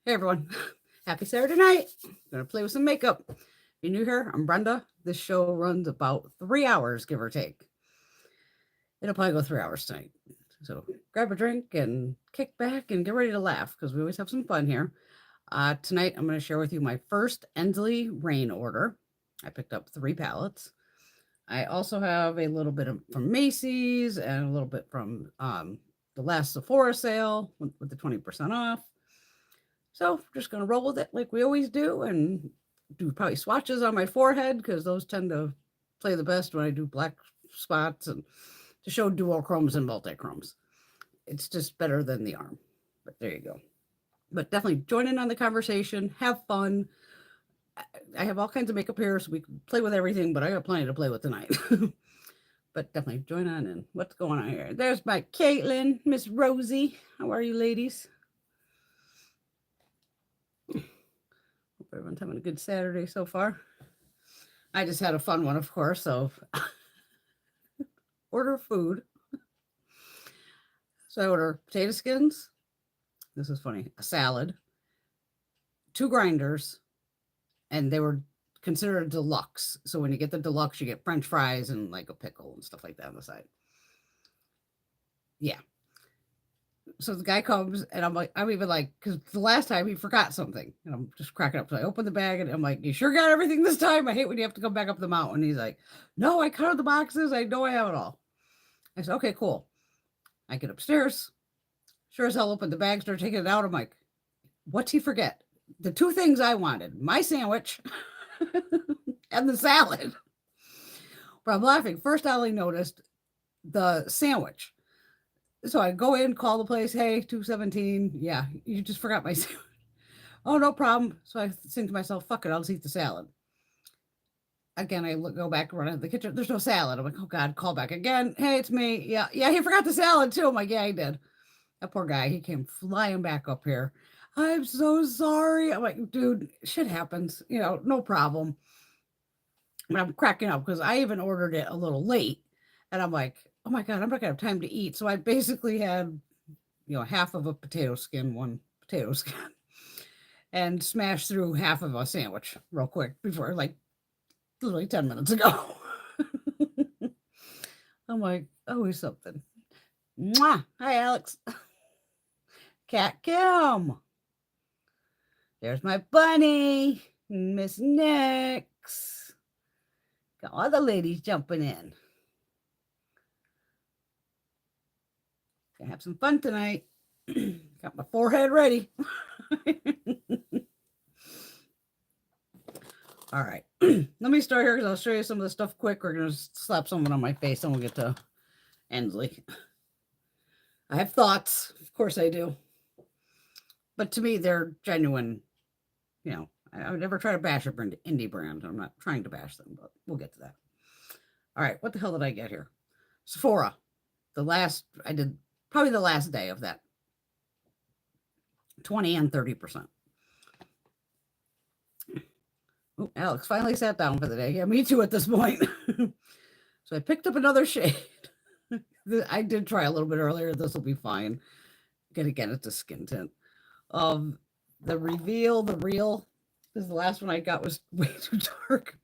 Hey everyone, happy Saturday night. Gonna play with some makeup. If you're new here, I'm Brenda. This show runs about 3 hours, give or take. It'll probably go 3 hours tonight. So grab a drink and kick back and get ready to laugh because we always have some fun here. Tonight, I'm going to share with you my first Ensley Reign order. I picked up 3 palettes. I also have a little bit from Macy's and a little bit from the last Sephora sale with the 20% off. So we're just going to roll with it like we always do and do probably swatches on my forehead because those tend to play the best when I do black spots and to show duochromes and multichromes. It's just better than the arm, but there you go. But definitely join in on the conversation, have fun. I have all kinds of makeup here, so we can play with everything, but I got plenty to play with tonight. But definitely join on in. What's going on here? There's my Caitlin, Miss Rosie. How are you, ladies? Hope everyone's having a good Saturday so far. I just had a fun one, of course, so order food. So I order potato skins. This is funny. A salad, 2 grinders, and they were considered deluxe. So when you get the deluxe, you get French fries and like a pickle and stuff like that on the side. Yeah. So the guy comes and I'm even like, because the last time he forgot something and I'm just cracking up. So I open the bag and I'm like, you sure got everything this time? I hate when you have to come back up the mountain. He's like, no, I cut out the boxes. I know I have it all. I said, okay, cool. I get upstairs. Sure as hell open the bag, start taking it out. I'm like, what's he forget? The 2 things I wanted, my sandwich and the salad. But I'm laughing. First, I only noticed the sandwich. So I go in, call the place. Hey, 217. Yeah, you just forgot my sandwich. Oh, no problem. So I think to myself, fuck it, I'll just eat the salad. Again, I go back, run into the kitchen. There's no salad. I'm like, oh God, call back again. Hey, it's me. Yeah, he forgot the salad too. I'm like, yeah, he did. That poor guy, he came flying back up here. I'm so sorry. I'm like, dude, shit happens. No problem. But I'm cracking up because I even ordered it a little late. And I'm like, oh my God, I'm not going to have time to eat. So I basically had, half of a potato skin, 1 potato skin, and smashed through half of a sandwich real quick before, like, literally 10 minutes ago. I'm like, always something. Mwah! Hi, Alex. Cat Kim. There's my bunny, Miss NYX. Got all the ladies jumping in. Gonna have some fun tonight. Got my forehead ready. All right. Let me start here because I'll show you some of the stuff quick. We're going to slap someone on my face and we'll get to Ensley. I have thoughts. Of course I do. But to me, they're genuine. I would never try to bash a indie brand. I'm not trying to bash them, but we'll get to that. All right. What the hell did I get here? Sephora. I did probably the last day of that. 20 and 30%. Oh, Alex finally sat down for the day. Yeah, me too at this point. So I picked up another shade. I did try a little bit earlier. This will be fine. Again, it's a skin tint. The Reveal, the Real. This is the last one I got was way too dark.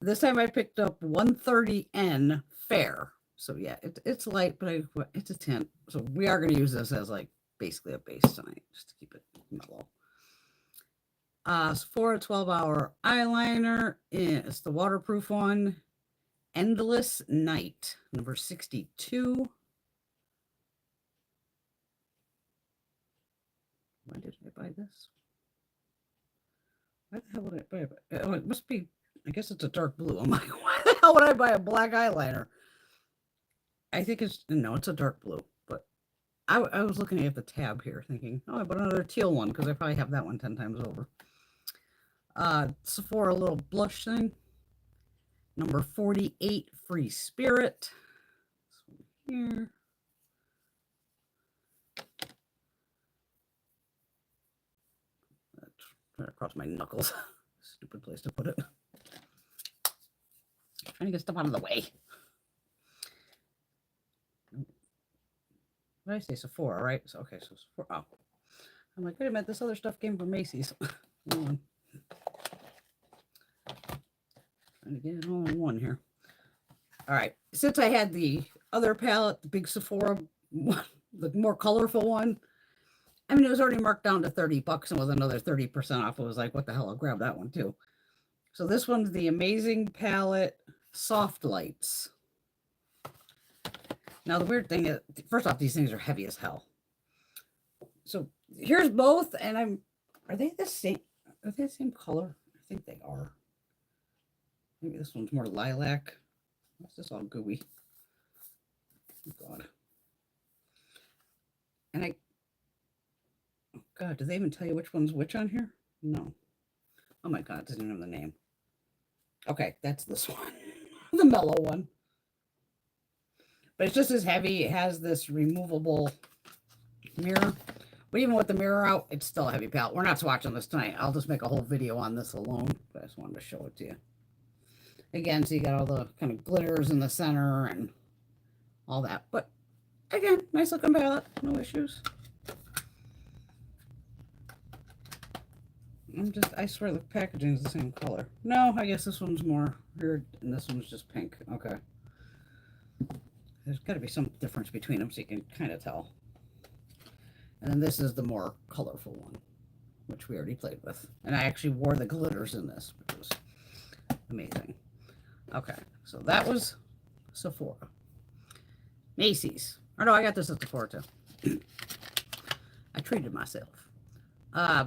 This time I picked up 130N Fair. So yeah, it's light, but it's a tint. So we are going to use this as like basically a base tonight, just to keep it mellow. Sephora 12-hour eyeliner. It's the waterproof one. Endless Night, number 62. Why did I buy this? Why the hell would I buy it? Oh, it must be, I guess it's a dark blue. I'm like, why the hell would I buy a black eyeliner? I think it's a dark blue. But I was looking at the tab here thinking, oh, I bought another teal one because I probably have that one 10 times over. Sephora little blush thing. Number 48, Free Spirit. This one here. Right across my knuckles. Stupid place to put it. Trying to get stuff out of the way. What did I say? Sephora, right? So, okay, so Sephora. Oh, I'm like, wait a minute, this other stuff came from Macy's. Trying to get it all in one here. All right, since I had the other palette, the big Sephora one, the more colorful one, I mean, it was already marked down to $30 and with another 30% off. It was like, what the hell, I'll grab that one too. So this one's the Amazing Palette Soft Lights. Now, the weird thing is, first off, these things are heavy as hell. So here's both, and are they the same? Are they the same color? I think they are. Maybe this one's more lilac. What's this all gooey? Oh, God. And oh, God, do they even tell you which one's which on here? No. Oh, my God, it doesn't even have the name. Okay, that's this one. The mellow one. But it's just as heavy. It has this removable mirror. But even with the mirror out, it's still a heavy palette. We're not swatching this tonight. I'll just make a whole video on this alone. But I just wanted to show it to you. Again, so you got all the kind of glitters in the center and all that. But again, nice looking palette. No issues. I swear the packaging is the same color. No, I guess this one's more weird and this one's just pink. Okay. There's got to be some difference between them so you can kind of tell. And then this is the more colorful one, which we already played with. And I actually wore the glitters in this, which was amazing. Okay, so that was Sephora. Macy's. Oh, no, I got this at Sephora, too. I treated myself.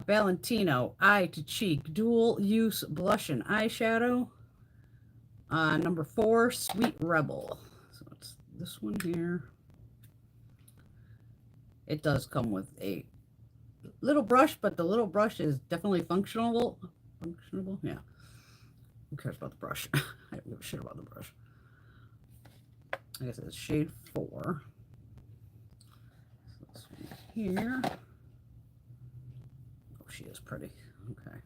Valentino Eye to Cheek Dual Use Blush and Eyeshadow. Number 4, Sweet Rebel. So it's this one here. It does come with a little brush, but the little brush is definitely functional. Functionable? Yeah. Who cares about the brush? I don't give a shit about the brush. I guess it's shade 4. So this one here. Oh, she is pretty. Okay.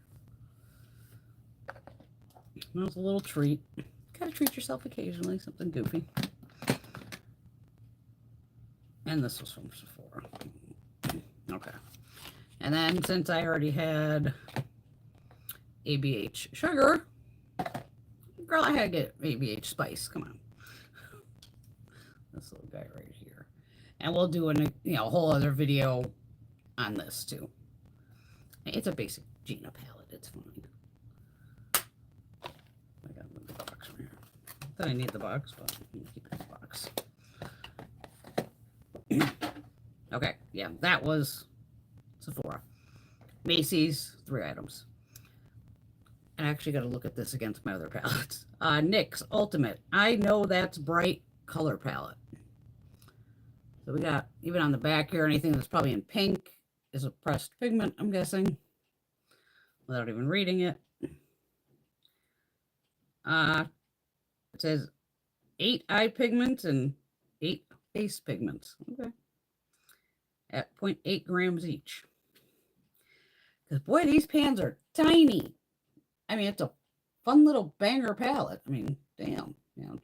Well, it's a little treat. Gotta treat yourself occasionally, something goofy. And this was from Sephora. Okay. And then since I already had ABH sugar, girl, I had to get ABH spice. Come on. This little guy right here. And we'll do a whole other video on this too. It's a basic Gina palette. It's fine. I gotta move the box from here. Not that I need the box, but I'm gonna keep it in the box. Okay, yeah, that was Sephora. Macy's, 3 items. I actually got to look at this against my other palettes. NYX Ultimate. I know that's bright color palette. So we got, even on the back here, anything that's probably in pink is a pressed pigment, I'm guessing, without even reading it. It says 8 eye pigments and 8 face pigments. Okay. At 0.8 grams each. Because, boy, these pans are tiny. I mean, it's a fun little banger palette. I mean, damn. Yeah.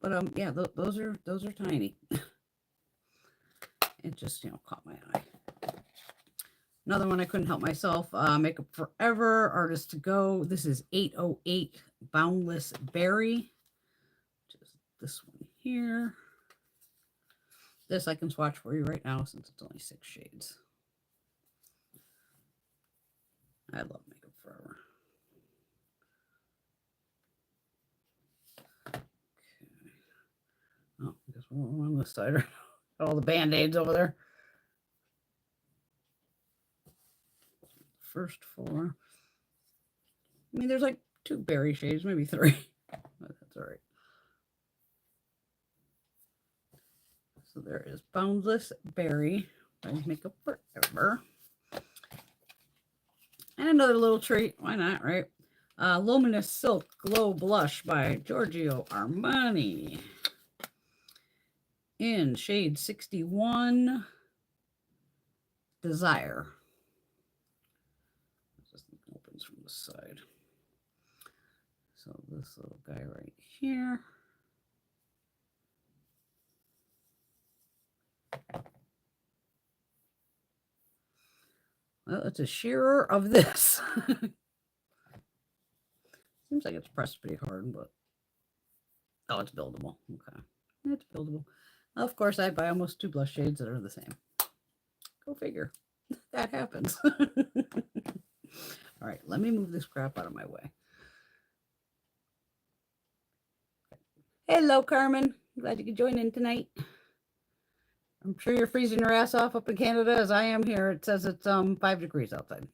But, yeah, those are tiny. It just, caught my eye. Another one I couldn't help myself. Makeup Forever, Artist to Go. This is 808 Boundless Berry. Which is this one here. This I can swatch for you right now since it's only 6 shades. I love Makeup Forever. Okay. Oh, I guess we're on this side. Got all the Band-Aids over there. First 4. I mean, there's like 2 berry shades, maybe 3. But that's all right. So there is Boundless Berry by Makeup Forever. And another little treat. Why not, right? Luminous Silk Glow Blush by Giorgio Armani. In shade 61, Desire. This opens from the side. So this little guy right here. Well, it's a shearer of this. Seems like it's pressed pretty hard, but oh, it's buildable. Okay, it's buildable. Of course, I buy almost 2 blush shades that are the same. Go figure. That happens. All right, let me move this crap out of my way. Hello, Carmen. Glad you could join in tonight. I'm sure you're freezing your ass off up in Canada as I am here. It says it's 5 degrees outside.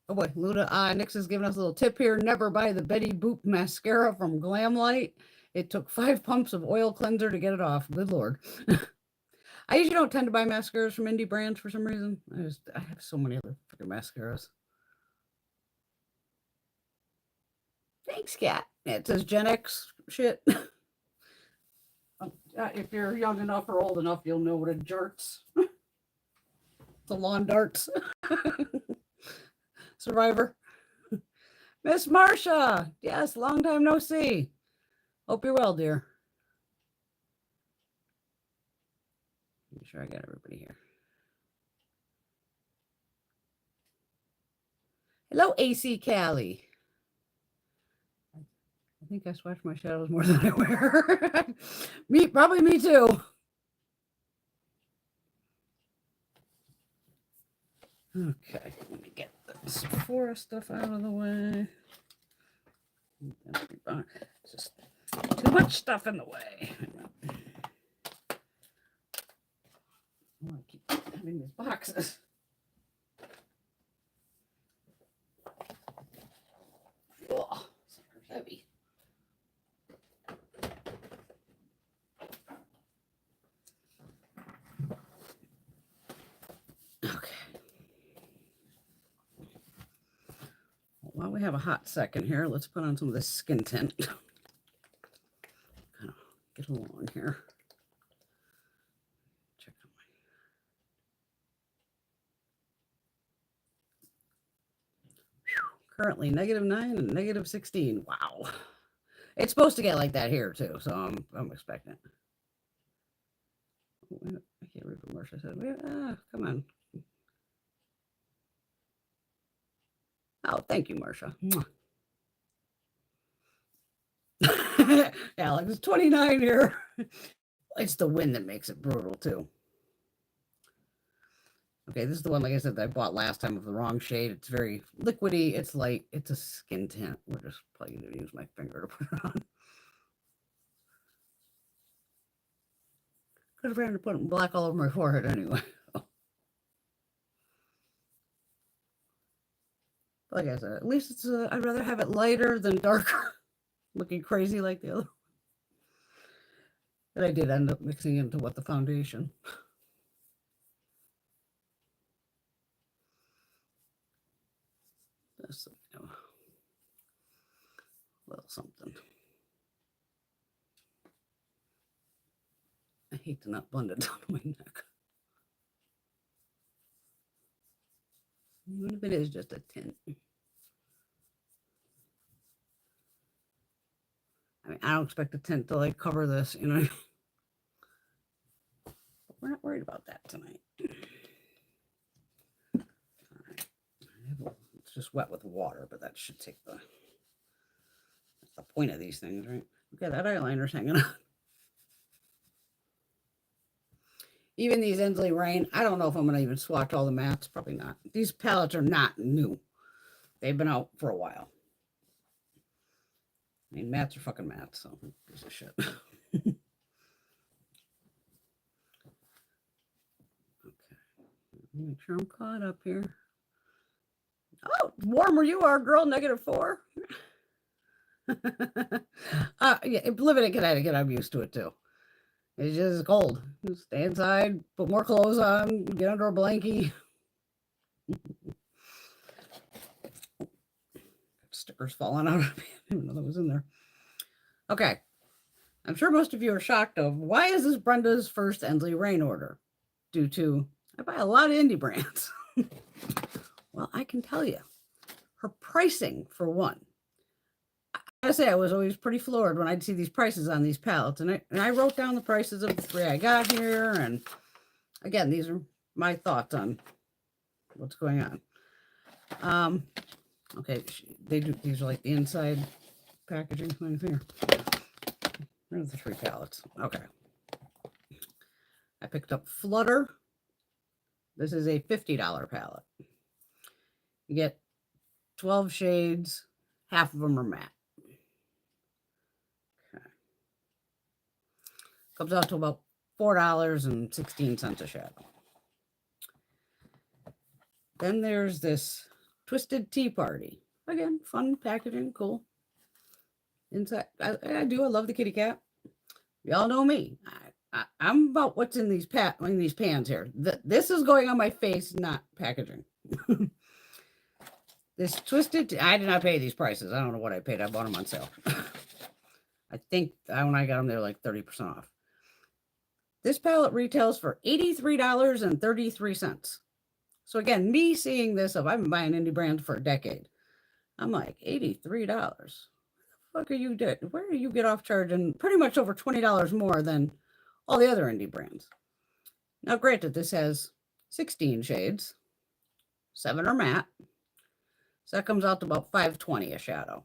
Oh boy, Luda, NYX is giving us a little tip here. Never buy the Betty Boop mascara from Glamlight. It took 5 pumps of oil cleanser to get it off. Good Lord. I usually don't tend to buy mascaras from indie brands for some reason. I have so many other freaking mascaras. Thanks, Kat. Yeah, it says Gen X shit. If you're young enough or old enough, you'll know what a jarts. It's a lawn darts. Survivor. Miss Marcia. Yes, long time no see. Hope you're well, dear. Make sure I got everybody here. Hello, AC Callie. I think I swatch my shadows more than I wear. Probably me too. Okay, let me get the Sephora stuff out of the way. Just too much stuff in the way. I keep having these boxes. Oh, sucker's heavy. Okay. While we have a hot second here, let's put on some of this skin tint. Get along here. Check out my. Currently -9 and -16. Wow. It's supposed to get like that here too, so I'm expecting it. I can't read what Marcia said. Come on. Oh, thank you, Marcia. Alex, it's 29 here. It's the wind that makes it brutal too. Okay, this is the one, like I said, that I bought last time of the wrong shade. It's very liquidy. It's light. It's a skin tint. We're just probably going to use my finger to put it on. Could have ran to put black all over my forehead anyway. Like I said, at least it's I'd rather have it lighter than darker, looking crazy like the other. And I did end up mixing into what the foundation. Just a little something. I hate to not blend it down my neck. Even if it is just a tint. I mean, I don't expect the tint to like cover this, you know. But we're not worried about that tonight. All right. It's just wet with water, but that should take that's the point of these things, right? Okay, that eyeliner's hanging on. Even these Ensley Reign, I don't know if I'm going to even swatch all the mattes. Probably not. These palettes are not new. They've been out for a while. I mean, mattes are fucking mattes, so who gives a shit. Okay. Make sure I'm caught up here. Oh, warmer you are, girl. -4. Yeah, living in Connecticut, I'm used to it too. It's just cold. Stay inside, put more clothes on, get under a blankie. Stickers falling out of me. I didn't know that was in there. Okay. I'm sure most of you are shocked of why is this Brenda's first Ensley Reign order? Due to, I buy a lot of indie brands. Well, I can tell you, her pricing for one. gotta say, I was always pretty floored when I'd see these prices on these palettes. And I wrote down the prices of the 3 I got here. And again, these are my thoughts on what's going on. Okay, these are like the inside packaging things here. There's the 3 palettes. Okay. I picked up Flutter. This is a $50 palette. You get 12 shades. Half of them are matte. Okay. Comes out to about $4.16 a shadow. Then there's this Twisted Tea Party. Again, fun packaging, cool. Inside, I love the kitty cat. Y'all know me. I'm about what's in these pans here. This is going on my face, not packaging. This Twisted, I did not pay these prices. I don't know what I paid. I bought them on sale. I think when I got them, they were like 30% off. This palette retails for $83.33. So again, me seeing this, I've been buying indie brands for a decade. I'm like, $83. What the fuck are you doing? Where do you get off charging pretty much over $20 more than all the other indie brands? Now, granted, this has 16 shades. 7 are matte. So that comes out to about $5.20 a shadow.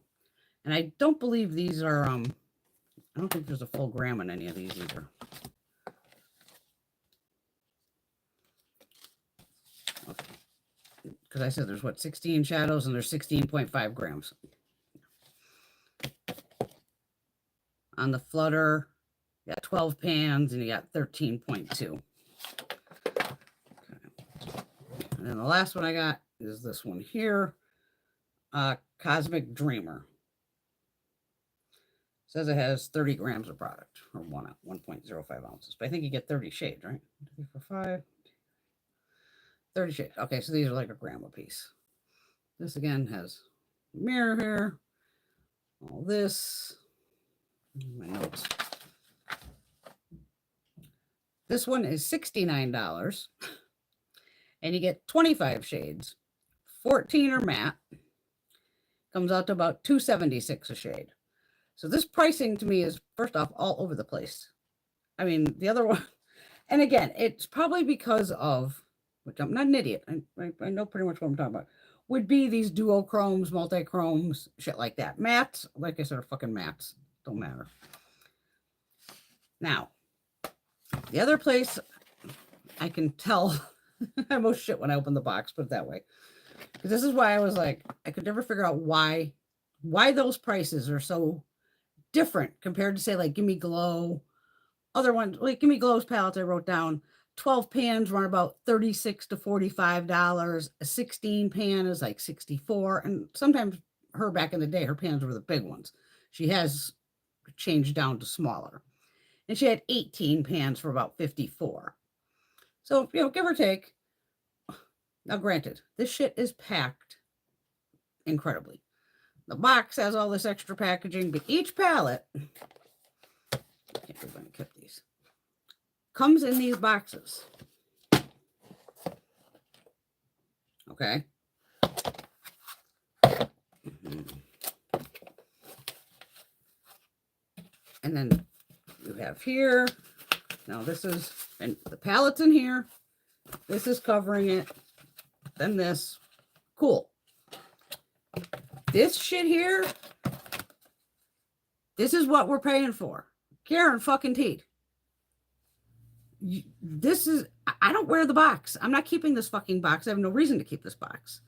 And I don't believe these are, I don't think there's a full gram in any of these either. Okay. Because I said there's 16 shadows and there's 16.5 grams. On the Flutter, you got 12 pans and you got 13.2. Okay. And then the last one I got is this one here. Cosmic Dreamer. Says it has 30 grams of product, or 1.05 ounces. But I think you get 30 shades, right? 3, 4, 5. 30 shades. Okay, so these are like a gram a piece. This again has mirror here. All this. My notes. This one is $69. And you get 25 shades. 14 are matte. Comes out to about $2.76 a shade. So this pricing to me is, first off, all over the place. I mean, the other one, and again, it's probably because of, which I'm not an idiot, I know pretty much what I'm talking about, would be these duochromes, multi-chromes, shit like that. Mattes, like I said, are fucking mattes. Don't matter. Now, the other place I can tell, I most shit when I open the box, put it that way. Because this is why I was like, I could never figure out why those prices are so different compared to, say, like Gimme Glow. Other ones, like Gimme Glow's palettes I wrote down, 12 pans run about $36 to $45. A 16 pan is like $64. And sometimes her back in the day, her pans were the big ones. She has changed down to smaller. And she had 18 pans for about $54. So, give or take. Now, granted, this shit is packed incredibly. The box has all this extra packaging, but each palette, I can't believe I kept these, comes in these boxes. Okay. And then you have here, now this is, and the palette's in here. This is covering it. Then this. Cool. This shit here, this is what we're paying for. Karen fucking Teed. This is, I don't wear the box. I'm not keeping this fucking box. I have no reason to keep this box.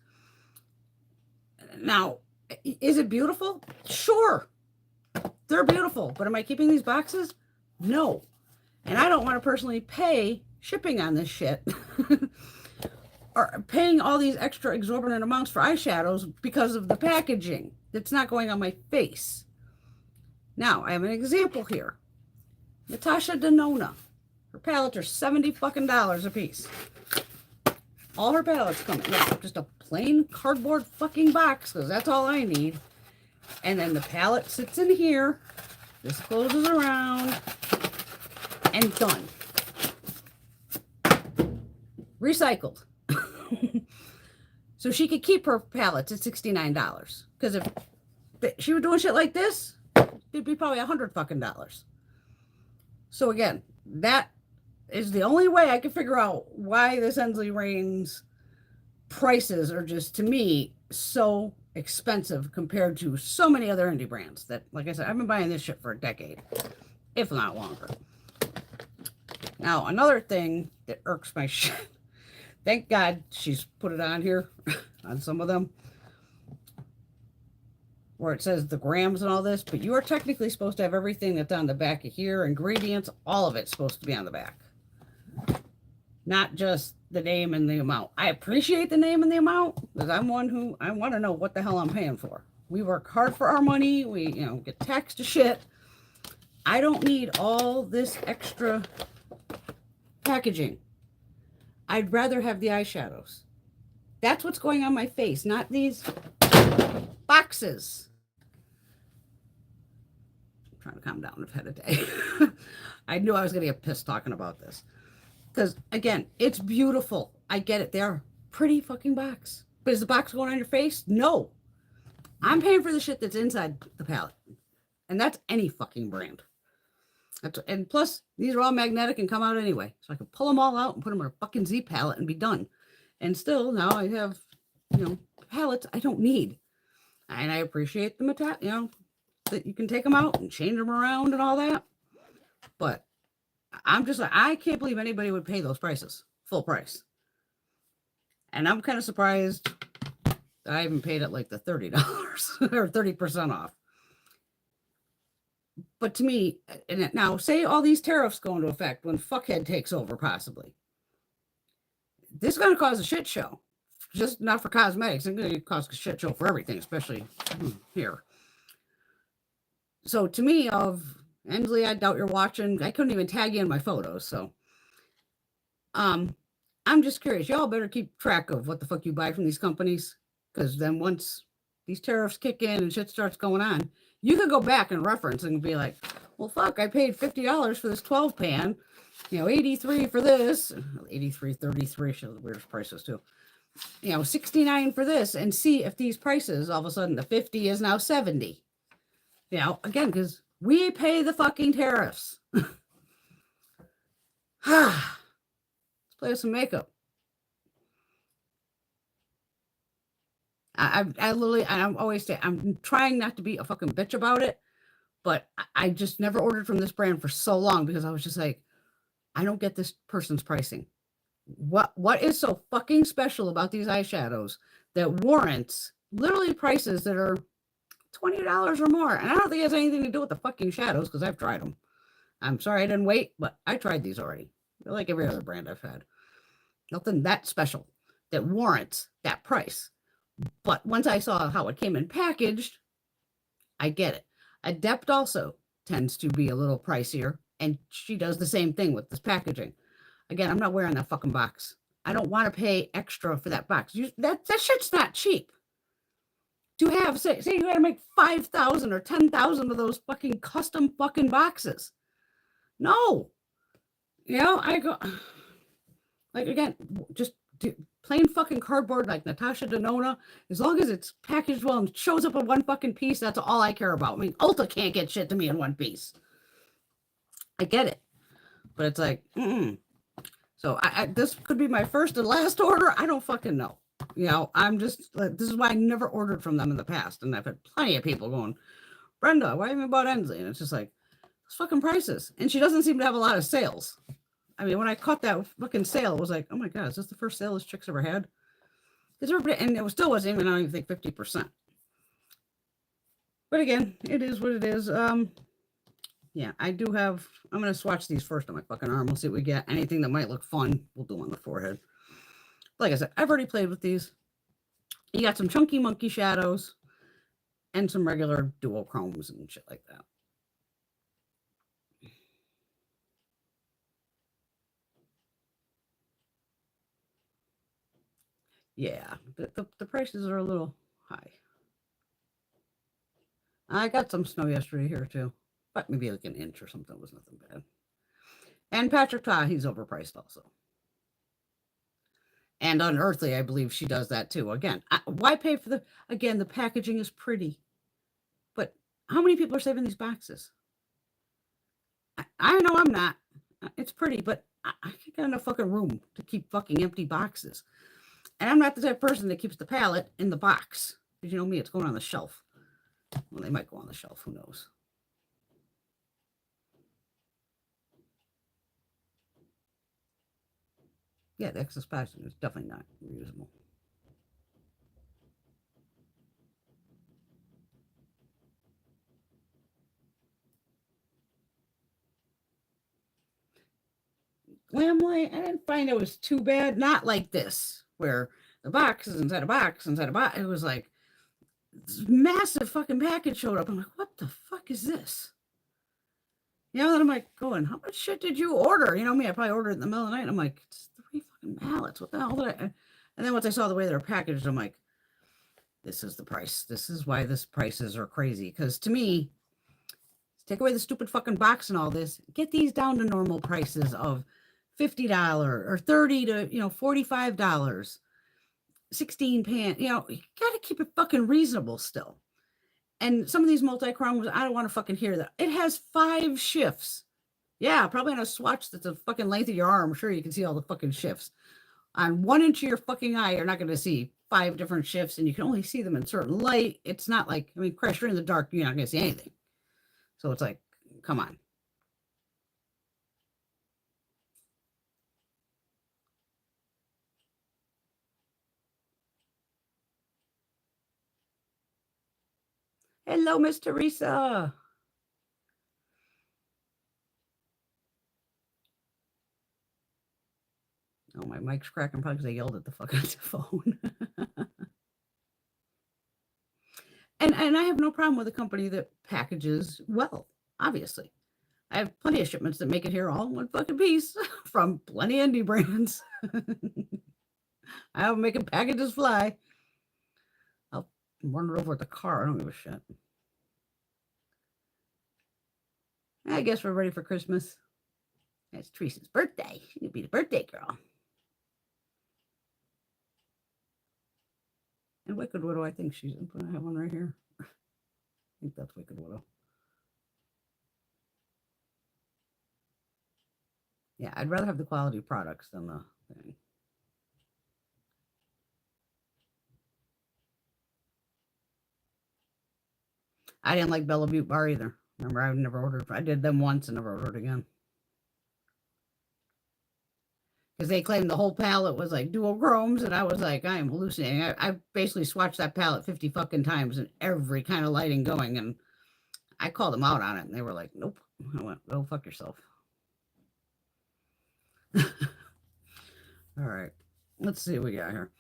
Now, is it beautiful? Sure. They're beautiful. But am I keeping these boxes? No. And I don't want to personally pay shipping on this shit. Or paying all these extra exorbitant amounts for eyeshadows because of the packaging that's not going on my face. Now, I have an example here. Natasha Denona. Her palettes are $70 fucking a piece. All her palettes come in just a plain cardboard fucking box, because that's all I need. And then the palette sits in here. This closes around. And done. Recycled. So she could keep her palettes at $69. Because if she was doing shit like this, it'd be probably $100 fucking. So again, that is the only way I can figure out why this Ensley Reign's prices are just, to me, so expensive compared to so many other indie brands that, like I said, I've been buying this shit for a decade, if not longer. Now, another thing that irks my shit, thank God she's put it on here on some of them, where it says the grams and all this, but you are technically supposed to have everything that's on the back of here, ingredients, all of it's supposed to be on the back. Not just the name and the amount. I appreciate the name and the amount, because I'm one who, I want to know what the hell I'm paying for. We work hard for our money. We, get taxed to shit. I don't need all this extra packaging. I'd rather have the eyeshadows. That's what's going on my face, not these boxes. I'm trying to calm down. I've had a day. I knew I was going to get pissed talking about this. Because, again, it's beautiful. I get it. They're pretty fucking box. But is the box going on your face? No. I'm paying for the shit that's inside the palette. And that's any fucking brand. And plus, these are all magnetic and come out anyway. So I can pull them all out and put them in a fucking Z palette and be done. And still, now I have, palettes I don't need. And I appreciate them, that you can take them out and change them around and all that. But I'm just like, I can't believe anybody would pay those prices, full price. And I'm kind of surprised that I even paid it like the $30 or 30% off. But to me, and now say all these tariffs go into effect when fuckhead takes over, possibly. This is going to cause a shit show. Just not for cosmetics. It's going to cause a shit show for everything, especially here. So to me, Ensley, I doubt you're watching. I couldn't even tag you in my photos. So I'm just curious. Y'all better keep track of what the fuck you buy from these companies. Because then once these tariffs kick in and shit starts going on, you could go back and reference and be like, well, fuck, I paid $50 for this 12 pan, $83 for this, $83, $33, show the weirdest prices too, $69 for this, and see if these prices, all of a sudden, the 50 is now 70. Again, because we pay the fucking tariffs. Let's play with some makeup. I literally, I'm always saying, I'm trying not to be a fucking bitch about it, but I just never ordered from this brand for so long because I was just like, I don't get this person's pricing. What is so fucking special about these eyeshadows that warrants literally prices that are $20 or more? And I don't think it has anything to do with the fucking shadows because I've tried them. I'm sorry I didn't wait, but I tried these already. They're like every other brand I've had. Nothing that special that warrants that price. But once I saw how it came in packaged, I get it. Adept also tends to be a little pricier, and she does the same thing with this packaging. Again, I'm not wearing that fucking box. I don't want to pay extra for that box. That shit's not cheap. To have, say you got to make 5,000 or 10,000 of those fucking custom fucking boxes. No. I go, like, again, just plain fucking cardboard like Natasha Denona. As long as it's packaged well and shows up in one fucking piece, that's all I care about. I mean, Ulta can't get shit to me in one piece. I get it. But it's like, So this could be my first and last order. I don't fucking know. I'm just, this is why I never ordered from them in the past. And I've had plenty of people going, Brenda, why haven't you bought Ensley? And it's just like, it's fucking prices. And she doesn't seem to have a lot of sales. I mean, when I caught that fucking sale, it was like, oh my God, is this the first sale this chick's ever had? Because everybody, and it still wasn't even, I don't even think 50%. But again, it is what it is. Yeah, I do have, I'm going to swatch these first on my fucking arm. We'll see what we get. Anything that might look fun, we'll do on the forehead. Like I said, I've already played with these. You got some chunky monkey shadows and some regular duochromes and shit like that. Yeah, the prices are a little high. I got some snow yesterday here too, but maybe like an inch or something. It was nothing bad. And Patrick Ta, he's overpriced also. And Unearthly, I believe she does that too. Again, why pay for the packaging is pretty. How many people are saving these boxes? I know I'm not. It's pretty, but I can't get enough fucking room to keep fucking empty boxes. And I'm not the type of person that keeps the palette in the box. Because you know me, it's going on the shelf. Well, they might go on the shelf. Who knows? Yeah, the excess packaging is definitely not reusable. Lamlight, I didn't find it was too bad. Not like this, where the box is inside a box, inside a box. It was like this massive fucking package showed up. I'm like, what the fuck is this? You know, then I'm like going, how much shit did you order? You know me, I probably ordered it in the middle of the night. I'm like, it's 3 fucking mallets. What the hell did I? And then once I saw the way they're packaged, I'm like, this is the price. This is why this prices are crazy. Because to me, take away the stupid fucking box and all this, get these down to normal prices of $50 or 30 to, $45, 16 pant, you gotta keep it fucking reasonable still. And some of these multi-chromes, I don't want to fucking hear that. It has 5 shifts. Yeah, probably on a swatch that's the fucking length of your arm. I'm sure you can see all the fucking shifts. On 1 inch of your fucking eye, you're not going to see 5 different shifts, and you can only see them in certain light. It's not like, Crash, you're in the dark, you're not going to see anything. So it's like, come on. Hello, Miss Teresa. Oh, my mic's cracking probably because I yelled at the fucking phone. and I have no problem with a company that packages well, obviously. I have plenty of shipments that make it here all in one fucking piece from plenty of indie brands. I have them making packages fly. I'll run it over with the car. I don't give a shit. I guess we're ready for Christmas. It's Teresa's birthday. She could be the birthday girl. And Wicked Widow, I think she's in. I have one right here. I think that's Wicked Widow. Yeah, I'd rather have the quality products than the thing. I didn't like Bella Butte Bar either. Remember, I never ordered. I did them once and never ordered again. Because they claimed the whole palette was like dual chromes, and I was like, I am hallucinating. I basically swatched that palette 50 fucking times and every kind of lighting going, and I called them out on it, and they were like, nope. I went, go fuck yourself. All right. Let's see what we got here.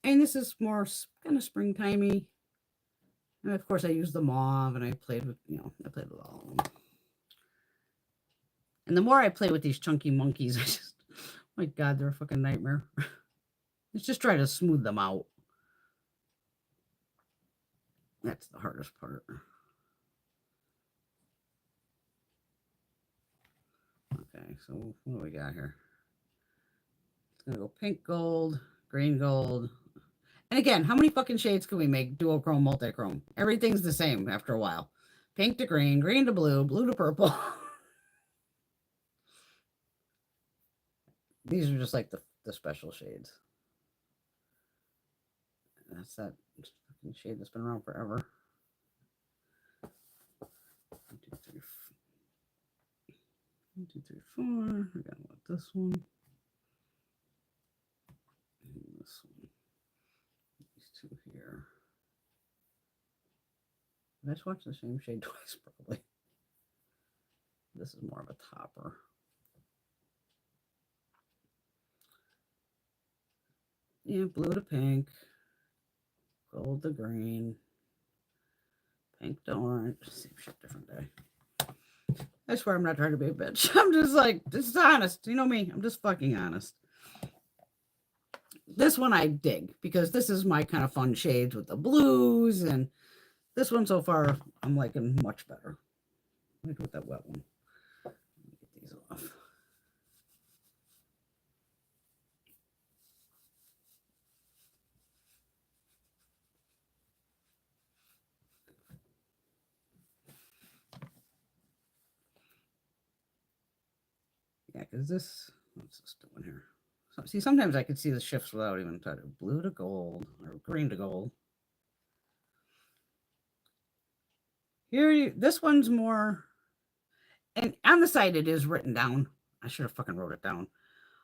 And this is more kind of springtimey. And of course, I used the mauve, and I played with, I played with all of them. And the more I play with these chunky monkeys, I just, my God, they're a fucking nightmare. Let's just try to smooth them out. That's the hardest part. Okay, so what do we got here? It's gonna go pink gold, green gold. And again, how many fucking shades can we make duochrome, multichrome? Everything's the same after a while. Pink to green, green to blue, blue to purple. These are just like the special shades. That's that fucking shade that's been around forever. 1, 2, 3, 1, 2, 3, 4. I got this one. And this one. These 2 here. Did I swatch the same shade twice? Probably. This is more of a topper. Yeah, blue to pink, gold to green, pink to orange. Same shit, different day. I swear I'm not trying to be a bitch. I'm just like, this is honest. You know me. I'm just fucking honest. This one I dig because this is my kind of fun shades with the blues, and this one so far I'm liking much better. Let me go with that wet one. Let me get these off. heck is this? What's this doing here? So, see, sometimes I can see the shifts without even touching. Blue to gold or green to gold. Here, this one's more, and on the side it is written down. I should have fucking wrote it down.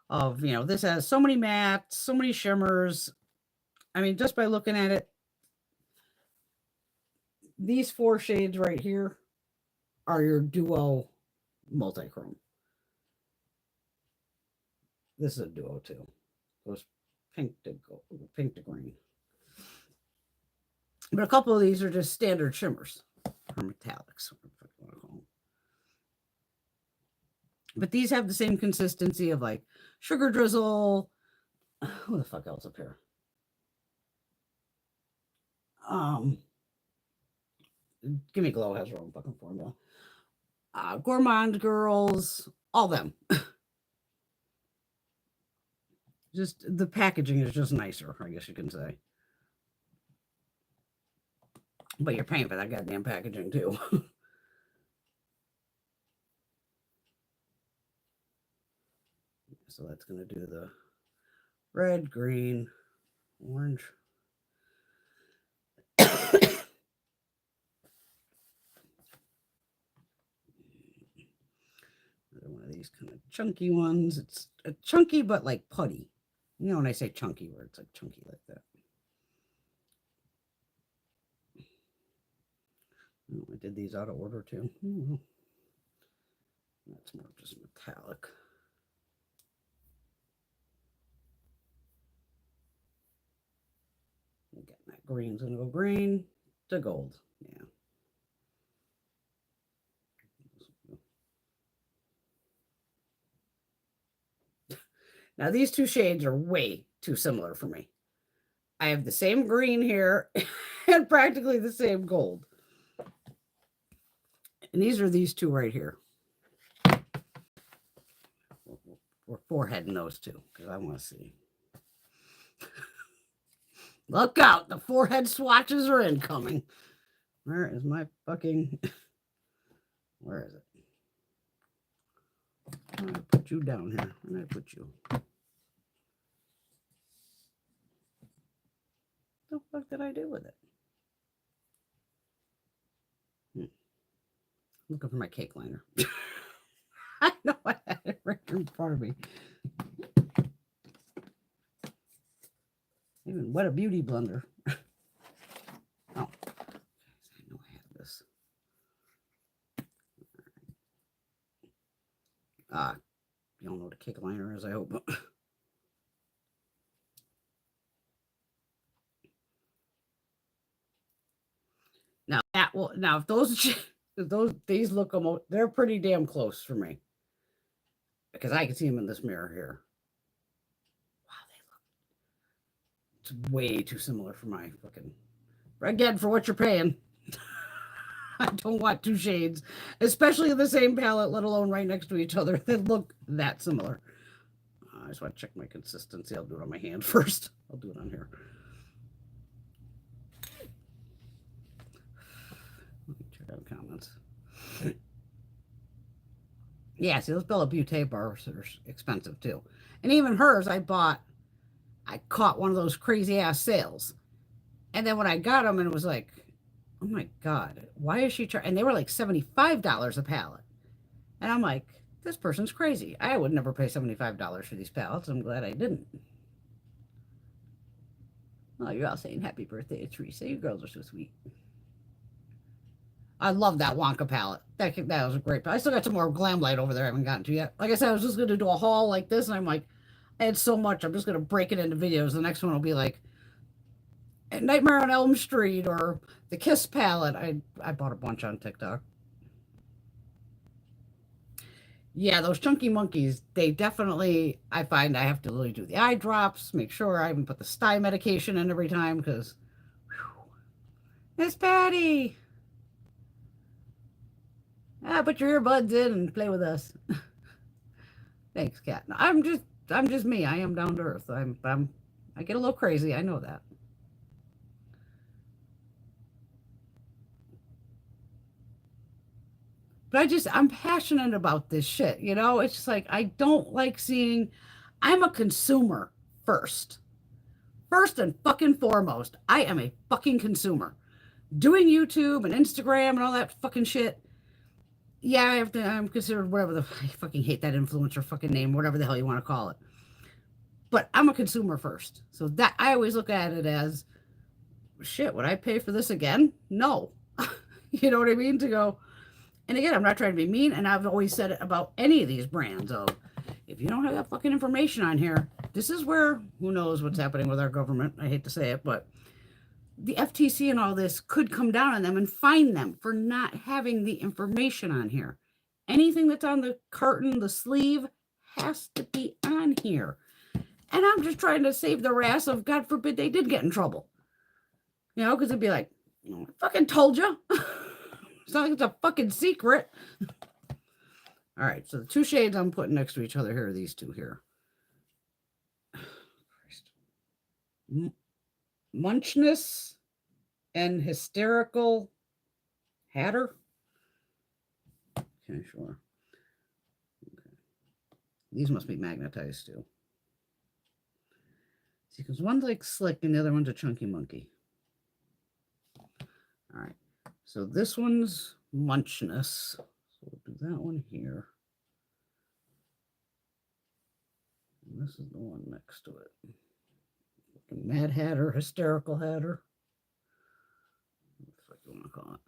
Of, you know, this has so many mattes, so many shimmers. I mean, just by looking at it, these 4 shades right here are your duo multi-chrome. This is a duo too. Goes pink to gold, pink to green. But a couple of these are just standard shimmers or metallics. But these have the same consistency of like sugar drizzle. Who the fuck else up here? Gimme Glow has her own fucking formula. Gourmand Girls, all them. Just the packaging is just nicer, I guess you can say. But you're paying for that goddamn packaging too. So that's going to do the red, green, orange. One of these kind of chunky ones. It's a chunky, but like putty. You know when I say chunky, where it's like chunky like that. Oh, I did these out of order too. Oh, that's more just metallic. Getting that green's gonna go green to gold. Yeah. Now these 2 shades are way too similar for me. I have the same green here and practically the same gold. And these are these 2 right here. We're foreheading those 2 because I want to see. Look out, the forehead swatches are incoming. Where is my fucking, where is it? I'm gonna put you down here. Where did I put you? What the fuck did I do with it? Looking for my cake liner. I know I had it right in front of me. Even what a beauty blender. Oh, I know I have this. You don't know what a cake liner is, I hope. Now that will, now if these look almost, they're pretty damn close for me because I can see them in this mirror here. Wow, they look, it's way too similar for my fucking, again, for what you're paying. I don't want 2 shades, especially the same palette, let alone right next to each other, that look that similar. I just want to check my consistency. I'll do it on my hand first. I'll do it on here. Let me check out comments. Yeah, see, those Bella Beauté bars are expensive too. And even hers, I caught one of those crazy ass sales. And then when I got them, and it was like, oh my God, why is she charging? And they were like $75 a palette. And I'm like, this person's crazy. I would never pay $75 for these palettes. I'm glad I didn't. Oh, you're all saying happy birthday to Teresa. You girls are so sweet. I love that Wonka palette. That was a great palette. I still got some more Glam Light over there I haven't gotten to yet. Like I said, I was just going to do a haul like this, and I'm like, I had so much. I'm just going to break it into videos. The next one will be like Nightmare on Elm Street or the Kiss palette. I bought a bunch on TikTok. Yeah, those chunky monkeys, they definitely, I find I have to really do the eye drops, make sure I even put the sty medication in every time because, Miss Patty. Put your earbuds in and play with us. Thanks, Kat. No, I'm just me. I am down to earth. I get a little crazy. I know that. But I'm passionate about this shit. You know, it's just like, I don't like seeing, I'm a consumer first. First and fucking foremost, I am a fucking consumer. Doing YouTube and Instagram and all that fucking shit. Yeah, I'm considered whatever I fucking hate that influencer fucking name, whatever the hell you want to call it. But I'm a consumer first. So that I always look at it as, shit, would I pay for this again? No. You know what I mean? To go, and again, I'm not trying to be mean, and I've always said it about any of these brands of, if you don't have that fucking information on here, this is where, who knows what's happening with our government. I hate to say it, but the FTC and all this could come down on them and fine them for not having the information on here. Anything that's on the carton, the sleeve, has to be on here. And I'm just trying to save the ass of, God forbid, they did get in trouble. You know, because it'd be like, I fucking told you. It's not like it's a fucking secret. All right, so the two shades I'm putting next to each other here are these two here. Munchness and Hysterical Hatter. Okay, sure. Okay. These must be magnetized too. See, because one's like slick and the other one's a chunky monkey. All right, so this one's Munchness. So we'll do that one here. And this is the one next to it. Mad Hatter, Hysterical Hatter. What you want to call it?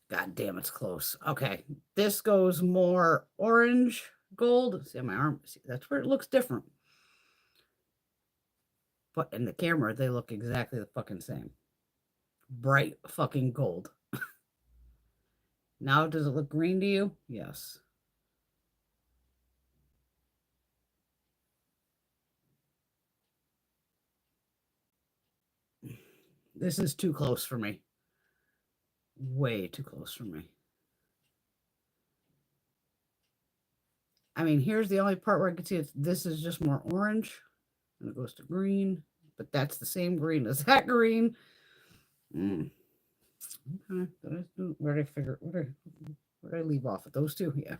God damn, it's close. Okay, this goes more orange gold. See on my arm? See, that's where it looks different. But in the camera, they look exactly the fucking same. Bright fucking gold. Now, does it look green to you? Yes. This is too close for me. Way too close for me. I mean, here's the only part where I can see this is just more orange. And it goes to green. But that's the same green as that green. Okay. Where did I figure? Where did I leave off at those two? Yeah.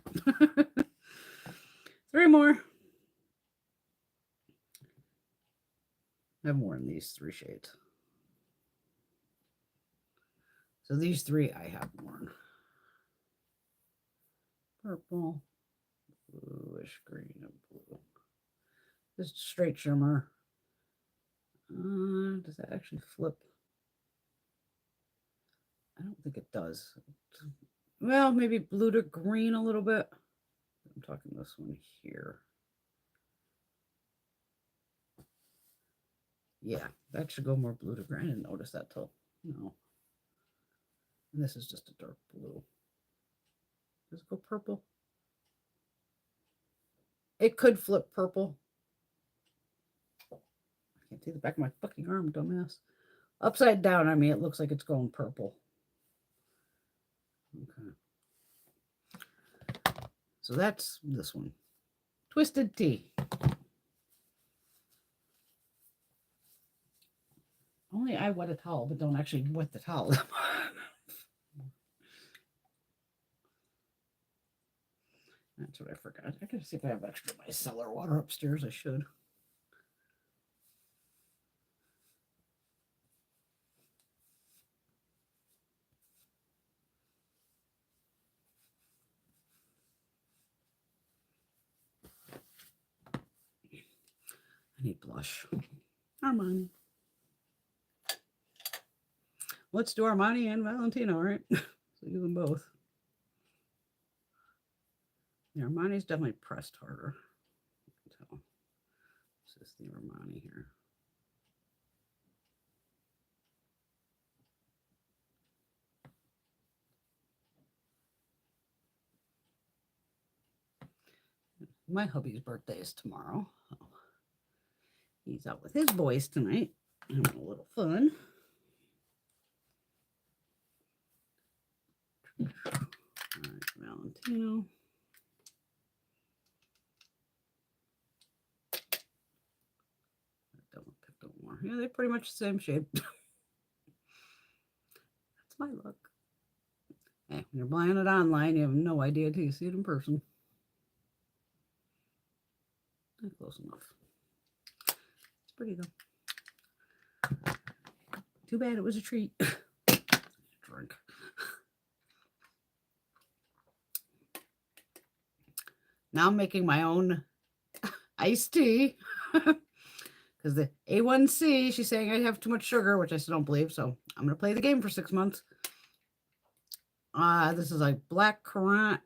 3 more. I have more in these 3 shades. So these 3 I have worn. Purple, bluish green, and blue. This straight shimmer. Does that actually flip? I don't think it does. Well, maybe blue to green a little bit. I'm talking this one here. Yeah, that should go more blue to green. I didn't notice that till no. And this is just a dark blue. Does it go purple? It could flip purple. I can't see the back of my fucking arm, dumbass. Upside down, I mean, it looks like it's going purple. Okay. So that's this one. Twisted Tea. Only I wet a towel, but don't actually wet the towel. That's what I forgot. I gotta see if I have extra micellar water upstairs. I should. I need blush. Armani. Let's do Armani and Valentino, right? So do them both. Yeah, Armani's definitely pressed harder. You can tell. This is the Armani here. My hubby's birthday is tomorrow. Oh. He's out with his boys tonight. Having a little fun. All right, Valentino. Picked up more. Yeah, they're pretty much the same shade. That's my look. When you're buying it online, you have no idea until you see it in person. Not close enough. It's pretty though. Too bad it was a treat. Drink. Now I'm making my own iced tea. Because the A1C, she's saying I have too much sugar, which I still don't believe. So I'm going to play the game for 6 months. This is like black currant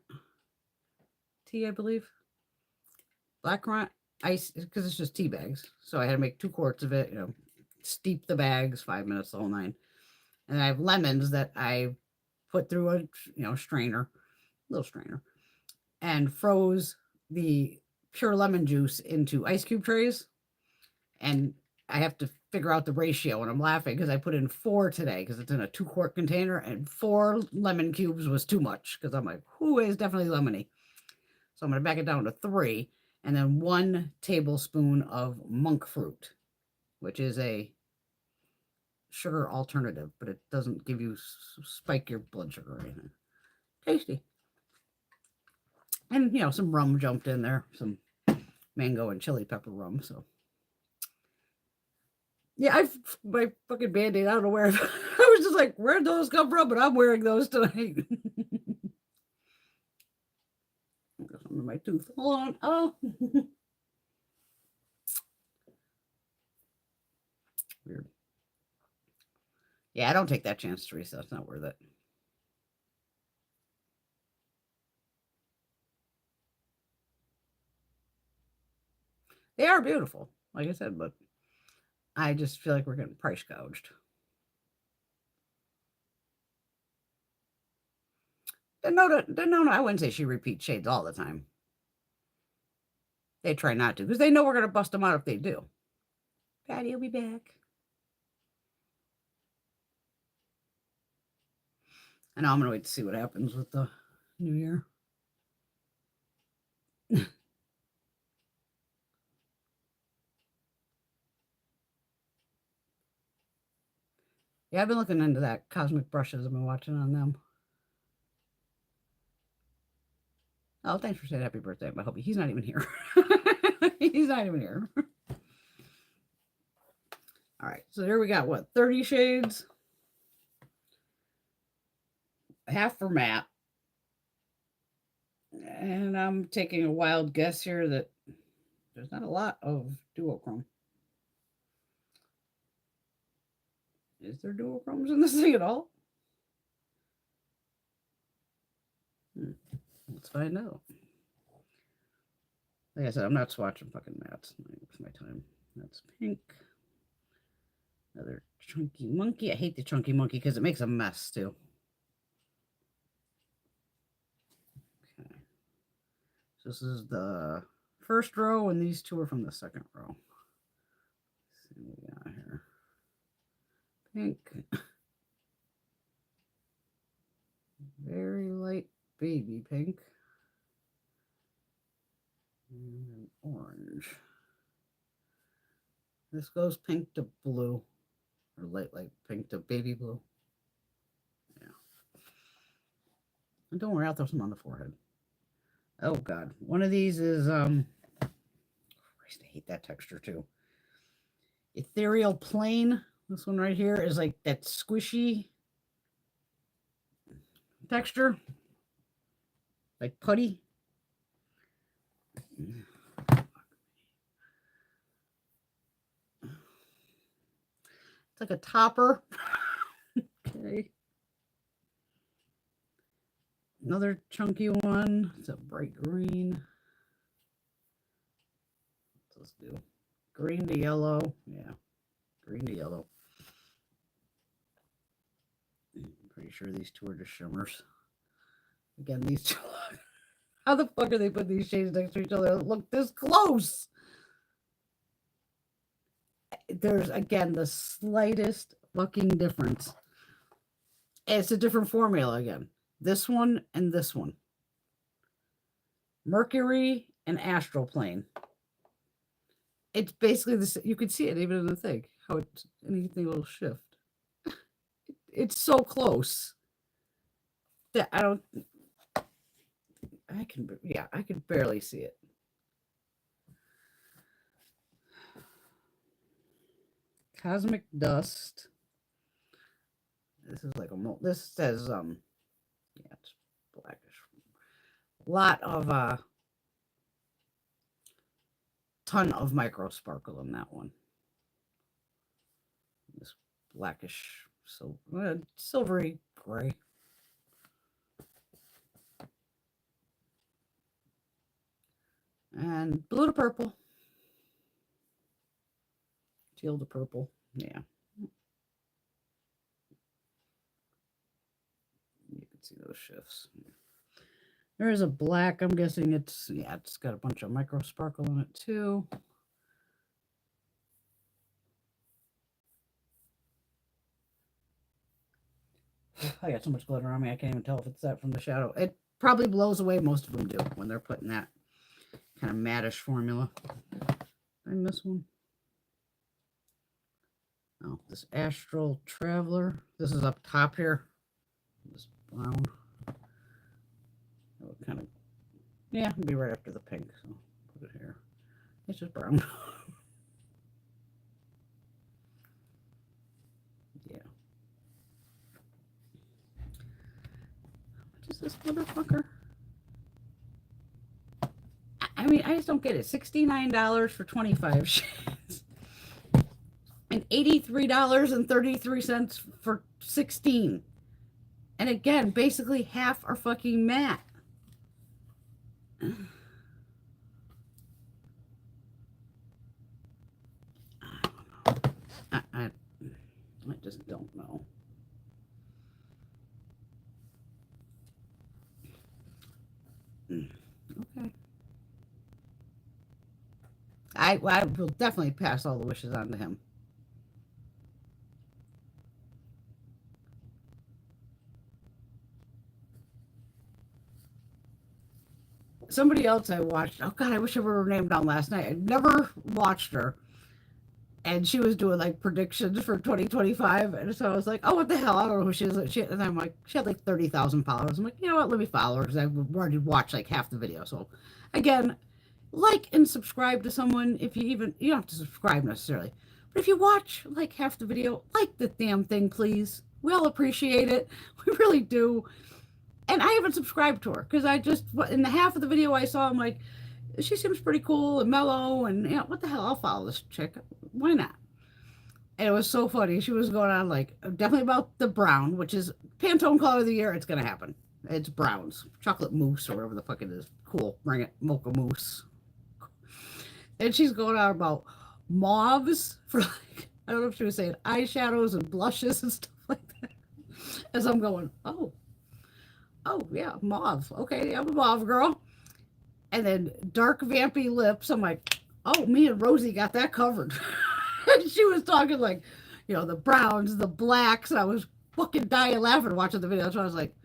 tea, I believe. Black currant ice, because it's just tea bags. So I had to make 2 quarts of it, steep the bags, 5 minutes, the whole 9. And I have lemons that I put through a, strainer, little strainer, and froze the pure lemon juice into ice cube trays. And I have to figure out the ratio, and I'm laughing because I put in 4 today because it's in a 2-quart container, and 4 lemon cubes was too much because I'm like, who is definitely lemony. So I'm going to back it down to 3, and then 1 tablespoon of monk fruit, which is a sugar alternative, but it doesn't give you spike your blood sugar or anything. Tasty. And, some rum jumped in there, some mango and chili pepper rum, so. Yeah, my fucking Band-Aid, I don't know where. I was just like, where'd those come from? But I'm wearing those tonight. Got some in my tooth. Hold on. Oh. Weird. Yeah, I don't take that chance, Teresa. It's not worth it. They are beautiful, like I said, but I just feel like we're getting price gouged. No, I wouldn't say she repeats shades all the time. They try not to because they know we're going to bust them out if they do. Patty will be back. I know I'm going to wait to see what happens with the new year. Yeah, I've been looking into that. Cosmic Brushes. I've been watching on them. Oh, thanks for saying happy birthday. I hope he's not even here. He's not even here. All right. So here we got, 30 shades? Half for matte. And I'm taking a wild guess here that there's not a lot of duochrome. Is there duochromes in this thing at all? Let's find out. Like I said, I'm not swatching fucking mattes. It's my time. That's pink. Another chunky monkey. I hate the chunky monkey because it makes a mess too. Okay. So this is the first row, and these 2 are from the second row. Let's see what we got here. Pink. Very light baby pink. And orange. This goes pink to blue, or light pink to baby blue. Yeah. And don't worry, I'll throw some on the forehead. Oh God, one of these is Christ, I hate that texture too. Ethereal Plain. This one right here is like that squishy texture, like putty. It's like a topper. Okay. Another chunky one. It's a bright green. Let's do green to yellow. Yeah, green to yellow. I'm pretty sure these 2 are just shimmers. Again, these 2. How the fuck are they putting these shades next to each other? Look this close. There's, again, the slightest fucking difference. It's a different formula again. This one and this one. Mercury and Astral Plane. It's basically this. You can see it even in the thing. How anything will shift. It's so close. I don't. I can. Yeah, I can barely see it. Cosmic Dust. This is like a. This says yeah, it's blackish. Lot of ton of micro sparkle in that one. This blackish, so silvery gray. And blue to purple. Teal to purple. Yeah. You can see those shifts. There is a black. I'm guessing it's, yeah, it's got a bunch of micro sparkle in it too. I got so much glitter on me, I can't even tell if it's that from the shadow. It probably blows away. Most of them do when they're putting that kind of mattish formula. Did I miss one? Oh, this Astral Traveler. This is up top here. This brown. Oh, kind of, yeah, it'll be right after the pink. So put it here. It's just brown. Yeah. What is this motherfucker? I mean, I just don't get it. $69 for 25 shades. And $83.33 for 16. And again, basically half are fucking matte. I just don't know. Okay. I will definitely pass all the wishes on to him. Somebody else I watched. Oh God, I wish I were her name down last night. I never watched her. And she was doing like predictions for 2025. And so I was like, oh, what the hell? I don't know who she is. And I'm like, she had like 30,000 followers. I'm like, you know what? Let me follow her because I've already watched like half the video. So again, like and subscribe to someone if you even, you don't have to subscribe necessarily. But if you watch like half the video, like the damn thing, please. We all appreciate it. We really do. And I haven't subscribed to her because I just, in the half of the video I saw, I'm like, she seems pretty cool and mellow, and you know, what the hell, I'll follow this chick. Why not? And it was so funny. She was going on like definitely about the brown, which is Pantone color of the year. It's gonna happen. It's browns, chocolate mousse or whatever the fuck it is. Cool, bring it, mocha mousse. And she's going on about mauves for like, I don't know if she was saying eyeshadows and blushes and stuff like that. As I'm going, oh yeah, mauve. Okay, I'm a mauve girl. And then dark vampy lips. I'm like, oh, me and Rosie got that covered. And she was talking like, you know, the browns, the blacks. And I was fucking dying laughing watching the video. So I was like,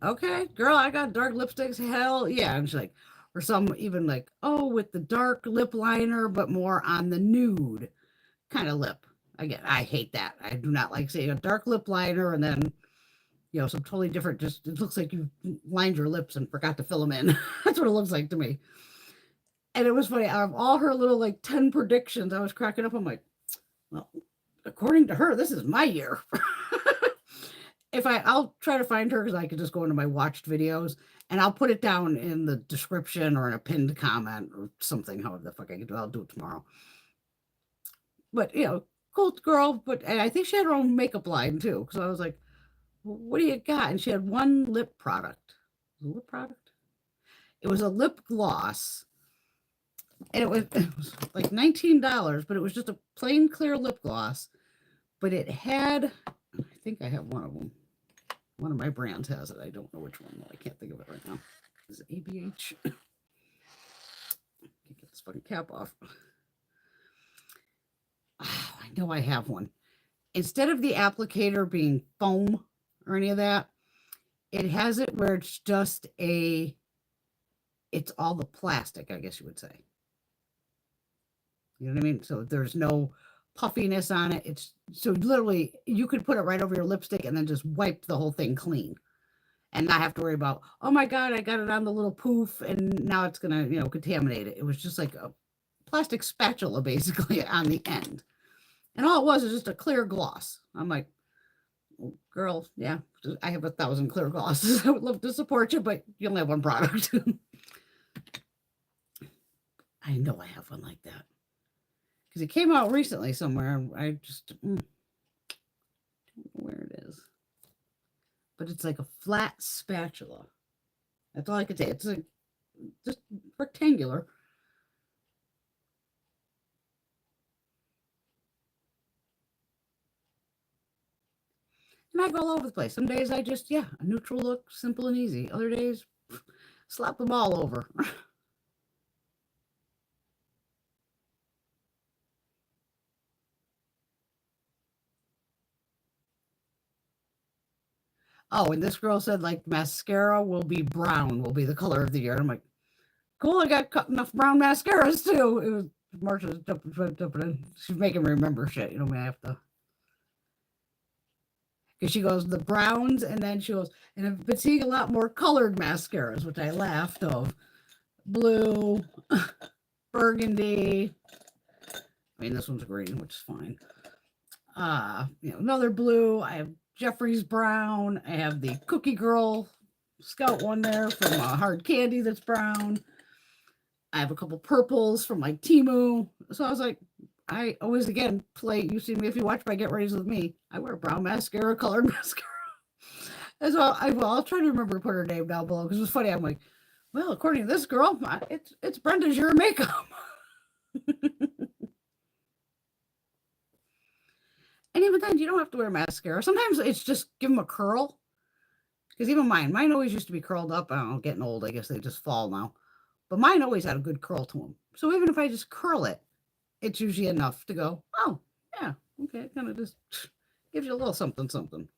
okay, girl, I got dark lipsticks. Hell yeah. And she's like, or some even like, oh, with the dark lip liner, but more on the nude kind of lip. Again, I hate that. I do not like seeing a dark lip liner and then, you know, some totally different, just it looks like you lined your lips and forgot to fill them in. That's what it looks like to me. And it was funny. Out of all her little like 10 predictions, I was cracking up. I'm like, well, according to her, this is my year. I'll try to find her because I could just go into my watched videos and I'll put it down in the description or in a pinned comment or something. However the fuck I can do, I'll do it tomorrow. But you know, cool girl. But and I think she had her own makeup line too. So I was like, what do you got? And she had one lip product. Lip product? It was a lip gloss. And it was like $19, but it was just a plain clear lip gloss. But it had, I think I have one of them. One of my brands has it. I don't know which one, though. I can't think of it right now. Is it ABH? Can't get this fucking cap off. Oh, I know I have one. Instead of the applicator being foam or any of that, it has it where it's just it's all the plastic, I guess you would say. You know what I mean? So there's no puffiness on it. It's so literally you could put it right over your lipstick and then just wipe the whole thing clean. and not have to worry about, oh my God, I got it on the little poof and now it's going to, contaminate it. It was just like a plastic spatula basically on the end. And all it was just a clear gloss. I'm like, well, girl, yeah, I have 1,000 clear glosses. I would love to support you, but you only have one product. I know I have one like that. Because it came out recently somewhere. I just don't know where it is. But it's like a flat spatula. That's all I could say. It's like just rectangular. And I go all over the place. Some days I just, a neutral look, simple and easy. Other days, slap them all over. Oh, and this girl said like mascara will be brown, will be the color of the year. And I'm like, cool, I got enough brown mascaras too. It was Marsha's jumping in. She's making me remember shit. I have to. Because she goes, the browns, and then she goes, and I've been seeing a lot more colored mascaras, which I laughed of. Blue, burgundy. I mean, this one's green, which is fine. Another blue. I have Jeffrey's brown. I have the Cookie Girl Scout one there from Hard Candy that's brown. I have a couple purples from like Temu. So I was like, I always again play. You see me if you watch my Get Ready with Me. I wear brown mascara, colored mascara. As well, I'll try to remember to put her name down below because it was funny. I'm like, well, according to this girl, it's Brenda's Your Makeup. And even then, you don't have to wear mascara. Sometimes it's just give them a curl. Because even mine always used to be curled up. I don't know, getting old, I guess they just fall now. But mine always had a good curl to them. So even if I just curl it, it's usually enough to go, oh, yeah, okay. It kind of just gives you a little something, something.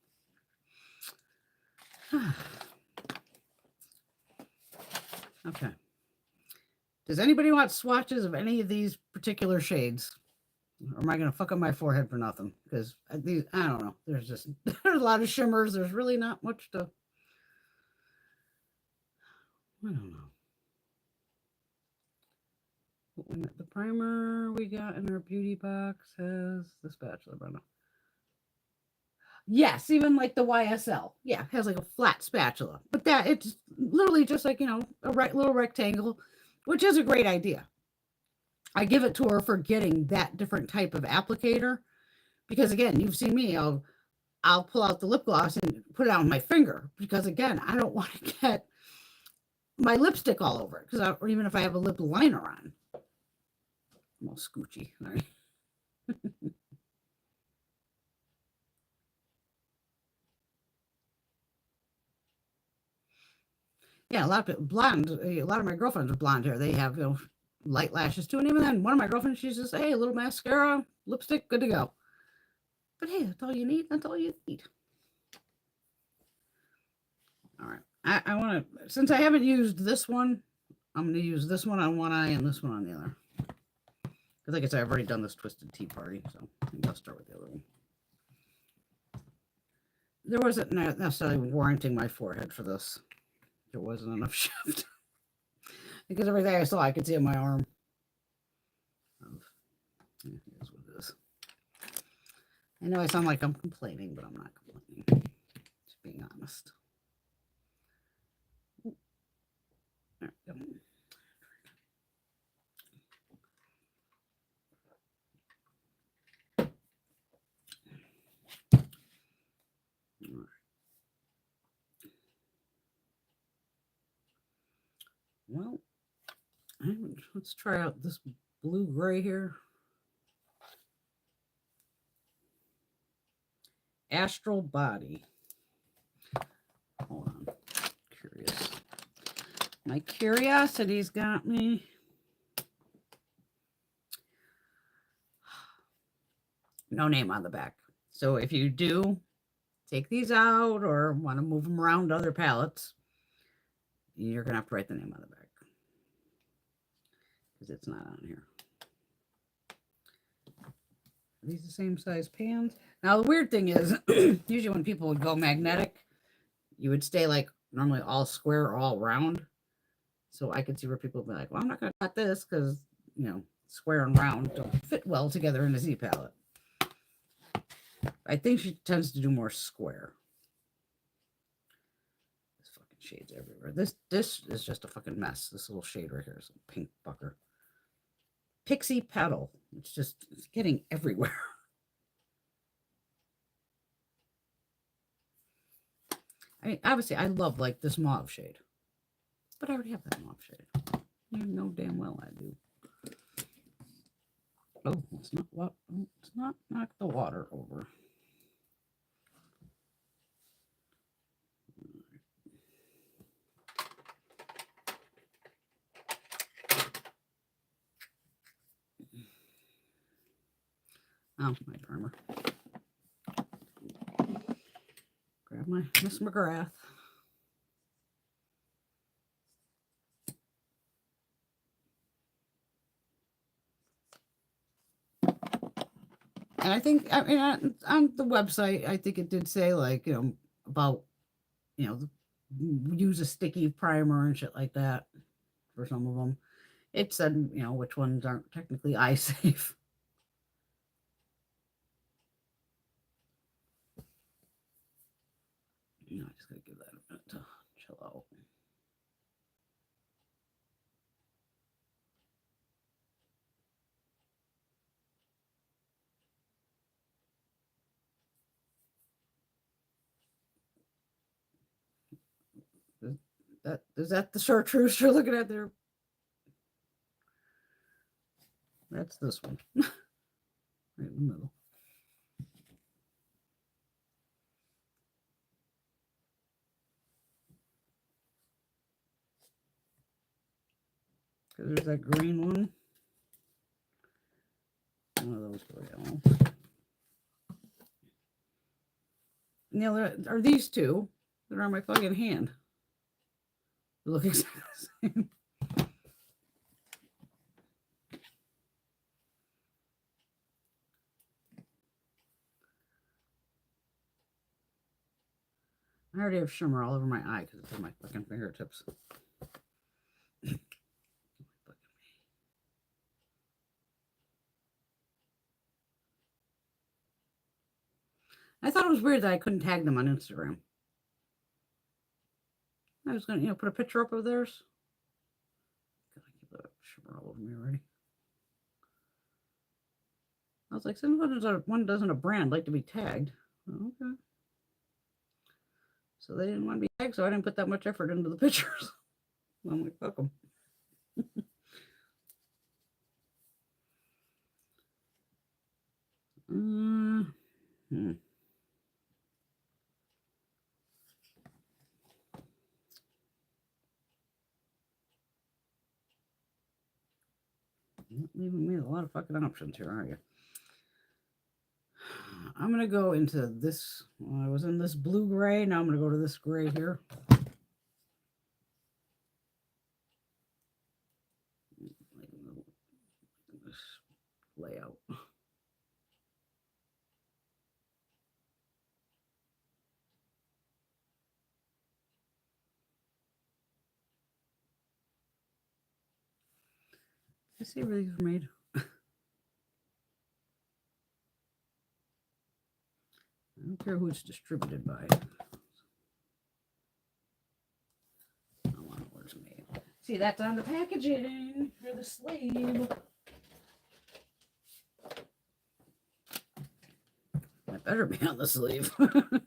Okay. Does anybody want swatches of any of these particular shades? Or am I going to fuck up my forehead for nothing? Because these, I don't know. There's a lot of shimmers. There's really not much to, I don't know. The primer we got in our beauty box has the spatula. Yes, even like the YSL. Yeah, has like a flat spatula. But that it's literally just like, a little rectangle, which is a great idea. I give it to her for getting that different type of applicator. Because again, you've seen me, I'll pull out the lip gloss and put it on my finger. Because again, I don't want to get my lipstick all over it. Or even if I have a lip liner on. I'm all scoochy. All right. Yeah, a lot of blonde. A lot of my girlfriends with blonde hair, they have light lashes too. And even then, one of my girlfriends, she's just, hey, a little mascara, lipstick, good to go. But hey, that's all you need. That's all you need. All right. I want to, since I haven't used this one, I'm going to use this one on one eye and this one on the other. Because like I said, I've already done this Twisted Tea Party, so I think I'll start with the other one. There wasn't necessarily warranting my forehead for this. There wasn't enough shift. Because everything I saw, I could see in my arm. Here's what it is. I know I sound like I'm complaining, but I'm not complaining. Just being honest. There we go. Well, let's try out this blue gray here. Astral Body. Hold on. Curious. My curiosity's got me. No name on the back. So if you do take these out or want to move them around to other palettes, you're going to have to write the name on the back. Because it's not on here. Are these the same size pans? Now, the weird thing is, usually when people would go magnetic, you would stay like normally all square or all round. So I could see where people would be like, well, I'm not going to cut this because, square and round don't fit well together in a Z palette. I think she tends to do more square. There's fucking shades everywhere. This is just a fucking mess. This little shade right here is a pink fucker. Pixie Petal. It's getting everywhere. I mean, obviously, I love like this mauve shade, but I already have that mauve shade. You know damn well I do. Oh, let's not what? Let's not knock the water over. Oh, my primer. Grab my Miss McGrath. And I think, I mean, on the website, I think it did say like, about, use a sticky primer and shit like that for some of them. It said, which ones aren't technically eye safe. I just gotta give that a minute to chill out. Is that the chartreuse you're looking at there? That's this one. Right in the middle. Because there's that green one. One of those go yellow. Now there are these two that are on my fucking hand. They look exactly the same. I already have shimmer all over my eye because it's on my fucking fingertips. I thought it was weird that I couldn't tag them on Instagram. I was gonna, put a picture up of theirs. God, I keep that shimmer all over me already. I was like, since one doesn't a brand like to be tagged? Okay. So they didn't want to be tagged, so I didn't put that much effort into the pictures. I'm like, fuck them. Not leaving me a lot of fucking options here, are you? I'm going to go into this. Well, I was in this blue gray. Now I'm going to go to this gray here. This layout. I see where these were made. I don't care who it's distributed by. I want where it's made. See, that's on the packaging for the sleeve. That better be on the sleeve. Oh,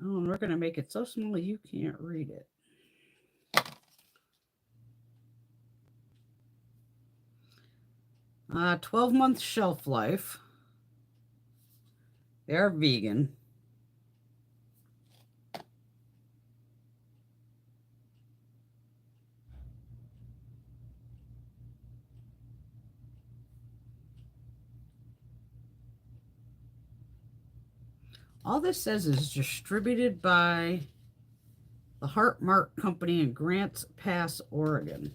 and we're going to make it so small you can't read it. 12-month shelf life. They are vegan. All this says is distributed by the Heart Mark Company in Grants Pass, Oregon.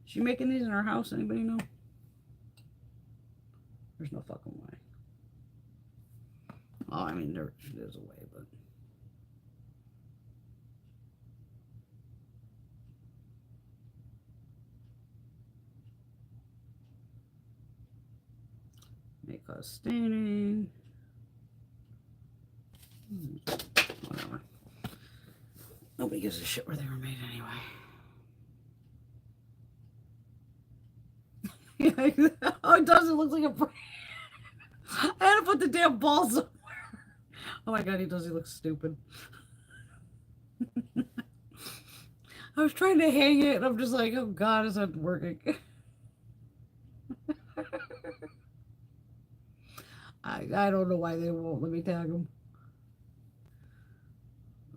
Is she making these in her house? Anybody know? There's no fucking way. Oh, I mean, there's a way, but. May cause staining. Whatever. Nobody gives a shit where they were made anyway. Oh, it does. It looks like a. I had to put the damn ball somewhere. Oh my god, he does. He looks stupid. I was trying to hang it, and I'm just like, oh god, it's not working. I don't know why they won't let me tag them.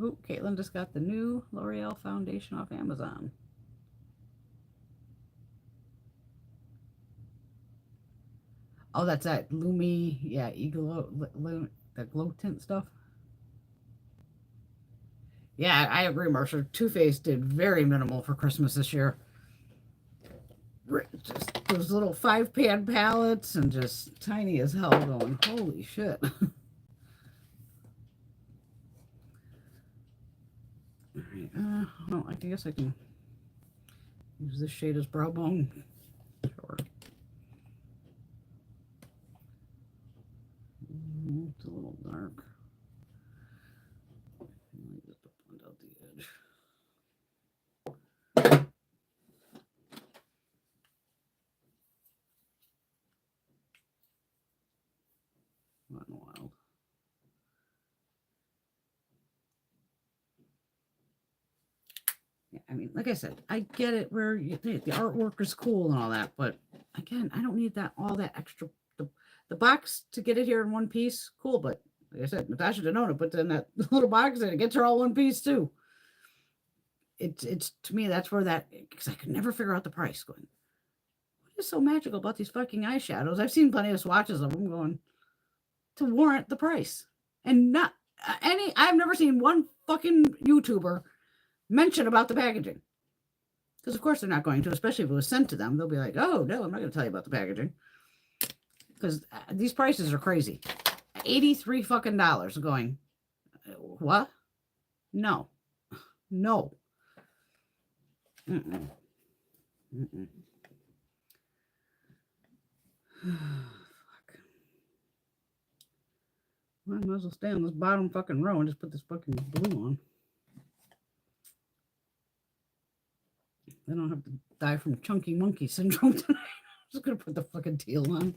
Oh, Caitlin just got the new L'Oreal foundation off Amazon. Oh, that's that Lumi, yeah, the glow tint stuff. Yeah, I agree, Marsha. Too Faced did very minimal for Christmas this year. Just those little 5-pan palettes and just tiny as hell going, holy shit. All right, well, I guess I can use this shade as brow bone. Sure. It's a little dark. Just to blend out the edge. Not in a while. Yeah, I mean, like I said, I get it where the artwork is cool and all that, but again, I don't need all that extra. The box to get it here in one piece, cool, but like I said, Natasha Denona puts in that little box and it gets her all one piece too. It's to me, that's where that, because I could never figure out the price. Going, what is so magical about these fucking eyeshadows? I've seen plenty of swatches of them going to warrant the price, and not any. I've never seen one fucking YouTuber mention about the packaging, because of course they're not going to, especially if it was sent to them. They'll be like, oh no, I'm not going to tell you about the packaging, because these prices are crazy. $83 fucking going, what? No. Mm-mm. Mm-mm. Fuck. Well, I might as well stay on this bottom fucking row and just put this fucking blue on. I don't have to die from chunky monkey syndrome tonight. I'm just gonna put the fucking teal on.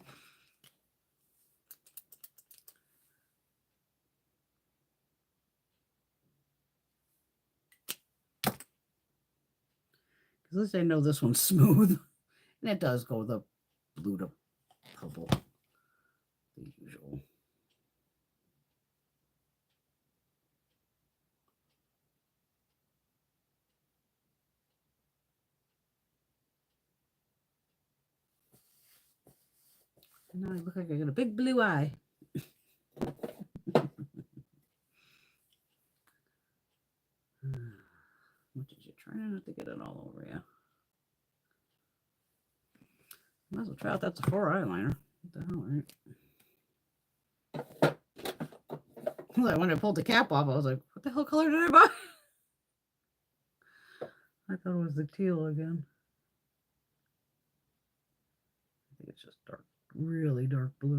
At least I know this one's smooth. And it does go the blue to purple. The usual. And now I look like I got a big blue eye. What did you try not to get it all over you? Might as well try out that Sephora eyeliner. What the hell, right? When I pulled the cap off, I was like, what the hell color did I buy? I thought it was the teal again. I think it's just dark, really dark blue.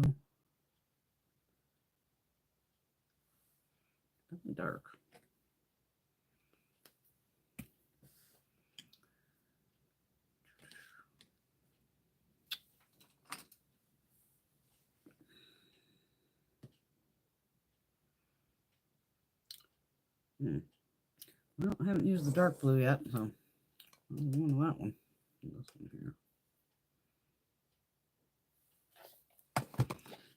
Definitely dark. Well, I haven't used the dark blue yet, so I'm going to that one. This one here.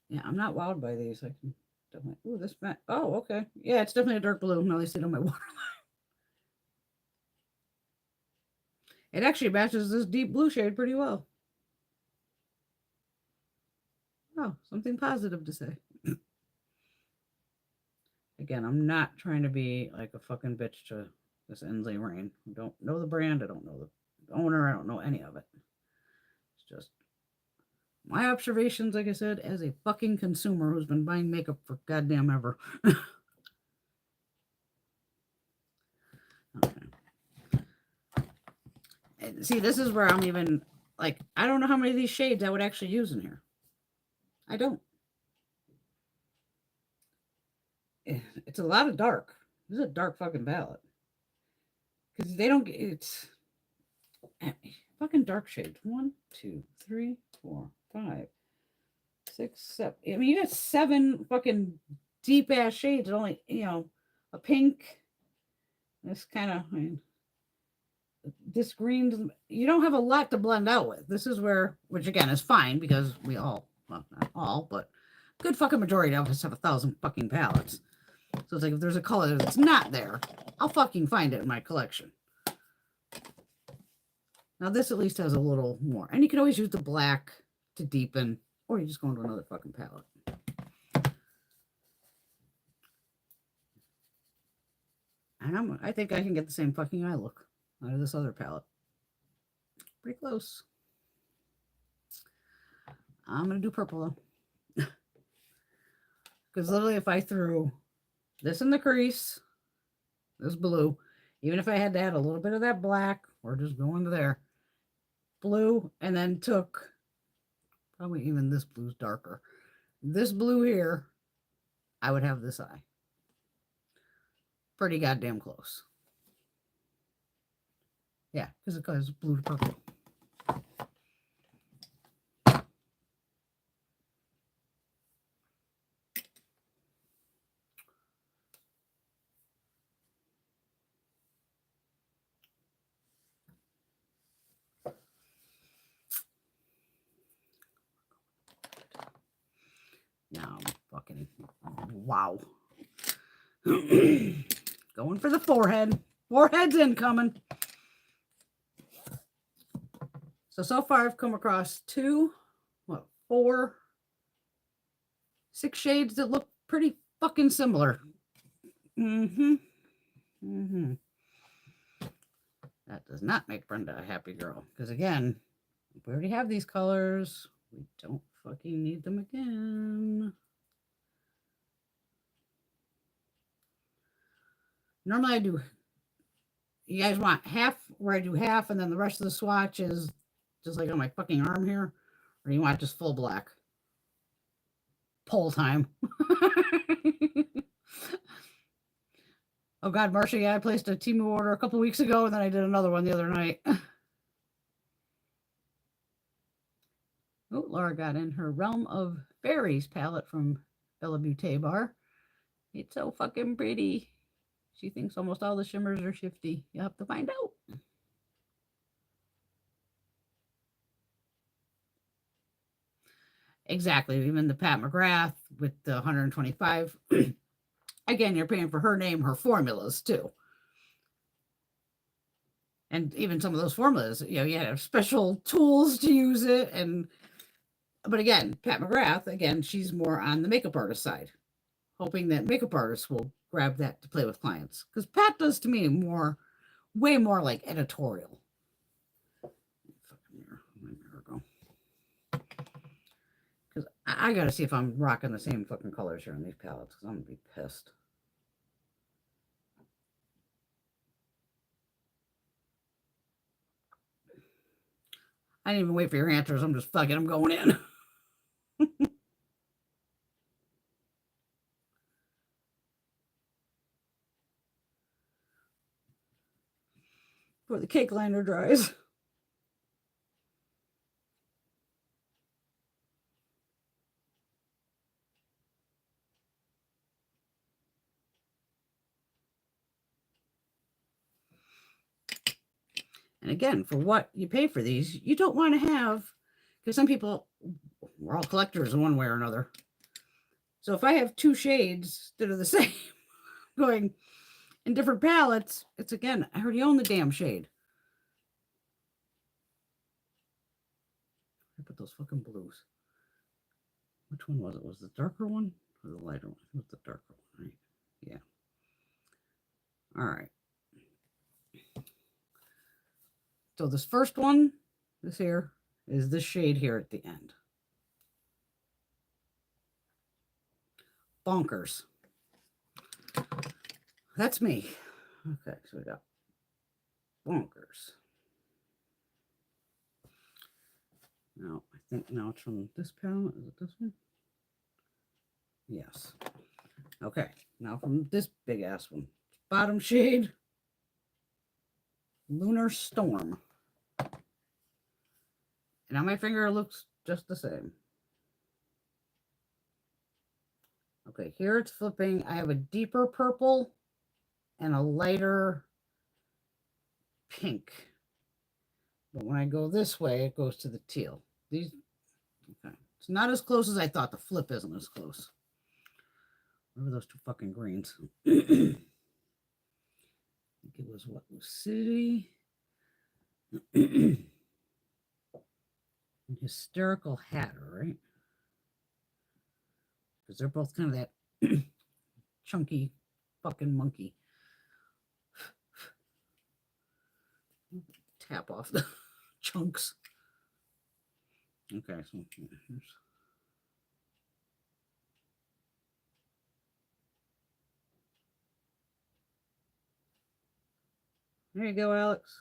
Yeah, I'm not wowed by these. I can definitely. Ooh, this matte. Oh, okay. Yeah, it's definitely a dark blue. Now I see it on my waterline. It actually matches this deep blue shade pretty well. Oh, something positive to say. Again, I'm not trying to be like a fucking bitch to this Ensley Reign. I don't know the brand. I don't know the owner. I don't know any of it. It's just My observations, like I said, as a fucking consumer who's been buying makeup for goddamn ever. Okay. And see, this is where I'm even like, I don't know how many of these shades I would actually use in here. I don't. It's a lot of dark. This is a dark fucking palette. Because they don't get it's fucking dark shades. 1, 2, 3, 4, 5, 6, 7. I mean, you got 7 fucking deep ass shades. Only, you know, a pink. This kind of, I mean, this green. You don't have a lot to blend out with. This is where, which again is fine because we all, well, not all, but good fucking majority of us have 1,000 fucking palettes. So it's like if there's a color that's not there, I'll fucking find it in my collection. Now this at least has a little more. And you can always use the black to deepen, or you just go into another fucking palette. And I think I can get the same fucking eye look out of this other palette. Pretty close. I'm going to do purple though. Because literally if I threw this in the crease, this blue, even if I had to add a little bit of that black or just go into there, blue, and then took, probably even this blue's darker. This blue here, I would have this eye. Pretty goddamn close. Yeah, because it goes blue to purple. Now, fucking, wow. Going for the forehead. Forehead's incoming. So far I've come across 4, 6 shades that look pretty fucking similar. That does not make Brenda a happy girl. Because again, we already have these colors. We don't fucking need them again. Normally I do, you guys want half where I do half and then the rest of the swatch is just like on my fucking arm here? Or you want just full black? Poll time. Oh God, Marcia, yeah, I placed a Temu order a couple weeks ago and then I did another one the other night. Oh, Laura got in her Realm of Fairies palette from Bella Beauté Bar. It's so fucking pretty. She thinks almost all the shimmers are shifty. You'll have to find out. Exactly. Even the Pat McGrath with the 125. Again, you're paying for her name, her formulas too. And even some of those formulas, you know, you have special tools to use it. But again, Pat McGrath, again, she's more on the makeup artist side, hoping that makeup artists will grab that to play with clients. Because Pat does to me way more like editorial. Because I got to see if I'm rocking the same fucking colors here in these palettes, because I'm going to be pissed. I didn't even wait for your answers. I'm just fucking, I'm going in. Before the cake liner dries. And again, for what you pay for these, you don't want to have, because some people, we're all collectors in one way or another. So if I have 2 shades that are the same going in different palettes, it's again, I already own the damn shade. I put those fucking blues. Which one was it? Was the darker one or the lighter one? It was the darker one, right? Yeah. All right. So this first one, this here, is this shade here at the end. bonkers. That's me. Okay, so we got bonkers. Now, I think now it's from this palette. Is it this one? Yes. Okay, now from this big ass one. Bottom shade, Lunar Storm. And on my finger, it looks just the same. Okay, here it's flipping. I have a deeper purple and a lighter pink. But when I go this way, it goes to the teal. These, okay. It's not as close as I thought. The flip isn't as close. What were those two fucking greens? I think it was what, Lucidity? Hysterical Hatter, right? Because they're both kind of that chunky fucking monkey. Tap off the chunks. Okay, so here's. There you go, Alex.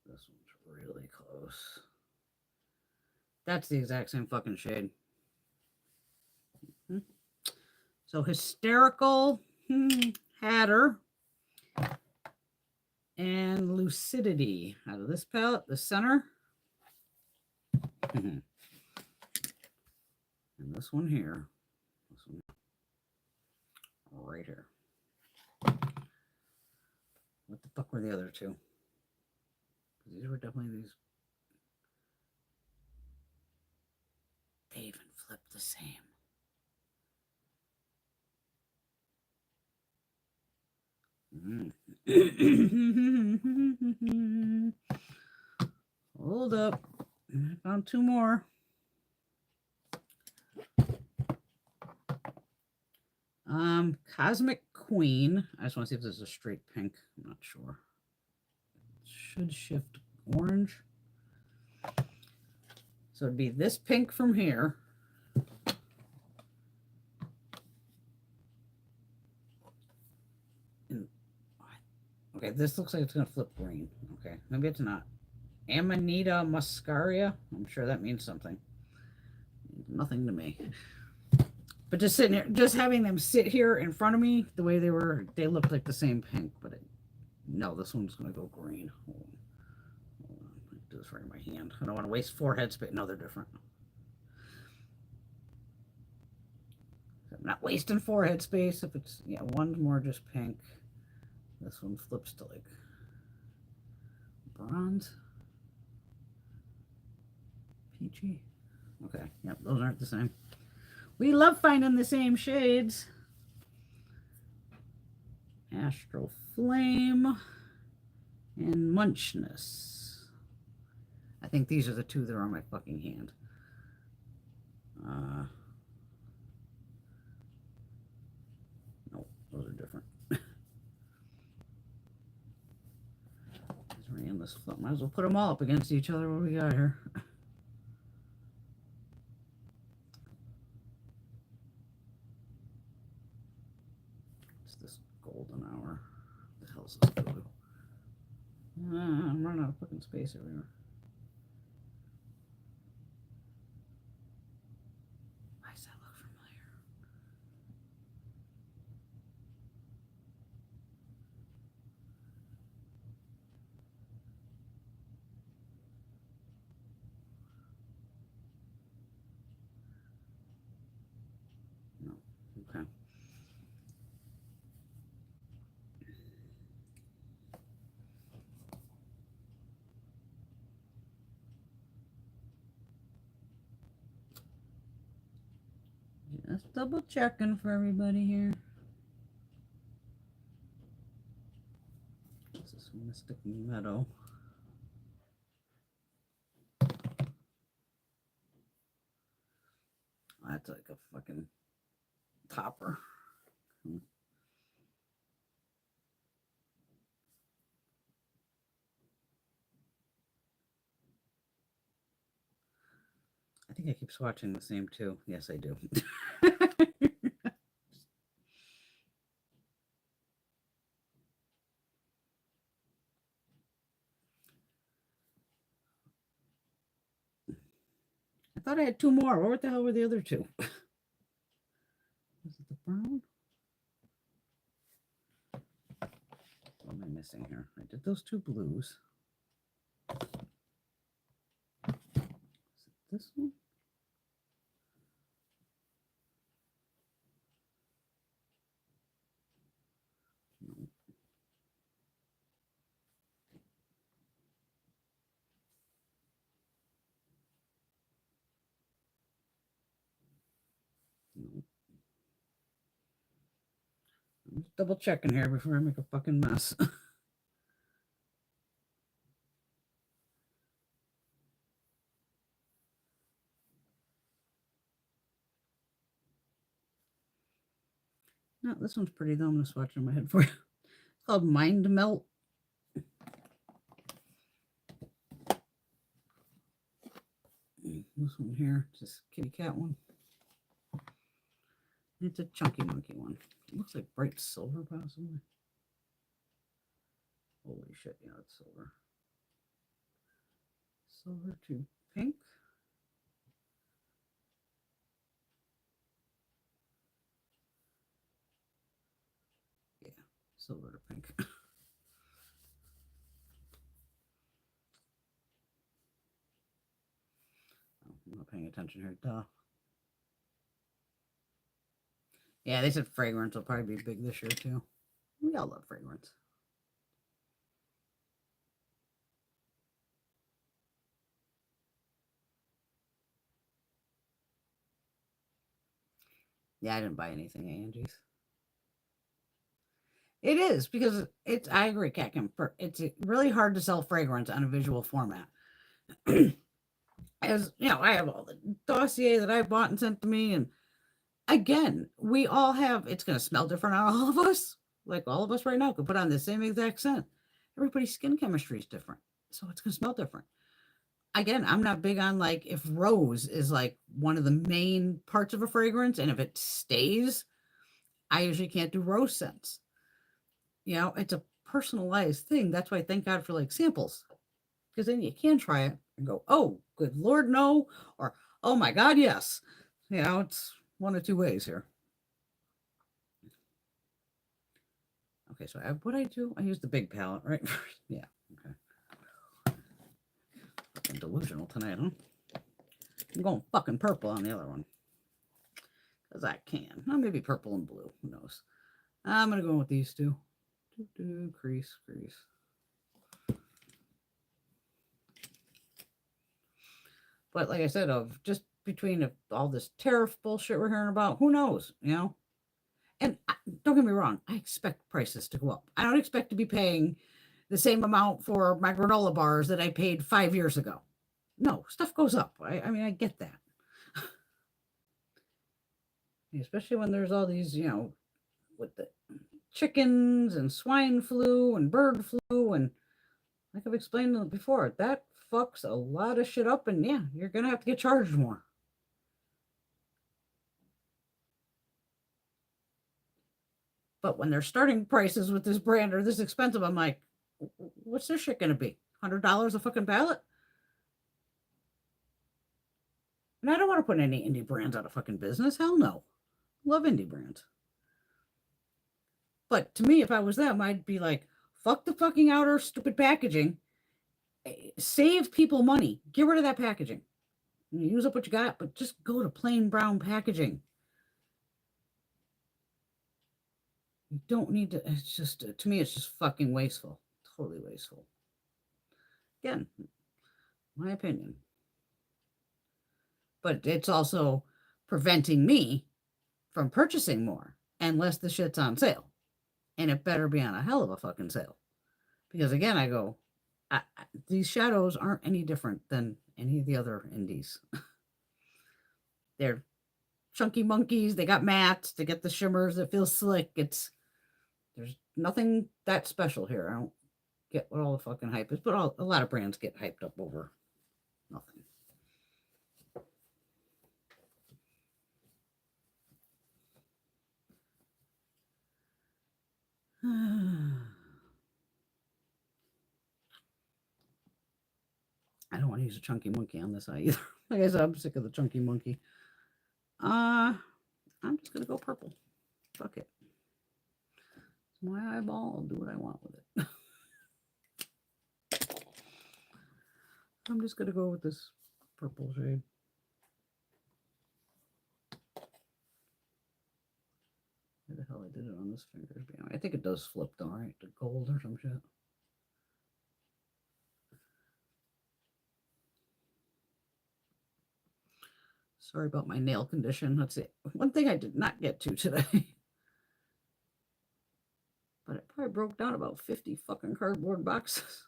This one's really close. That's the exact same fucking shade. So Hysterical Hatter and Lucidity out of this palette, the center. And this one here. This one right here. What the fuck were the other two? These were definitely these. They even flipped the same. Hold up. I found two more. Cosmic Queen. I just want to see if this is a straight pink. I'm not sure. It should shift orange. So it'd be this pink from here. Okay, this looks like it's going to flip green. Okay, maybe it's not. Amanita muscaria. I'm sure that means something. Nothing to me. But just sitting here, just having them sit here in front of me, the way they looked like the same pink. But no, this one's going to go green. Hold on. Do this right in my hand. I don't want to waste forehead space. No, they're different. I'm not wasting forehead space. If it's, yeah, one's more just pink. This one flips to like bronze. Peachy. Okay, yep, those aren't the same. We love finding the same shades. Astral Flame and Munchness. I think these are the two that are on my fucking hand. No, those are different. In this flip. Might as well put them all up against each other. What do we got here? It's this golden hour. What the hell is this blue? I'm running out of fucking space everywhere. Why does that look familiar? No. Okay. Just double checking for everybody here. This is Mystic Meadow. That's like a fucking topper. I think I keep swatching the same too. Yes, I do. thought I had 2 more. What the hell were the other 2? Is it the brown? What am I missing here? I did those 2 blues. Is it this one? No. No. I'm just double checking here before I make a fucking mess. No, this one's pretty though. I'm going to swatch on my head for you. It's called Mind Melt. This one here, just kitty cat one. It's a chunky monkey one. It looks like bright silver, possibly. Holy shit, yeah, it's silver. Silver to pink. Yeah, silver to pink. I'm not paying attention here. Duh. Yeah, they said fragrance will probably be big this year too. We all love fragrance. Yeah, I didn't buy anything at Angie's. It is because it's. I agree, Catkin. It's really hard to sell fragrance on a visual format. As you know, I have all the dossier that I bought and sent to me, and again, we all have. It's going to smell different on all of us. Like all of us right now could put on the same exact scent. Everybody's skin chemistry is different, so it's going to smell different. Again, I'm not big on like if rose is like one of the main parts of a fragrance, and if it stays, I usually can't do rose scents. You know, it's a personalized thing. That's why I thank God for like samples, because then you can try it and go, oh, good Lord, no, or oh my God, yes. You know, it's one of 2 ways here. Okay, so what I do, I use the big palette, right? Yeah, okay. Fucking delusional tonight, huh? I'm going fucking purple on the other one. Because I can. Well, maybe purple and blue. Who knows? I'm going to go with these 2. Crease, crease. But like I said, of just between all this tariff bullshit we're hearing about, who knows, you know? And don't get me wrong, I expect prices to go up. I don't expect to be paying the same amount for my granola bars that I paid 5 years ago. No, stuff goes up. I mean, I get that. Especially when there's all these, you know, with the chickens and swine flu and bird flu. And like I've explained before, that fucks a lot of shit up. And yeah, you're going to have to get charged more. But when they're starting prices with this brand or this expensive, I'm like, what's this shit going to be? $100 a fucking pallet? And I don't want to put any indie brands out of fucking business. Hell no. Love indie brands. But to me, if I was them, I'd be like, fuck the fucking outer stupid packaging. Save people money. Get rid of that packaging. Use up what you got, but just go to plain brown packaging. You don't need to. It's just, to me, it's just fucking wasteful. Totally wasteful. Again, my opinion. But it's also preventing me from purchasing more unless the shit's on sale. And it better be on a hell of a fucking sale. Because again, I go, these shadows aren't any different than any of the other indies. They're chunky monkeys. They got mattes. They get the shimmers that feel slick. There's nothing that special here. I don't get what all the fucking hype is, but a lot of brands get hyped up over nothing. I don't want want to use a chunky monkey on this eye either. Like I said, I'm sick of the chunky monkey. I'm just going to go purple. Fuck it. It's my eyeball. I'll do what I want with it. I'm just going to go with this purple shade. Where the hell I did it on this finger? I think it does flip though, right? To gold or some shit. Sorry about my nail condition. Let's see. One thing I did not get to today. But it probably broke down about 50 fucking cardboard boxes.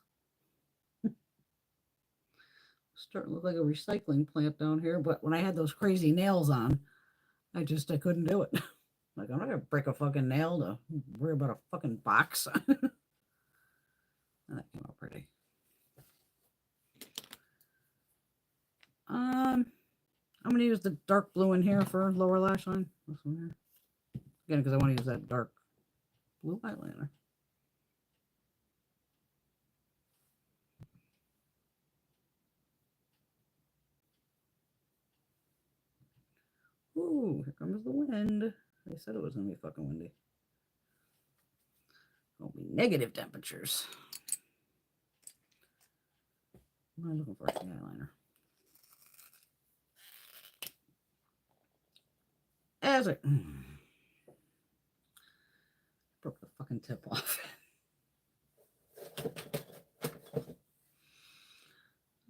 Starting to look like a recycling plant down here. But when I had those crazy nails on, I couldn't do it. Like, I'm not going to break a fucking nail to worry about a fucking box. And that came out pretty. I'm going to use the dark blue in here for lower lash line. This one here. Again, because I want to use that dark blue eyeliner. Ooh, here comes the wind. They said it was going to be fucking windy. It'll be negative temperatures. What am I looking for? The eyeliner. As I broke the fucking tip off.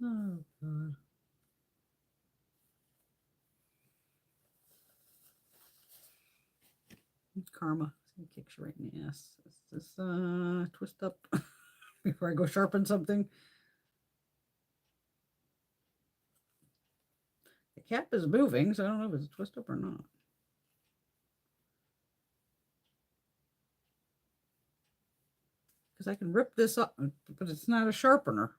Oh, God. Karma. It kicks you right in the ass. Is this twist up before I go sharpen something? The cap is moving, so I don't know if it's a twist up or not. Because I can rip this up, but it's not a sharpener.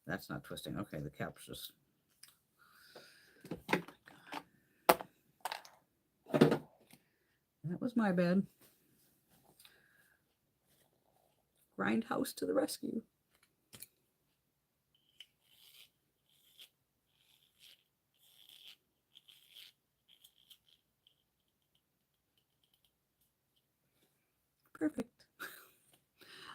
That's not twisting. Okay, the cap's just... That was my bad. Grindhouse to the rescue. Perfect.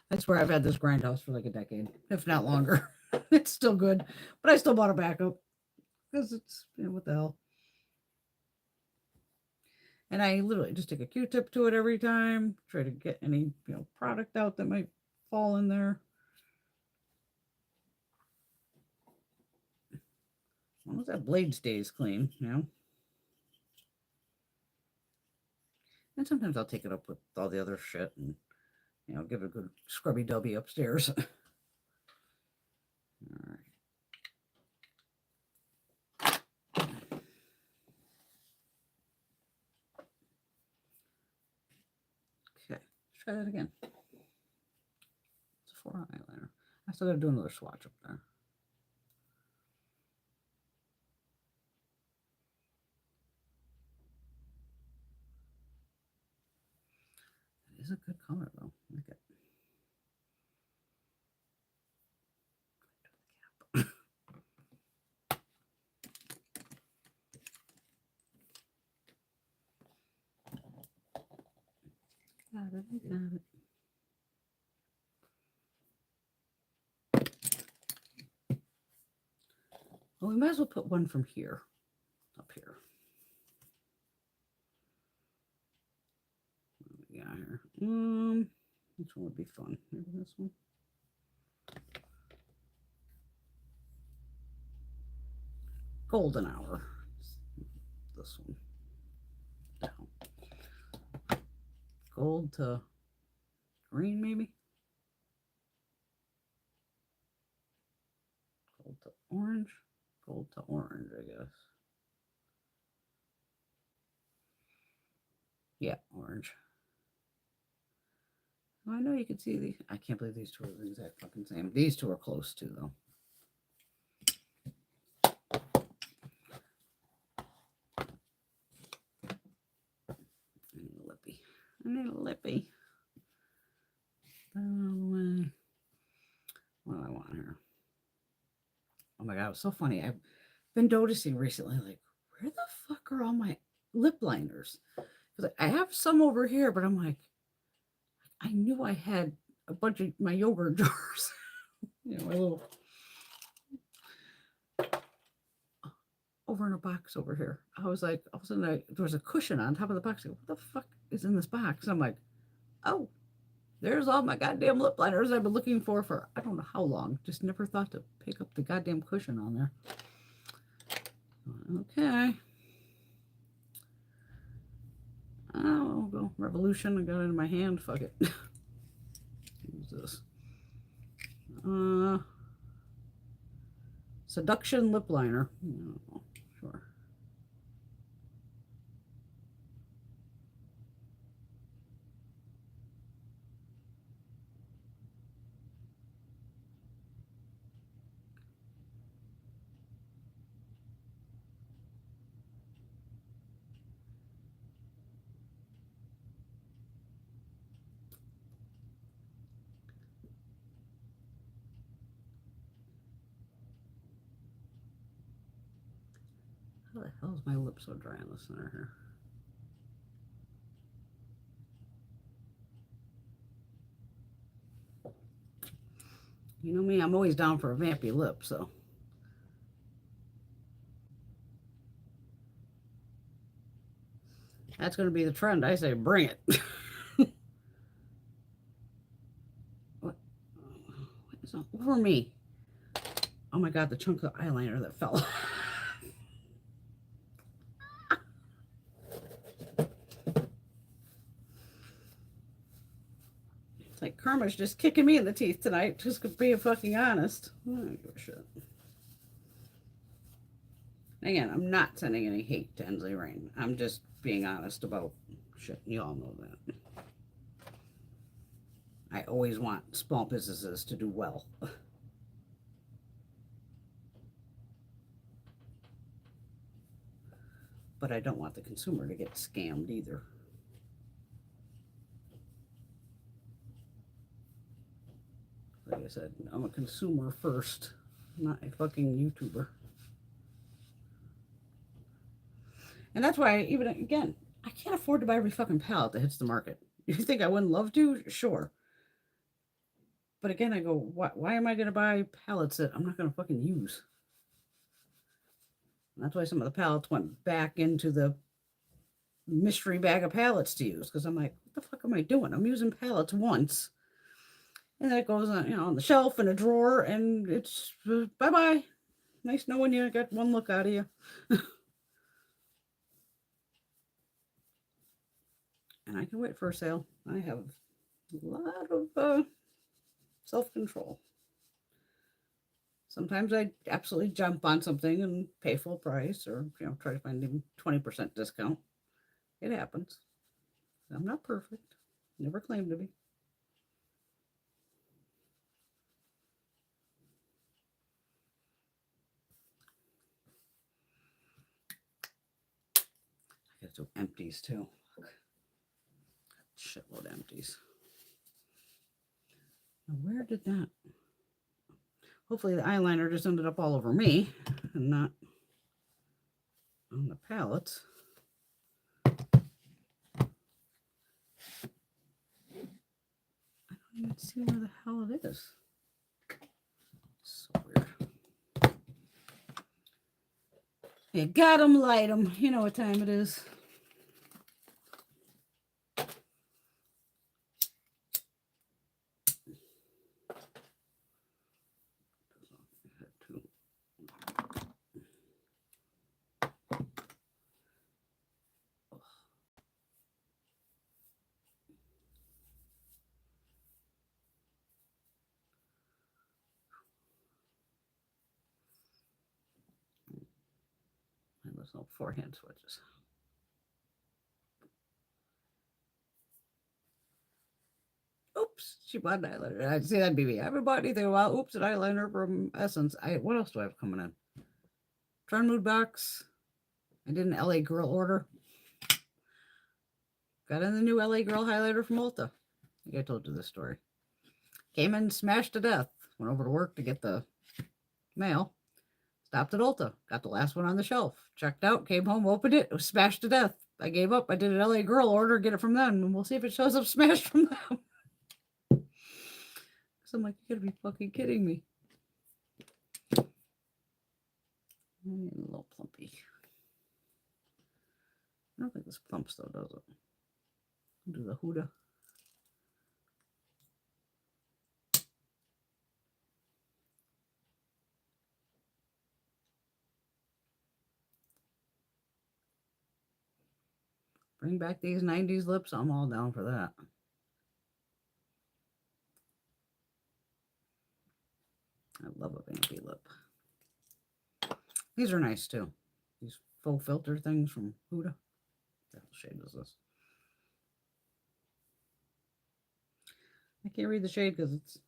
I swear I've had this Grindhouse for like a decade, if not longer. It's still good, but I still bought a backup because it's, you know, what the hell. And I literally just take a Q-tip to it every time, try to get any, you know, product out that might fall in there. As long as that blade stays clean, you know. And sometimes I'll take it up with all the other shit and, you know, give it a good scrubby dubby upstairs. All right. Okay, let's try that again. Sephora eyeliner. I still got to do another swatch up there. It is a good color though. Look at Got it, I got it. Well, we might as well put one from here, up here. What do we got here? Which one would be fun? Maybe this one. Golden hour. This one. Down. Gold to green, maybe. Gold to orange. Gold to orange, I guess. Yeah, orange. Well, I know you can see these. I can't believe these two are the exact fucking same. These two are close too, though. I need a lippy. I need a lippy. What do I want here? was so funny. I've been noticing recently, like, where the fuck are all my lip liners? Because I have some over here, but I'm like, I knew I had a bunch of my yogurt jars. You know, my little over in a box over here. I was like, all of a sudden there was a cushion on top of the box. Like, what the fuck is in this box? I'm like, oh, there's all my goddamn lip liners I've been looking for I don't know how long. Just never thought to pick up the goddamn cushion on there. Okay. Oh, I'll go Revolution. I got it in my hand. Fuck it. Use this. Seduction lip liner. Oh, sure. How the hell is my lip so dry in the center here? You know me, I'm always down for a vampy lip, so. That's going to be the trend. I say bring it. What is over me? Oh my God, the chunk of eyeliner that fell. It's like karma's just kicking me in the teeth tonight, just being fucking honest. I don't give a shit. Again, I'm not sending any hate to Ensley Reign. I'm just being honest about shit. You all know that. I always want small businesses to do well. But I don't want the consumer to get scammed either. Like I said, I'm a consumer first, not a fucking YouTuber. And that's why, even again, I can't afford to buy every fucking palette that hits the market. You think I wouldn't love to? Sure. But again, I go, why am I going to buy palettes that I'm not going to fucking use? And that's why some of the palettes went back into the mystery bag of palettes to use. Because I'm like, what the fuck am I doing? I'm using palettes once. And then it goes on, on the shelf in a drawer, and it's bye-bye. Nice knowing you. I got one look out of you. And I can wait for a sale. I have a lot of self-control. Sometimes I absolutely jump on something and pay full price, or try to find even 20% discount. It happens. I'm not perfect. Never claimed to be. I got some empties too. Shitload of empties. Now where did that? Hopefully the eyeliner just ended up all over me and not on the palettes. I don't even see where the hell it is. So weird. You got them, light them. You know what time it is. And there's no forehand switches. Oops, she bought an eyeliner. I'd say that'd be me. I haven't bought anything in a while. Oops, an eyeliner from Essence. What else do I have coming in? Trend Mood Box. I did an LA Girl order. Got in the new LA Girl highlighter from Ulta. I think I told you this story. Came in smashed to death. Went over to work to get the mail. Stopped at Ulta. Got the last one on the shelf. Checked out. Came home. Opened it. It was smashed to death. I gave up. I did an LA Girl order. Get it from them. And we'll see if it shows up smashed from them. So I'm like, you gotta be fucking kidding me. A little plumpy. I don't think this plumps though, does it? I'll do the Huda. Bring back these 90s lips. I'm all down for that. I love a vampy lip. These are nice too. These faux filter things from Huda. What shade is this? I can't read the shade because it's...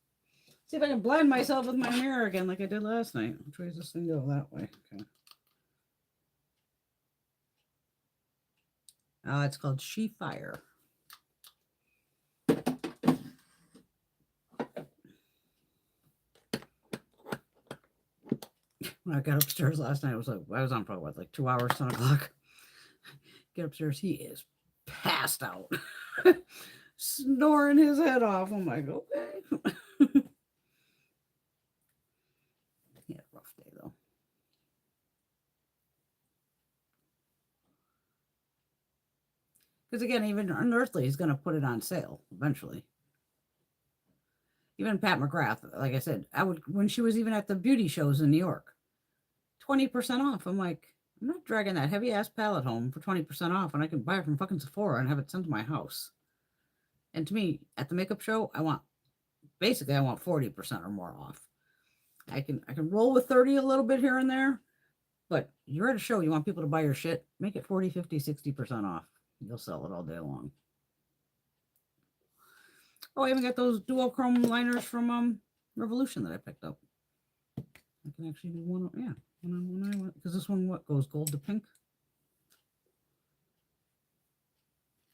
See if I can blind myself with my mirror again like I did last night. Which way does this thing go? That way. Okay. It's called She Fire. When I got upstairs last night, I was on probably what, like 2 hours, 10 o'clock. Get upstairs, he is passed out, snoring his head off. I'm like, okay. He had a rough day though. Because again, even Unearthly is going to put it on sale eventually. Even Pat McGrath, like I said, when she was even at the beauty shows in New York, 20% off. I'm like, I'm not dragging that heavy ass palette home for 20% off when I can buy it from fucking Sephora and have it sent to my house. And to me, at the makeup show, I want 40% or more off. I can roll with 30 a little bit here and there, but you're at a show, you want people to buy your shit, make it 40, 50, 60% off. You'll sell it all day long. Oh, I even got those duochrome liners from Revolution that I picked up. I can actually do one on one eye, because this one goes gold to pink.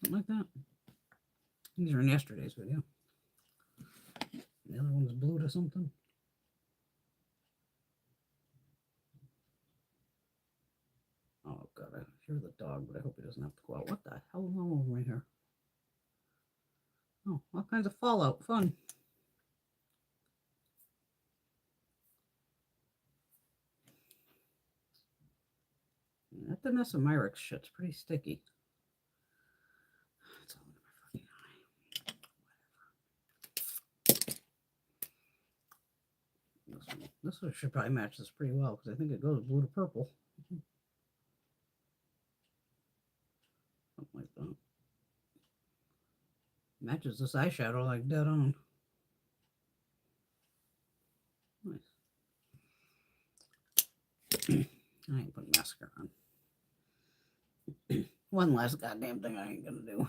Something like that. These are in yesterday's video. The other one's blue to something. Oh god, I hear the dog, but I hope he doesn't have to go out. What the hell is wrong with my hair? Oh, all kinds of fallout. Fun. That Vanessa Myrick shit's pretty sticky. It's all in my fucking eye. This one should probably match this pretty well because I think it goes blue to purple. Something like that. Matches this eyeshadow like dead on. Nice. I ain't putting mascara on. One last goddamn thing I ain't gonna do.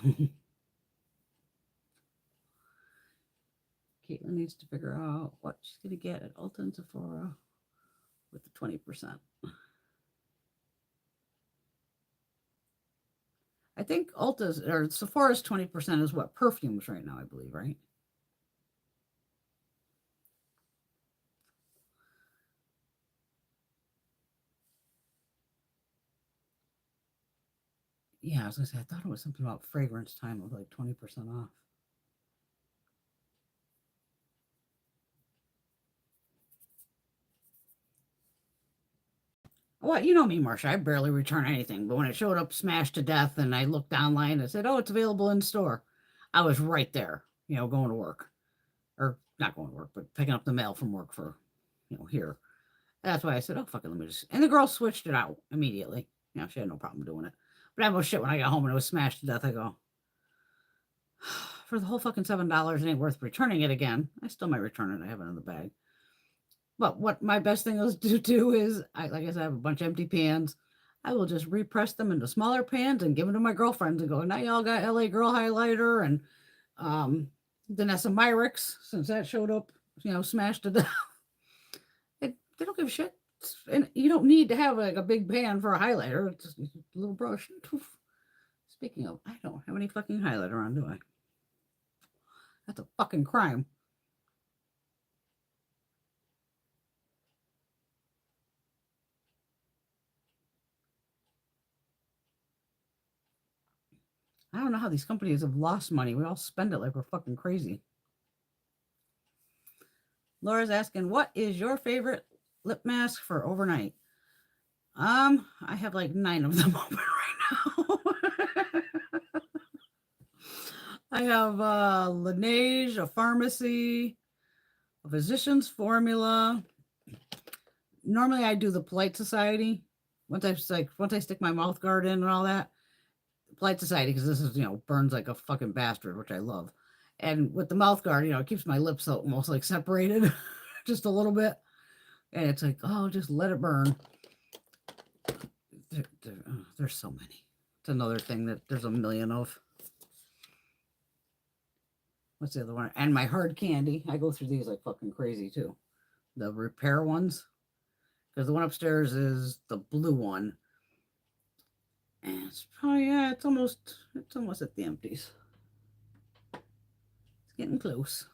Caitlin needs to figure out what she's gonna get at Ulta and Sephora with the 20%. I think Ulta's or Sephora's 20% is what, perfumes right now, I believe, right? Yeah, I was gonna say, I thought it was something about fragrance time of like 20% off. Well, you know me, Marcia. I barely return anything. But when it showed up smashed to death and I looked online and said, oh, it's available in store, I was right there, going to work. Or not going to work, but picking up the mail from work for, here. That's why I said, oh, fuck it, let me just... And the girl switched it out immediately. She had no problem doing it. But I was shit when I got home and it was smashed to death. I go, for the whole fucking $7, it ain't worth returning it again. I still might return it. I have it in the bag. But what my best thing is to do is, like I said, I have a bunch of empty pans. I will just repress them into smaller pans and give them to my girlfriends and go, now y'all got LA Girl highlighter and Vanessa Myrick's, since that showed up, smashed to death. They don't give a shit. And you don't need to have like a big pan for a highlighter. It's just a little brush. Speaking of, I don't have any fucking highlighter on, do I? That's a fucking crime. I don't know how these companies have lost money. We all spend it like we're fucking crazy. Laura's asking, what is your favorite lip mask for overnight? I have like 9 of them open right now. I have Laneige, a pharmacy, a physician's formula. Normally I do the Polite Society. Once I stick my mouth guard in and all that. Polite Society, because this is, burns like a fucking bastard, which I love. And with the mouth guard, it keeps my lips almost like separated just a little bit. And it's like, oh, just let it burn. There's so many. It's another thing that there's a million of. What's the other one? And my hard candy. I go through these like fucking crazy too. The repair ones. Because the one upstairs is the blue one. And it's probably, it's almost at the empties. It's getting close.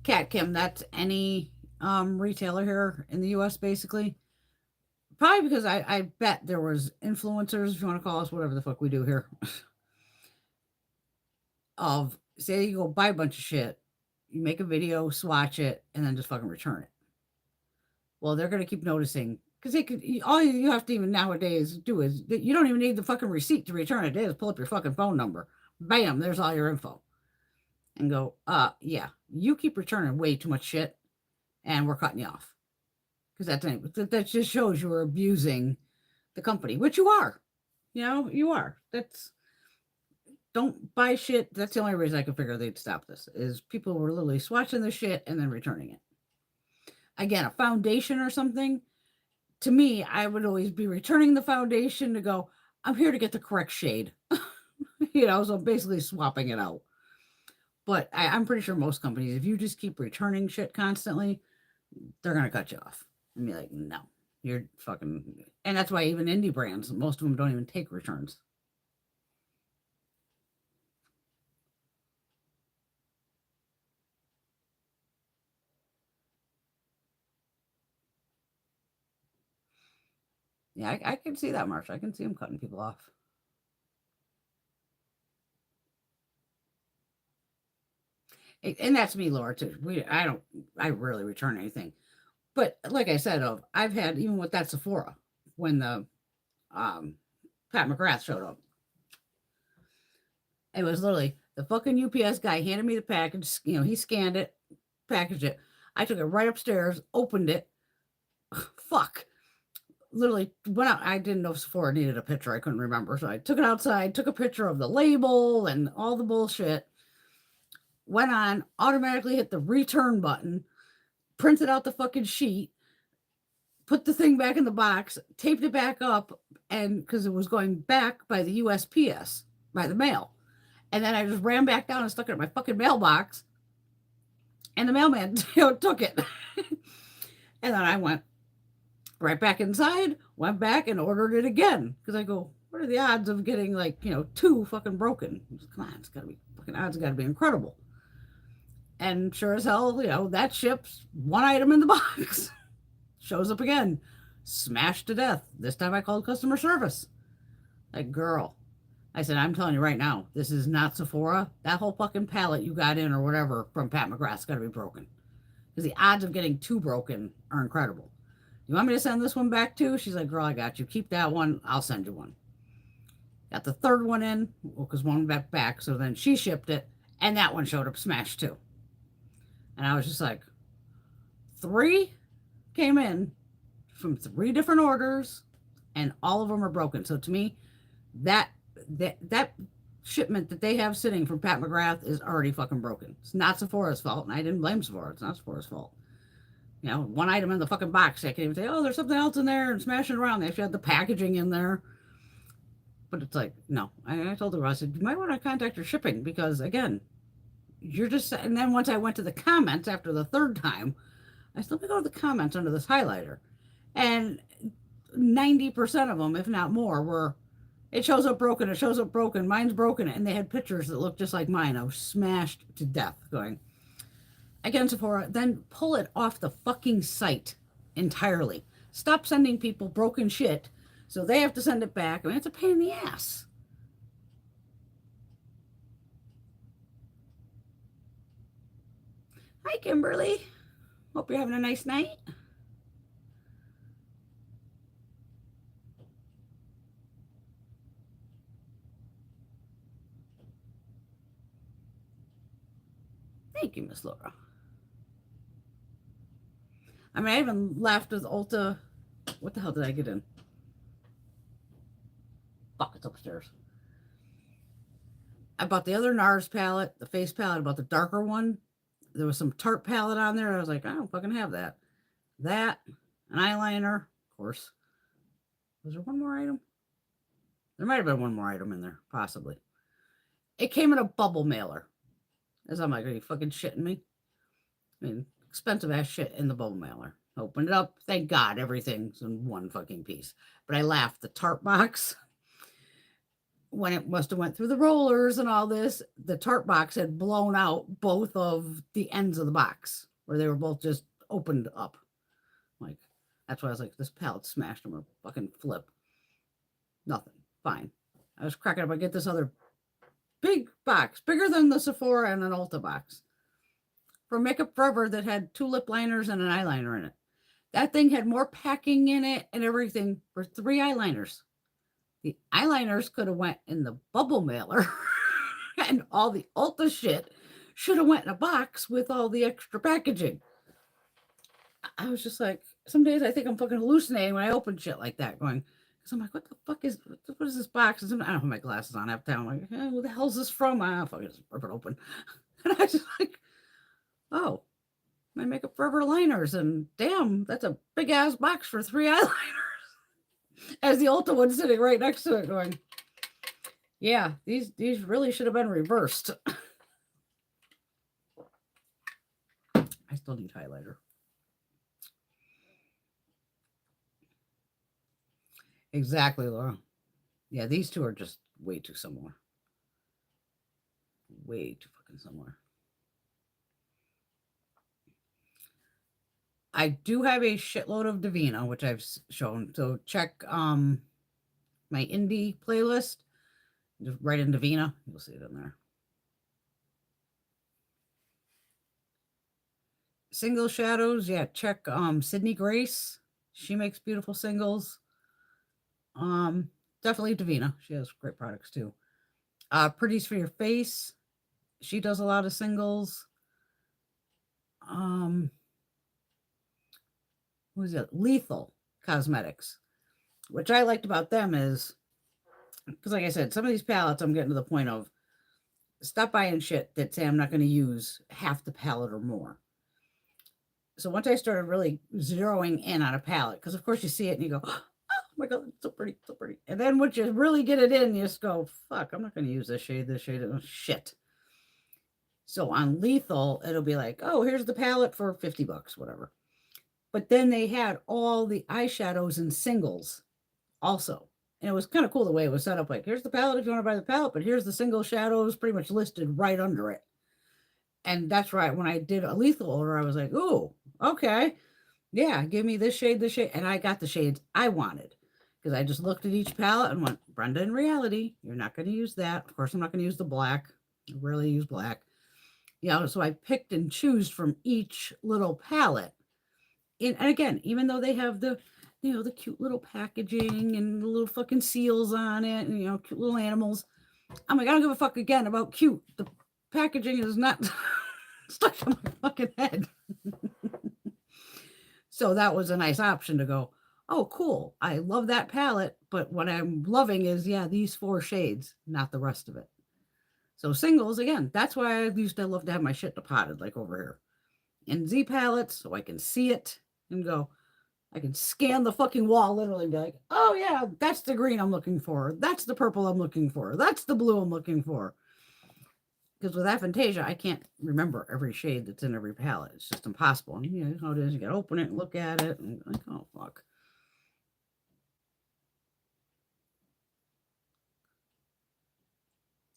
Cat Kim, that's any retailer here in the US basically. Probably because I bet there was influencers, if you want to call us whatever the fuck we do here, of say you go buy a bunch of shit, you make a video, swatch it, and then just fucking return it. Well, they're gonna keep noticing because they could. All you have to even nowadays do is you don't even need the fucking receipt to return it. They just pull up your fucking phone number, bam, there's all your info, and go, yeah, you keep returning way too much shit, and we're cutting you off. Because that just shows you're abusing the company, which you are. You are. Don't buy shit. That's the only reason I can figure they'd stop this, is people were literally swatching the shit and then returning it. Again, a foundation or something, to me, I would always be returning the foundation to go, I'm here to get the correct shade. So basically swapping it out. But I'm pretty sure most companies, if you just keep returning shit constantly, they're going to cut you off. And be like, no, you're fucking. And that's why even indie brands, most of them don't even take returns. Yeah, I can see that, Marsh. I can see them cutting people off. And that's me, Laura, too. I rarely return anything. But like I said, I've had, even with that Sephora, when the Pat McGrath showed up, it was literally the fucking UPS guy handed me the package. He scanned it, packaged it. I took it right upstairs, opened it. Fuck. Literally went out. I didn't know if Sephora needed a picture. I couldn't remember. So I took it outside, took a picture of the label and all the bullshit. Went on, automatically hit the return button, printed out the fucking sheet, put the thing back in the box, taped it back up, and because it was going back by the USPS, by the mail. And then I just ran back down and stuck it in my fucking mailbox. And the mailman took it. And then I went right back inside, went back and ordered it again. Because I go, what are the odds of getting like, 2 fucking broken? Come on, it's got to be, fucking odds got to be incredible. And sure as hell, that ships 1 item in the box. Shows up again, smashed to death. This time I called customer service. Like, girl, I said, I'm telling you right now, this is not Sephora. That whole fucking pallet you got in or whatever from Pat McGrath's got to be broken. Because the odds of getting 2 broken are incredible. You want me to send this one back too? She's like, girl, I got you. Keep that one. I'll send you one. Got the 3rd one in, because one went back. So then she shipped it, and that one showed up smashed too. And I was just like, 3 came in from 3 different orders, and all of them are broken. So to me, that shipment that they have sitting from Pat McGrath is already fucking broken. It's not Sephora's fault, and I didn't blame Sephora. It's not Sephora's fault. 1 item in the fucking box. I can even say, oh, there's something else in there, and smashing around. They actually had the packaging in there. But it's like, no. I told her, I said, you might want to contact your shipping, because again, you're just. And then once I went to the comments after the 3rd time, I still go to the comments under this highlighter, and 90% of them, if not more, were, it shows up broken, it shows up broken, mine's broken, and they had pictures that looked just like mine. I was smashed to death going, again, Sephora, then pull it off the fucking site entirely. Stop sending people broken shit so they have to send it back. I mean, it's a pain in the ass. Hi, Kimberly. Hope you're having a nice night. Thank you, Miss Laura. I mean, I even laughed with Ulta. What the hell did I get in? Fuck, it's upstairs. I bought the other NARS palette, the face palette. I bought the darker one. There was some Tarte palette on there. I was like, I don't fucking have that. That, an eyeliner, of course. Was there one more item? There might have been one more item in there, possibly. It came in a bubble mailer. As I'm like, are you fucking shitting me? I mean, expensive ass shit in the bubble mailer. Opened it up. Thank God everything's in one fucking piece. But I laughed. The Tarte box, when it must have went through the rollers and all this, the Tarte box had blown out both of the ends of the box where they were both just opened up. Like, that's why I was like, this palette smashed. I'm gonna fucking flip. Nothing. Fine. I was cracking up. I get this other big box, bigger than the Sephora and an Ulta box, from Makeup Forever that had 2 lip liners and an eyeliner in it. That thing had more packing in it and everything for 3 eyeliners. The eyeliners could have went in the bubble mailer and all the Ulta shit should have went in a box with all the extra packaging. I was just like, some days I think I'm fucking hallucinating when I open shit like that, going, because I'm like, what the fuck is, what is this box? And I don't have my glasses on half the time. I'm like, what the hell is this from? I fucking just rip it open. And I just like, oh, my Makeup Forever liners, and damn, that's a big ass box for 3 eyeliners. As the Ulta one sitting right next to it, going, yeah, these really should have been reversed. I still need highlighter. Exactly, Laura. Yeah, these two are just way too similar. Way too fucking similar. I do have a shitload of Davina, which I've shown. So check my indie playlist. Just write in Davina. You'll see it in there. Single shadows, yeah, check Sydney Grace. She makes beautiful singles. Definitely Davina. She has great products too. Pretties for Your Face. She does a lot of singles. Who's it? Lethal Cosmetics. Which I liked about them is, because like I said, some of these palettes I'm getting to the point of stop buying shit that say I'm not going to use half the palette or more. So once I started really zeroing in on a palette, because of course you see it and you go, oh my God, it's so pretty, so pretty. And then once you really get it in, you just go, fuck, I'm not going to use this shade, oh, shit. So on Lethal, it'll be like, oh, here's the palette for 50 bucks, whatever. But then they had all the eyeshadows and singles also. And it was kind of cool the way it was set up. Like, here's the palette if you want to buy the palette, but here's the single shadows pretty much listed right under it. And that's right. When I did a Lethal order, I was like, ooh, okay. Yeah, give me this shade, this shade. And I got the shades I wanted because I just looked at each palette and went, Brenda, in reality, you're not going to use that. Of course, I'm not going to use the black. I rarely use black. You know, so I picked and choose from each little palette. And again, even though they have the, you know, the cute little packaging and the little fucking seals on it and, you know, cute little animals. I'm like, I don't give a fuck again about cute. The packaging is not stuck on my fucking head. So that was a nice option to go, oh, cool. I love that palette. But what I'm loving is, yeah, these 4 shades, not the rest of it. So singles, again, that's why I used to love to have my shit depotted like over here. In Z palettes, so I can see it and go, I can scan the fucking wall literally and be like, oh yeah, that's the green I'm looking for. That's the purple I'm looking for. That's the blue I'm looking for. Because with Aphantasia, I can't remember every shade that's in every palette. It's just impossible. And you know how it is. You got to open it and look at it. And like, oh, fuck.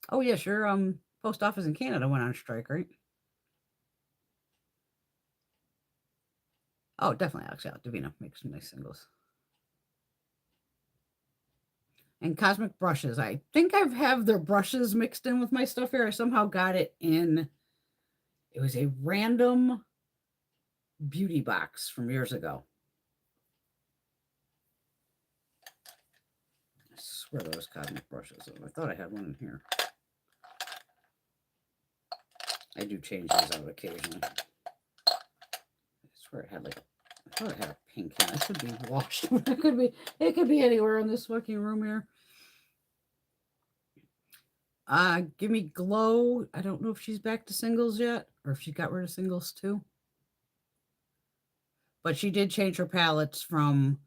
Oh, yeah, sure. Post office in Canada went on strike, right? Oh, definitely Alex. Yeah, Davina makes some nice singles. And Cosmic Brushes. I think I have their brushes mixed in with my stuff here. I somehow got it in. It was a random beauty box from years ago. I swear those Cosmic Brushes. I thought I had one in here. I do change these out occasionally. I swear it had like I thought it had a pink can. It could be washed. It could be anywhere in this fucking room here. Give me Glow. I don't know if she's back to singles yet or if she got rid of singles too. But she did change her palettes from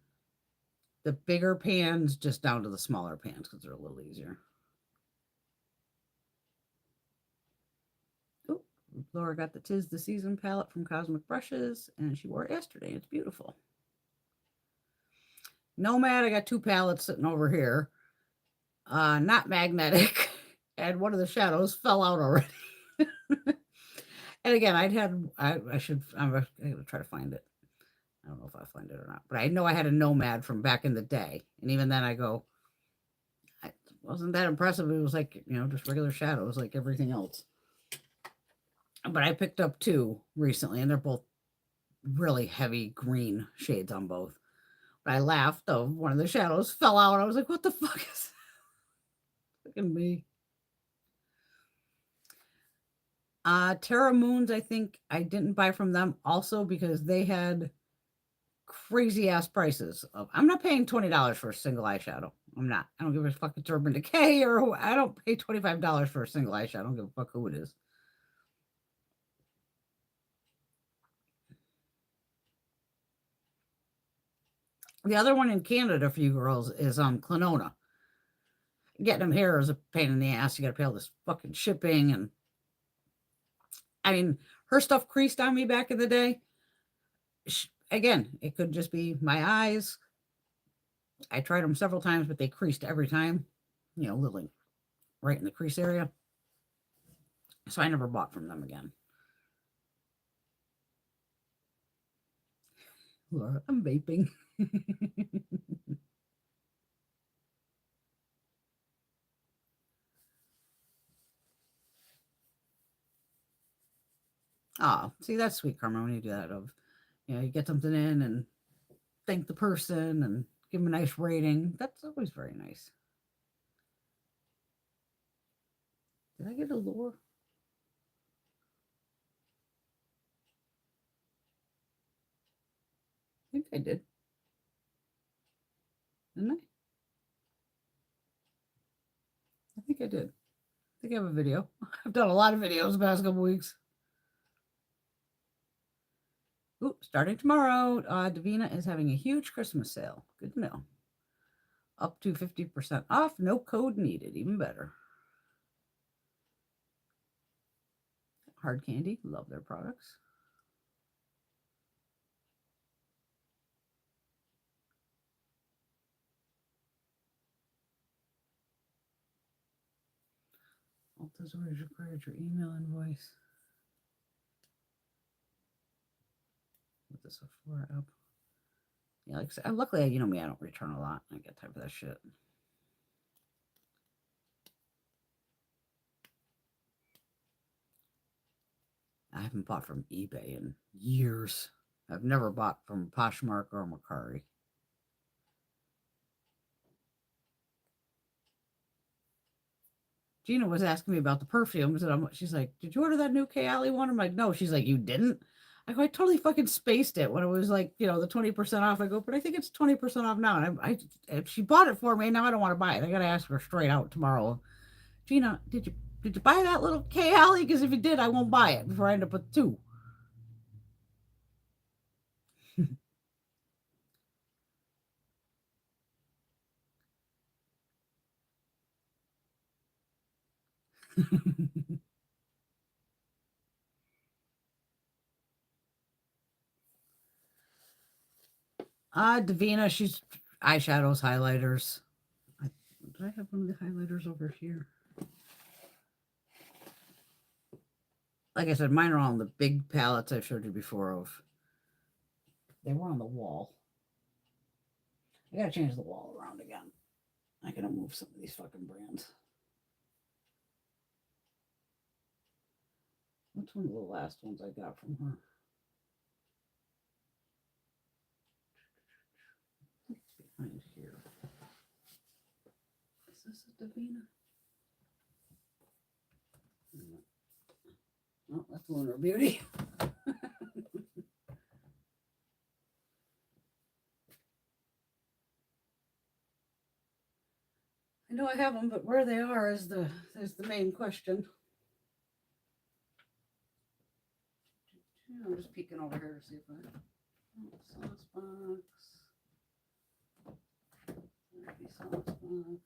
the bigger pans just down to the smaller pans because they're a little easier. Oh, Laura got the 'Tis the Season palette from Cosmic Brushes, and she wore it yesterday. It's beautiful. Nomad, I got 2 palettes sitting over here. Not magnetic, and one of the shadows fell out already. And again, I'm gonna try to find it. I don't know if I'll find it or not, but I know I had a Nomad from back in the day, and even then I go, it wasn't that impressive. It was like, just regular shadows like everything else. But I picked up 2 recently, and they're both really heavy green shades on both. But I laughed though. One of the shadows fell out. I was like, what the fuck is that? Look at me. Terra Moons, I think I didn't buy from them also because they had crazy ass prices. I'm not paying $20 for a single eyeshadow. I'm not. I don't give a fuck if it's Urban Decay or I don't pay $25 for a single eyeshadow. I don't give a fuck who it is. The other one in Canada for you girls is Clenona. Getting them here is a pain in the ass. You got to pay all this fucking shipping, and I mean, her stuff creased on me back in the day. Again, it could just be my eyes. I tried them several times, but they creased every time. Literally right in the crease area. So I never bought from them again. Laura, I'm vaping. Oh, see, that's sweet, Karma, when you do that. You get something in and thank the person and give them a nice rating. That's always very nice. Did I get a lure? I think I did. Didn't I? I think I did. I think I have a video. I've done a lot of videos the past couple weeks. Ooh, starting tomorrow, Davina is having a huge Christmas sale. Good to know. Up to 50% off. No code needed. Even better. Hard Candy. Love their products. All those orders required your email invoice. With the Sephora app. Yeah, like I said, luckily, you know me, I don't return a lot. I get time for that shit. I haven't bought from eBay in years. I've never bought from Poshmark or Mercari. Gina was asking me about the perfumes, and she's like, "Did you order that new Kayali one?" I'm like, "No." She's like, "You didn't?" I go, "I totally fucking spaced it when it was like, the 20% off." I go, "But I think it's 20% off now." And if she bought it for me, now I don't want to buy it. I gotta ask her straight out tomorrow. Gina, did you buy that little Kayali? Because if you did, I won't buy it before I end up with 2. Davina, she's eyeshadows, highlighters. Did I have one of the highlighters over here? Like I said, mine are all in the big palettes I've showed you before of They were on the wall. I gotta change the wall around again. I gotta move some of these fucking brands. What's one of the last ones I got from her? It's behind here. Is this a Davina? Oh, that's Lunar Beauty. I know I have them, but where they are is the main question. I'm just peeking over here to see if I sauce box. Sauce box.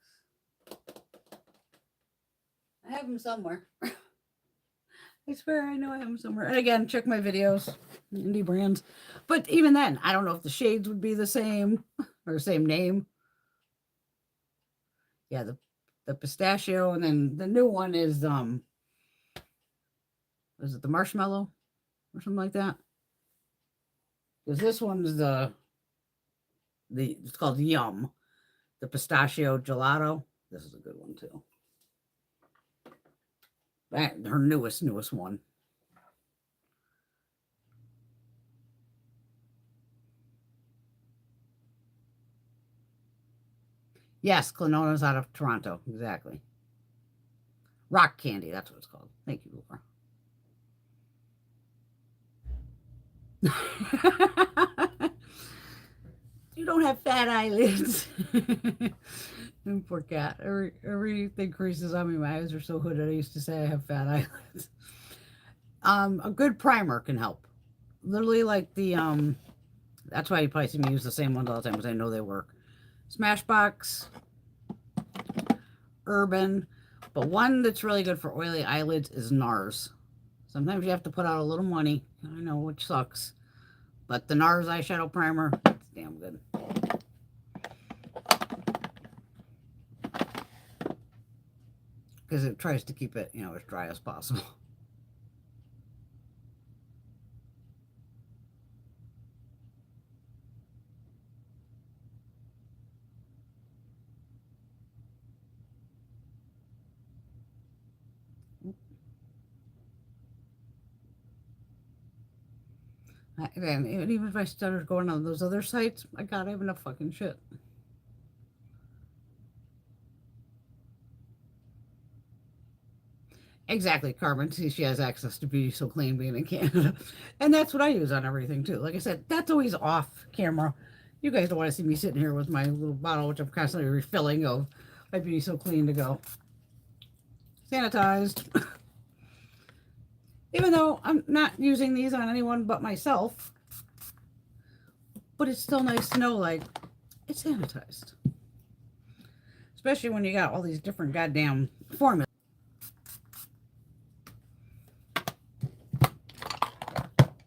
I have them somewhere. I swear I know I have them somewhere. And again, check my videos, indie brands. But even then, I don't know if the shades would be the same or same name. Yeah, the pistachio, and then the new one is it the marshmallow or something like that? Because this one's it's called Yum, the pistachio gelato. This is a good one too. Her newest one. Yes, Clanona's out of Toronto. Exactly. Rock candy. That's what it's called. Thank you, Laura. You don't have fat eyelids. Poor cat. Everything creases on me. My eyes are so hooded. I used to say I have fat eyelids. A good primer can help. Literally like the that's why you probably see me use the same ones all the time, because I know they work. Smashbox, Urban, but one that's really good for oily eyelids is NARS. Sometimes you have to put out a little money. I know, which sucks. But the NARS eyeshadow primer, it's damn good. Because it tries to keep it, as dry as possible. And even if I started going on those other sites, I have enough fucking shit. Exactly, Carmen. See, she has access to Beauty So Clean being in Canada. And that's what I use on everything, too. Like I said, that's always off camera. You guys don't want to see me sitting here with my little bottle, which I'm constantly refilling of my Beauty So Clean to go. Sanitized. Even though I'm not using these on anyone but myself. But it's still nice to know, like, it's sanitized. Especially when you got all these different goddamn formulas.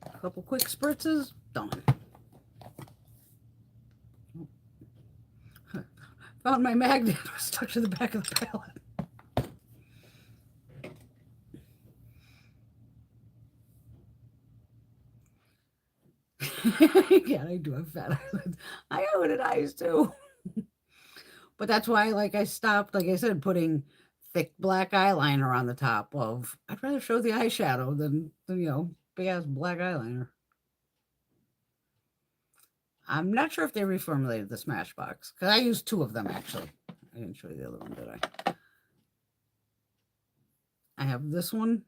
A couple quick spritzes, done. Found my magnet was stuck to the back of the palette. Yeah, I do have fat eyelids. I have hooded eyes too. But that's why, like, I stopped, like I said, putting thick black eyeliner on the top of. I'd rather show the eyeshadow than big ass black eyeliner. I'm not sure if they reformulated the Smashbox, because I used two of them actually. I didn't show you the other one, did I? I have this one.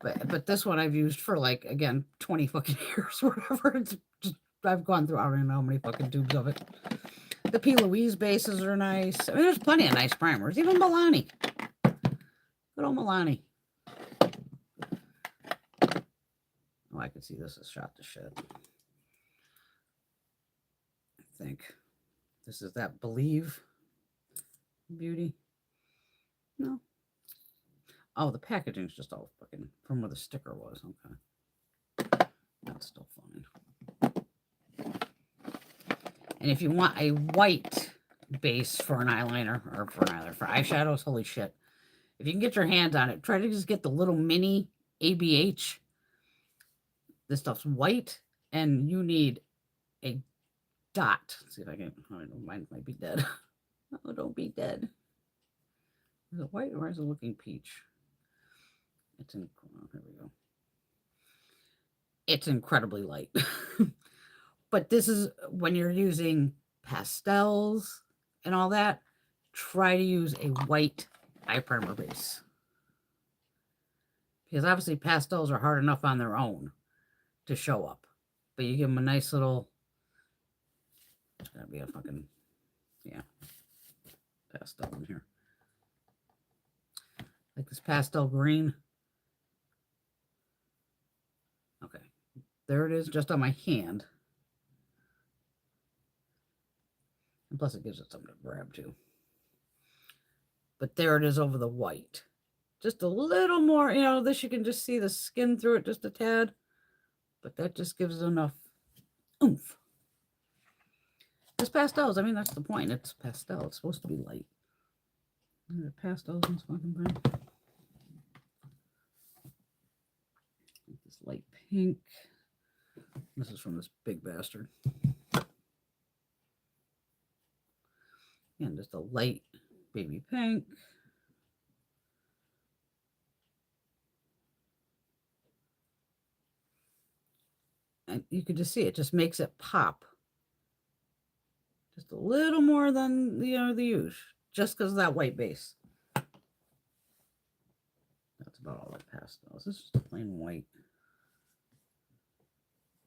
But this one I've used for, like, again, 20 fucking years or whatever. It's just, I've gone through, I don't even know how many fucking tubes of it. The P. Louise bases are nice. I mean, there's plenty of nice primers. Even Milani. Good old Milani. Oh, I could see this is shot to shit. I think. This is that Believe Beauty. No. Oh, the packaging's just all fucking from where the sticker was. Okay. That's still fine. And if you want a white base for an eyeliner, or for eyeshadows, holy shit. If you can get your hands on it, try to just get the little mini ABH. This stuff's white. And you need a dot. Let's see if I can. Oh, mine might be dead. Oh, don't be dead. Is it white or is it looking peach? It's in. Oh, here we go. It's incredibly light. But this is when you're using pastels and all that, try to use a white eye primer base. Because obviously pastels are hard enough on their own to show up. But you give them a nice little, it's gotta be a fucking, yeah, pastel in here. Like this pastel green. Okay, there it is just on my hand. And plus it gives it something to grab too. But there it is over the white. Just a little more, you know, this you can just see the skin through it just a tad. But that just gives it enough oomph. It's pastels. I mean, that's the point. It's pastel. It's supposed to be light. The pastels in this fucking thing. This light pink. This is from this big bastard. And just a light baby pink. And you can just see it just makes it pop. Just a little more than, you know, the usual. Just because of that white base. That's about all that pastels. This is just a plain white.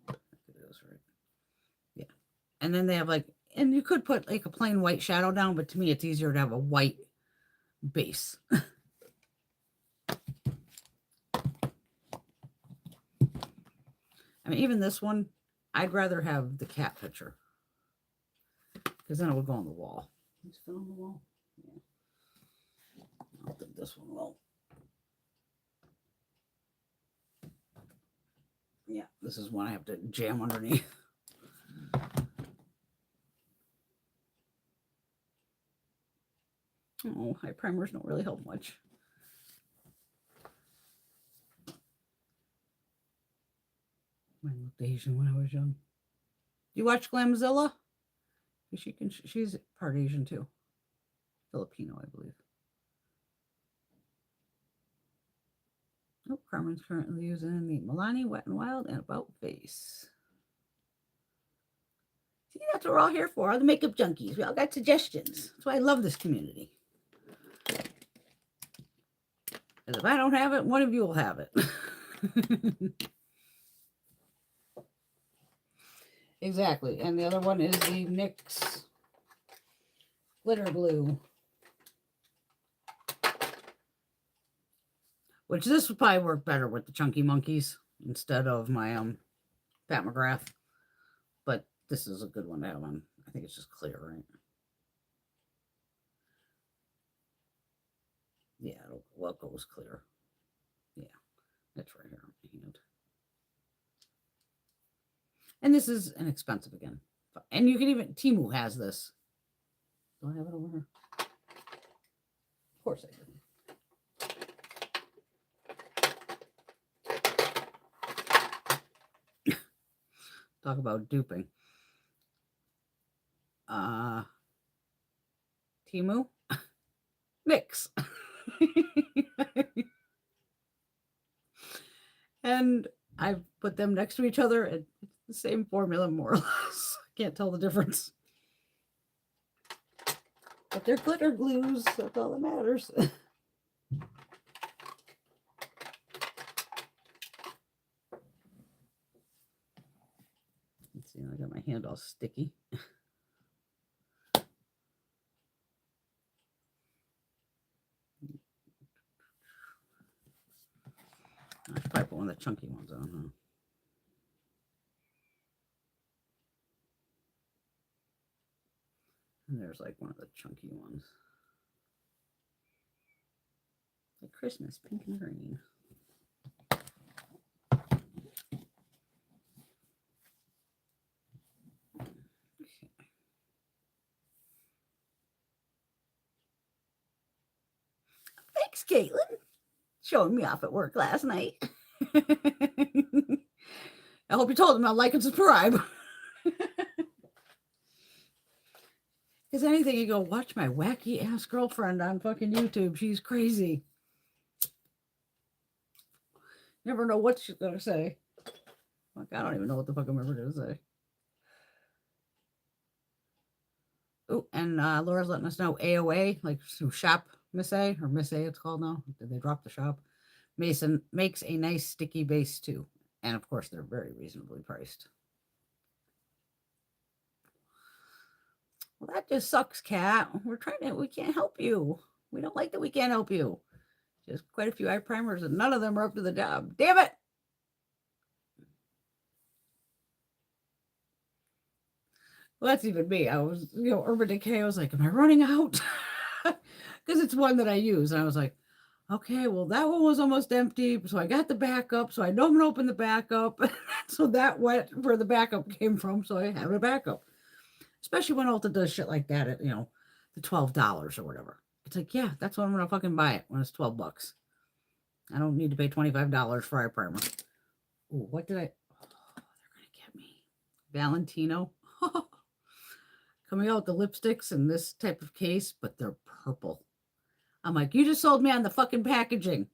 It is, right? Yeah. And then they have like, and you could put like a plain white shadow down, but to me it's easier to have a white base. I mean, even this one, I'd rather have the cat picture. Because then it would go on the wall. Is it on the wall? Yeah. I don't think this one will. Yeah, this is one I have to jam underneath. Oh, eye primers don't really help much. Mine looked Asian when I was young. You watch Glamzilla? She's part Asian too. Filipino, I believe. Oh, Carmen's currently using the Milani Wet n Wild and About Face. See, that's what we're all here for. All the makeup junkies. We all got suggestions. That's why I love this community. Because if I don't have it, one of you will have it. Exactly. And the other one is the NYX Glitter Glue. Which this would probably work better with the Chunky Monkeys instead of my Pat McGrath. But this is a good one to have on. I think it's just clear, right? Yeah, it goes clear. Yeah, that's right here on my hand. And this is inexpensive again. And you can even, Temu has this. Do I have it over here? Of course I do. Talk about duping. Temu, mix. And I've put them next to each other. And it's the same formula, more or less. Can't tell the difference. But they're glitter glues. That's all that matters. Let's see, I got my hand all sticky. I should probably put one of the chunky ones on, huh? And there's like one of the chunky ones. Like Christmas, pink and green. Okay. Thanks, Caitlin. Showing me off at work last night. I hope you told him I'll like and subscribe. Because anything, you go, watch my wacky ass girlfriend on fucking YouTube. She's crazy. Never know what she's going to say. Like, I don't even know what the fuck I'm ever going to say. Oh, and Laura's letting us know AOA, like Shop Miss A, or Miss A it's called now. Did they drop the shop? Mason makes a nice sticky base too. And of course, they're very reasonably priced. Well, that just sucks, Kat. We can't help you. We don't like that we can't help you. Just quite a few eye primers, and none of them are up to the job. Damn it! Well, that's even me. I was, Urban Decay. I was like, am I running out? Because it's one that I use. And I was like, okay, well, that one was almost empty. So I got the backup. So I know I'm going to open the backup. So that went where the backup came from. So I have a backup. Especially when Ulta does shit like that at, the $12 or whatever. It's like, yeah, that's what I'm going to fucking buy it when it's $12. I don't need to pay $25 for eye primer. Ooh, what did I? Oh, they're going to get me. Valentino. Coming out with the lipsticks in this type of case, but they're purple. I'm like, you just sold me on the fucking packaging.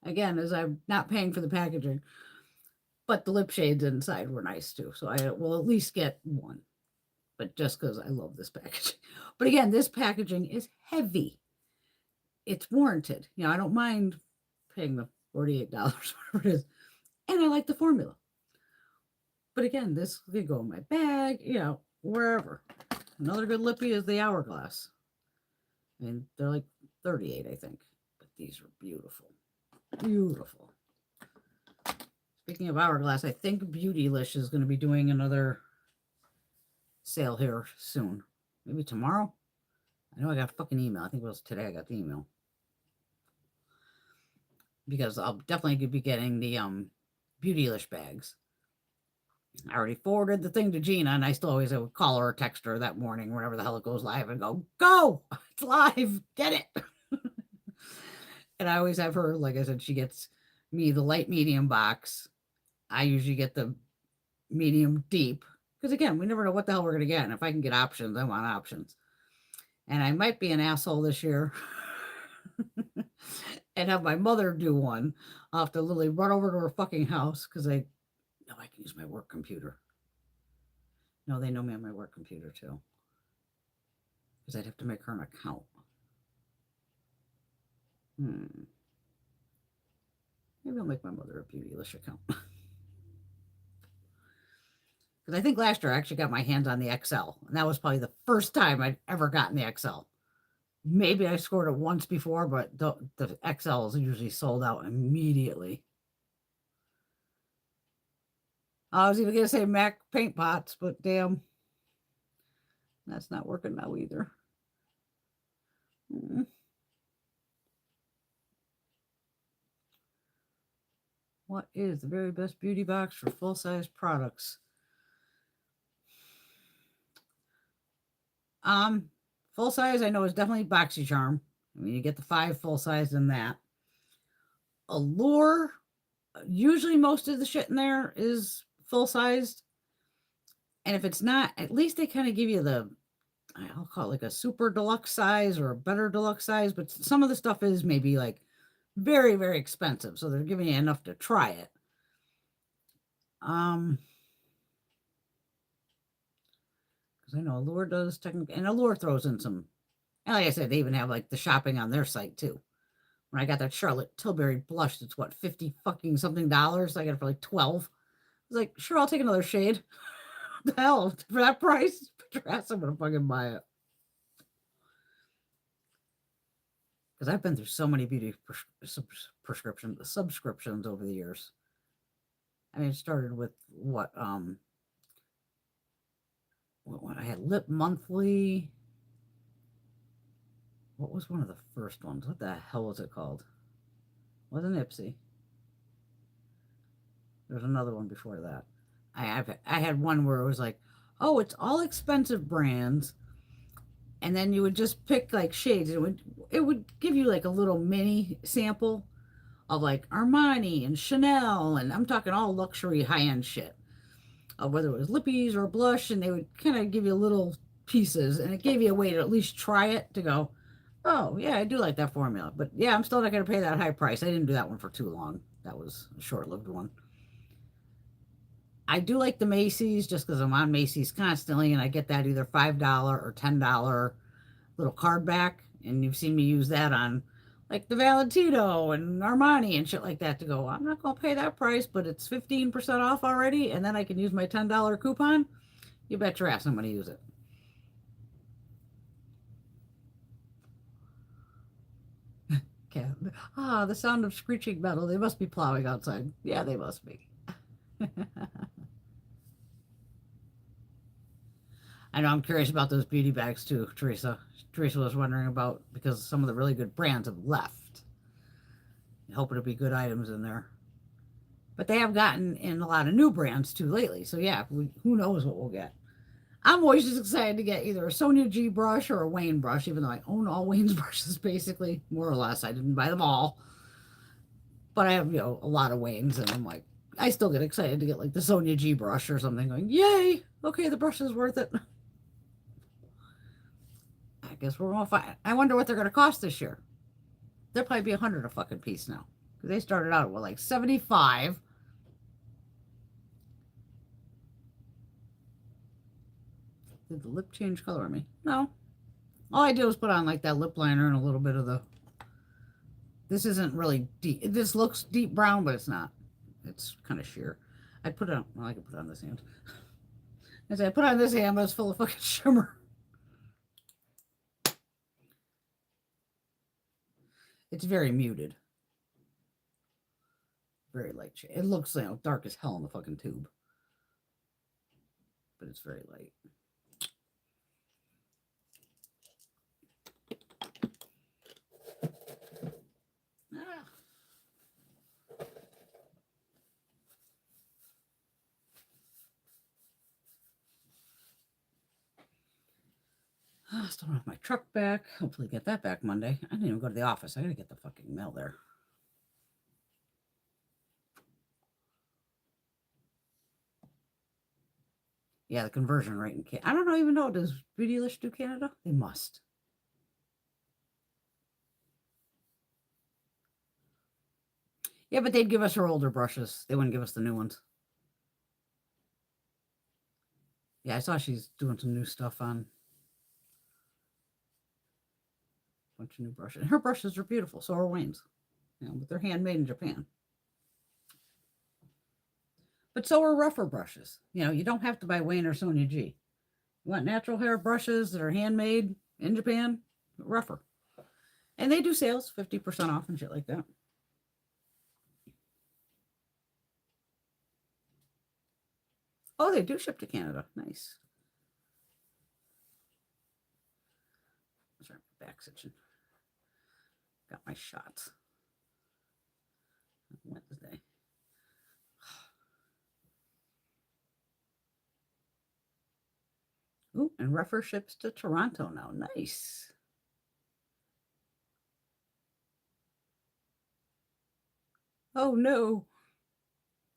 Again, as I'm not paying for the packaging. But the lip shades inside were nice too. So I will at least get one. But just because I love this packaging. But again, this packaging is heavy. It's warranted. I don't mind paying the $48, whatever it is. And I like the formula. But again, this could go in my bag, wherever. Another good lippy is the Hourglass. I mean, they're like 38, I think. But these are beautiful. Beautiful. Speaking of Hourglass, I think Beautylish is going to be doing another sale here soon. Maybe tomorrow? I know I got a fucking email. I think it was today I got the email. Because I'll definitely be getting the Beautylish bags. I already forwarded the thing to Gina, and I still always would call her or text her that morning, whenever the hell it goes live, and go! It's live! Get it! And I always have her, like I said, she gets me the light medium box. I usually get the medium deep. Because again, we never know what the hell we're going to get. And if I can get options, I want options. And I might be an asshole this year and have my mother do one. I'll have to literally run over to her fucking house because I know I can use my work computer. No, they know me on my work computer too. Because I'd have to make her an account. Maybe I'll make my mother a Beautylish account. Because I think last year I actually got my hands on the XL. And that was probably the first time I'd ever gotten the XL. Maybe I scored it once before, but the XL is usually sold out immediately. I was even going to say MAC paint pots, but damn. That's not working now either. What is the very best beauty box for full-size products? Full size, I know is definitely BoxyCharm. I mean, you get the 5 full size in that. Allure, usually most of the shit in there is full sized. And if it's not, at least they kind of give you I'll call it like a super deluxe size or a better deluxe size. But some of the stuff is maybe like very, very expensive. So they're giving you enough to try it. Because I know Allure does technically, and Allure throws in some, and like I said, they even have like the shopping on their site too. When I got that Charlotte Tilbury blush, it's what, 50 fucking something dollars. I got it for like 12. I was like, sure, I'll take another shade. What the hell, for that price? Put your ass, I'm gonna fucking buy it. Because I've been through so many beauty subscriptions over the years. I mean, it started with what I had Lip Monthly. What was one of the first ones? What the hell was it called? It wasn't Ipsy. There was another one before that. I had one where it was like, oh, it's all expensive brands, and then you would just pick like shades. It would give you like a little mini sample of like Armani and Chanel, and I'm talking all luxury high-end shit. Whether it was lippies or blush, and they would kind of give you little pieces, and it gave you a way to at least try it to go, oh yeah, I do like that formula. But yeah, I'm still not going to pay that high price. I didn't do that one for too long. That was a short-lived one. I do like the Macy's just because I'm on Macy's constantly, and I get that either $5 or $10 little card back, and you've seen me use that on like the Valentino and Armani and shit like that to go, I'm not going to pay that price, but it's 15% off already, and then I can use my $10 coupon. You bet your ass I'm going to use it. Okay. Ah, the sound of screeching metal. They must be plowing outside. Yeah, they must be. I know I'm curious about those beauty bags too, Teresa. Teresa was wondering about because some of the really good brands have left. I hope it'll be good items in there. But they have gotten in a lot of new brands too lately. So yeah, who knows what we'll get. I'm always just excited to get either a Sonia G brush or a Wayne brush, even though I own all Wayne's brushes basically, more or less. I didn't buy them all. But I have, a lot of Wayne's, and I'm like, I still get excited to get like the Sonia G brush or something, going, yay, okay, the brush is worth it. I guess we're gonna find. I wonder what they're gonna cost this year. They'll probably be $100 a fucking piece now. Because they started out with like 75. Did the lip change color on me? No. All I did was put on like that lip liner and a little bit of the. This isn't really deep. This looks deep brown, but it's not. It's kind of sheer. I put it on. Well, I can put it on this hand. As I put on this hand, but it's full of fucking shimmer. It's very muted. Very light shade. It looks dark as hell in the fucking tube. But it's very light. I still don't have my truck back. Hopefully get that back Monday. I didn't even go to the office. I gotta get the fucking mail there. Yeah, the conversion rate in Canada. I don't even know. Does Beautylish do Canada? They must. Yeah, but they'd give us her older brushes. They wouldn't give us the new ones. Yeah, I saw she's doing some new stuff on. Bunch of new brushes. And her brushes are beautiful. So are Wayne's. But they're handmade in Japan. But so are rougher brushes. You don't have to buy Wayne or Sonia G. You want natural hair brushes that are handmade in Japan, rougher. And they do sales, 50% off and shit like that. Oh, they do ship to Canada. Nice. Sorry, my back's itching. Got my shots. Wednesday. Ooh, and rougher ships to Toronto now. Nice. Oh no.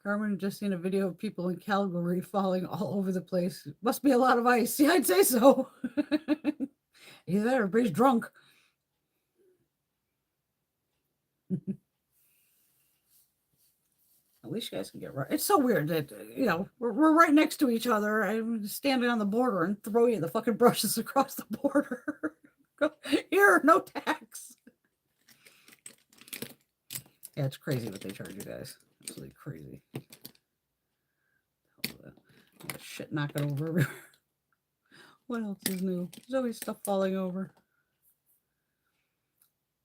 Carmen just seen a video of people in Calgary falling all over the place. Must be a lot of ice. Yeah, I'd say so. Either everybody's drunk. At least you guys can get right. It's so weird that we're right next to each other. I'm standing on the border and throw you the fucking brushes across the border. Here, no tax. Yeah, it's crazy what they charge you guys. Absolutely crazy. Shit knocking over everywhere. What else is new? There's always stuff falling over.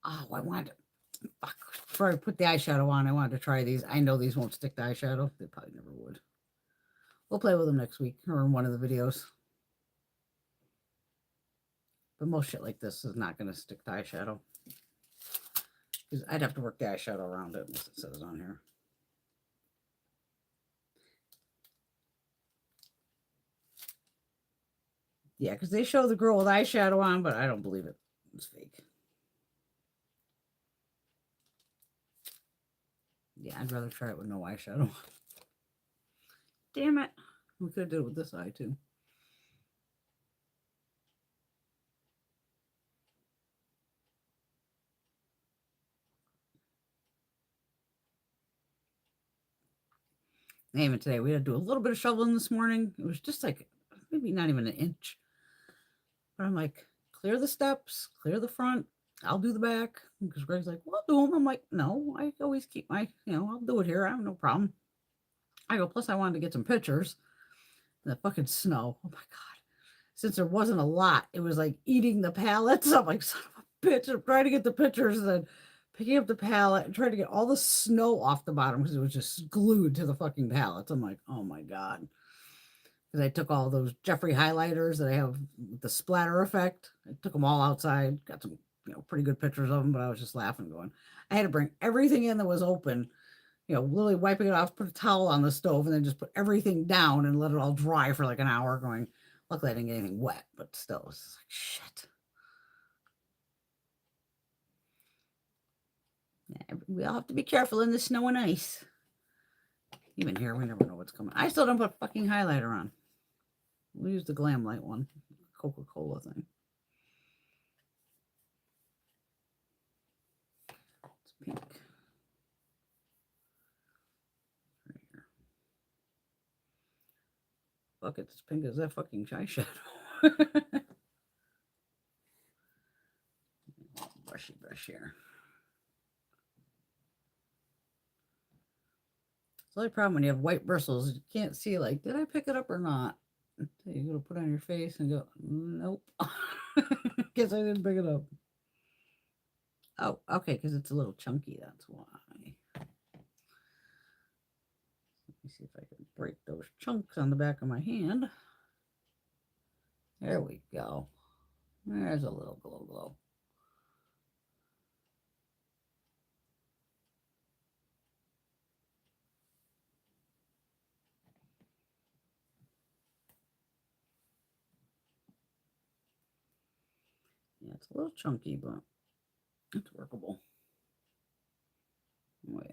Oh, I wanted to, before I put the eyeshadow on, I wanted to try these. I know these won't stick to eyeshadow. They probably never would. We'll play with them next week or in one of the videos. But most shit like this is not going to stick to eyeshadow. Because I'd have to work the eyeshadow around it, unless it says on here. Yeah, because they show the girl with eyeshadow on, but I don't believe it. It's fake. Yeah, I'd rather try it with no eyeshadow. Damn it. We could have did it with this eye too. Even today, we had to do a little bit of shoveling this morning. It was just like maybe not even an inch. But I'm like, clear the steps, clear the front. I'll do the back. Because Greg's like, well, I'll do them. I'm like, no, I always keep my, I'll do it here. I have no problem. I go, plus I wanted to get some pictures. The fucking snow. Oh my God. Since there wasn't a lot, it was like eating the pallets. I'm like, son of a bitch. I'm trying to get the pictures and then picking up the pallet and trying to get all the snow off the bottom because it was just glued to the fucking pallets. I'm like, oh my God. Because I took all those Jeffrey highlighters that I have with the splatter effect. I took them all outside, got some, pretty good pictures of them, but I was just laughing, going, I had to bring everything in that was open, literally wiping it off, put a towel on the stove, and then just put everything down and let it all dry for like an hour, going, luckily I didn't get anything wet, but still, it was like, shit. Yeah, we all have to be careful in the snow and ice. Even here, we never know what's coming. I still don't put fucking highlighter on. We'll use the Glam Light one, Coca-Cola thing. It's pink. Right here. Fuck, it's as pink as that fucking eyeshadow. Brushy brush here. It's the only problem when you have white bristles. You can't see, like, did I pick it up or not? You go to put it on your face and go, nope. Guess I didn't pick it up. Oh, okay, because it's a little chunky, that's why. Let me see if I can break those chunks on the back of my hand. There we go. There's a little glow. Yeah, it's a little chunky, but it's workable. Oh, yeah.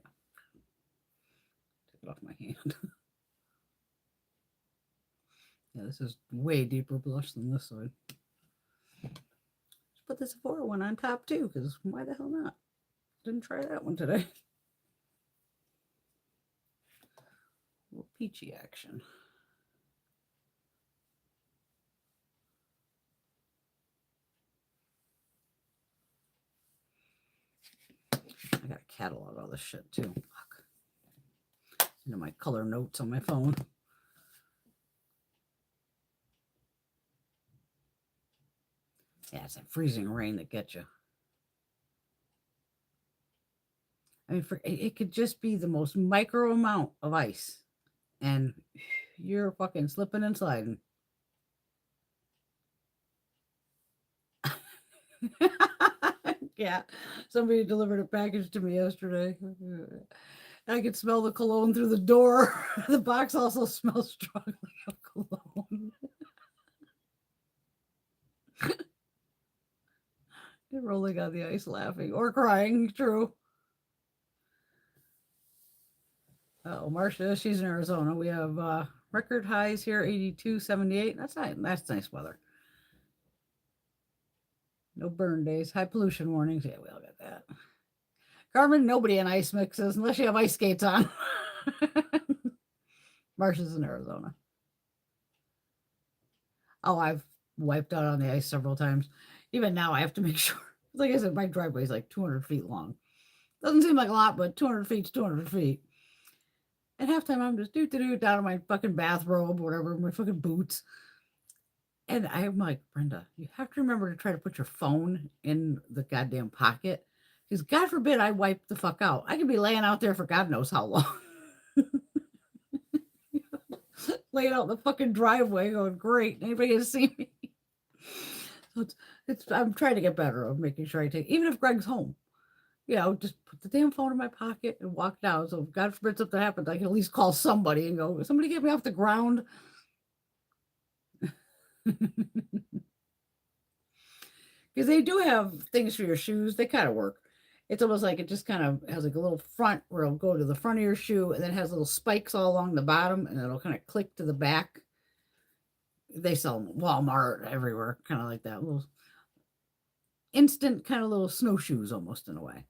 Take it off my hand. Yeah, this is way deeper blush than this side. Just put the Sephora one on top too, because why the hell not? Didn't try that one today. A little peachy action. I gotta catalog all this shit too. Fuck. My color notes on my phone. Yeah, it's that freezing rain that gets you. I mean, it could just be the most micro amount of ice, and you're fucking slipping and sliding. Yeah, somebody delivered a package to me yesterday. I could smell the cologne through the door. The box also smells strongly of cologne. They're rolling on the ice laughing or crying, true. Oh, Marcia, she's in Arizona. We have record highs here, 82, 78. That's nice weather. No burn days, high pollution warnings. Yeah, we all got that. Carmen, nobody in ice mixes unless you have ice skates on. Marcia's in Arizona. Oh, I've wiped out on the ice several times. Even now, I have to make sure. Like I said, my driveway is like 200 feet long. Doesn't seem like a lot, but 200 feet's 200 feet. At halftime, I'm just down in my fucking bathrobe, whatever, my fucking boots. And I'm like, Brenda, you have to remember to try to put your phone in the goddamn pocket. Because God forbid I wipe the fuck out. I could be laying out there for God knows how long. Laying out in the fucking driveway going, great, anybody gonna see me? So I'm trying to get better of making sure I take, even if Greg's home, just put the damn phone in my pocket and walk down. So if God forbid something happens, I can at least call somebody and go, somebody get me off the ground. Because they do have things for your shoes. They kind of work. It's almost like it just kind of has like a little front where it'll go to the front of your shoe, and then it has little spikes all along the bottom, and it'll kind of click to the back. They sell them at Walmart everywhere, kind of like that. Little instant kind of little snowshoes almost in a way.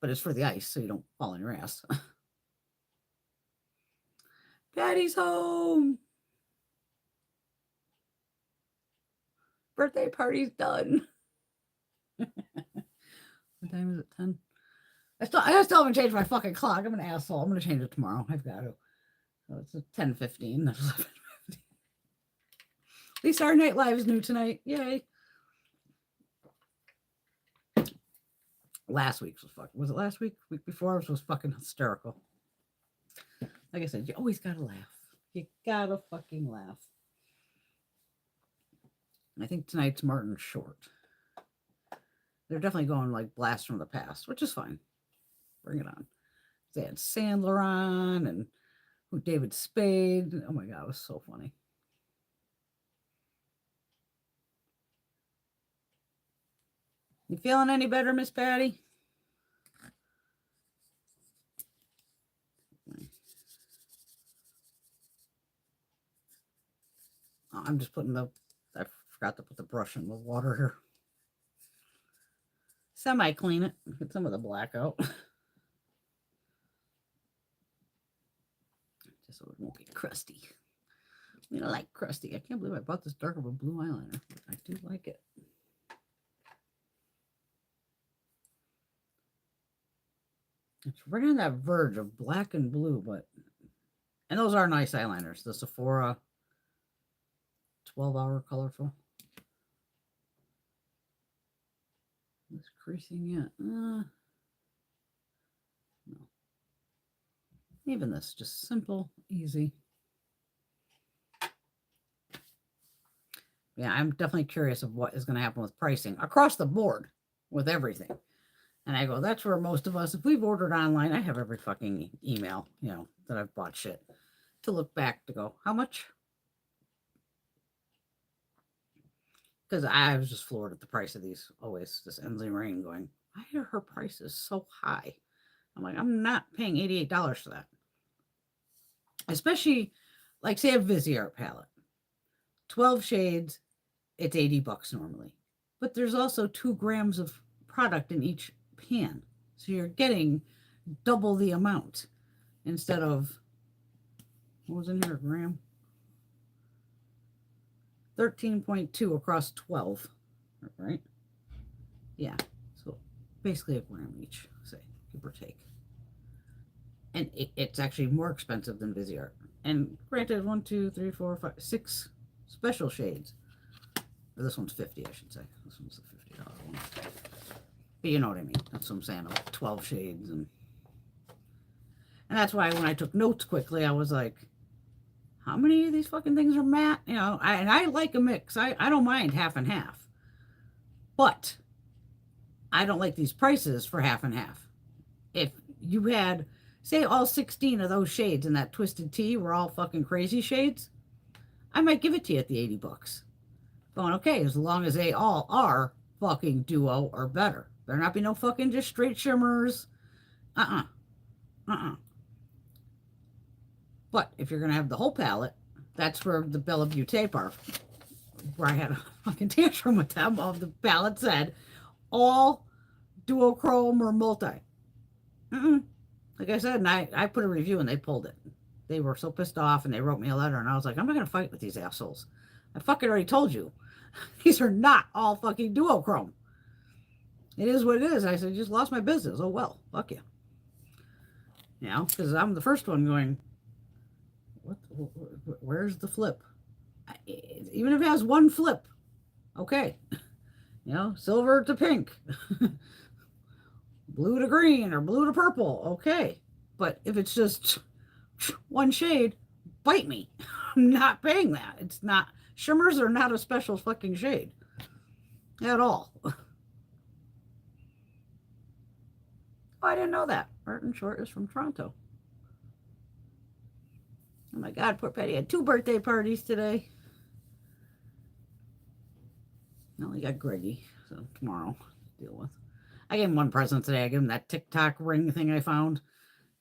But it's for the ice, so you don't fall on your ass. Patty's home. Birthday party's done. What time is it? 10? I still haven't changed my fucking clock. I'm an asshole. I'm gonna change it tomorrow. I've got to. So it's 10:15. 11:15. At least our night live is new tonight. Yay. Last week's was fucking. Was it last week? Week before was fucking hysterical. Like I said, you always gotta laugh. You gotta fucking laugh. I think tonight's Martin's short. They're definitely going like blast from the past, which is fine. Bring it on. They had Sandler on and David Spade. Oh my God, it was so funny. You feeling any better, Miss Patty? Oh, I'm just putting I forgot to put the brush in the water here. Semi-clean it. Get some of the black out. Just so it won't get crusty. I like crusty. I can't believe I bought this dark of a blue eyeliner. But I do like it. It's right on that verge of black and blue, and those are nice eyeliners. The Sephora 12-hour colorful. Is creasing yet? No. Even this, just simple, easy. Yeah, I'm definitely curious of what is going to happen with pricing across the board with everything. And I go, that's where most of us, if we've ordered online, I have every fucking email, that I've bought shit to look back to go, how much? Because I was just floored at the price of these. Always this Ensley Reign going, why are her prices so high? I'm like, I'm not paying $88 for that. Especially, like, say a Viseart palette. 12 shades, it's $80 normally. But there's also 2 grams of product in each pan. So you're getting double the amount instead of, what was in here, a gram? 13.2 across 12, right? Yeah, so basically a gram each, say, give or take. And it's actually more expensive than Viseart. And granted, 1, 2, 3, 4, 5, 6 special shades. Or this one's 50, I should say. This one's the $50 one. But you know what I mean. That's what I'm saying, about 12 shades. And that's why when I took notes quickly, I was like, how many of these fucking things are matte? And I like a mix. I don't mind half and half. But I don't like these prices for half and half. If you had, say, all 16 of those shades in that Twisted Tea were all fucking crazy shades, I might give it to you at the $80. Going, okay, as long as they all are fucking duo or better. There not be no fucking just straight shimmers. But if you're going to have the whole palette, that's where the Bdellium tape are. Where I had a fucking tantrum with them. Of the palette said all duochrome or multi. Like I said, and I put a review and they pulled it. They were so pissed off and they wrote me a letter and I was like, I'm not going to fight with these assholes. I fucking already told you. These are not all fucking duochrome. It is what it is. I said, just lost my business. Oh, well, fuck you. Because I'm the first one going, where's the flip? Even if it has one flip, okay. Silver to pink, blue to green, or blue to purple, okay. But if it's just one shade, bite me. I'm not paying that. It's not, shimmers are not a special fucking shade at all. Oh, I didn't know that. Martin Short is from Toronto. Oh my God, poor Patty had 2 birthday parties today. I only got Greggy, so tomorrow to deal with. I gave him one present today. I gave him that TikTok ring thing I found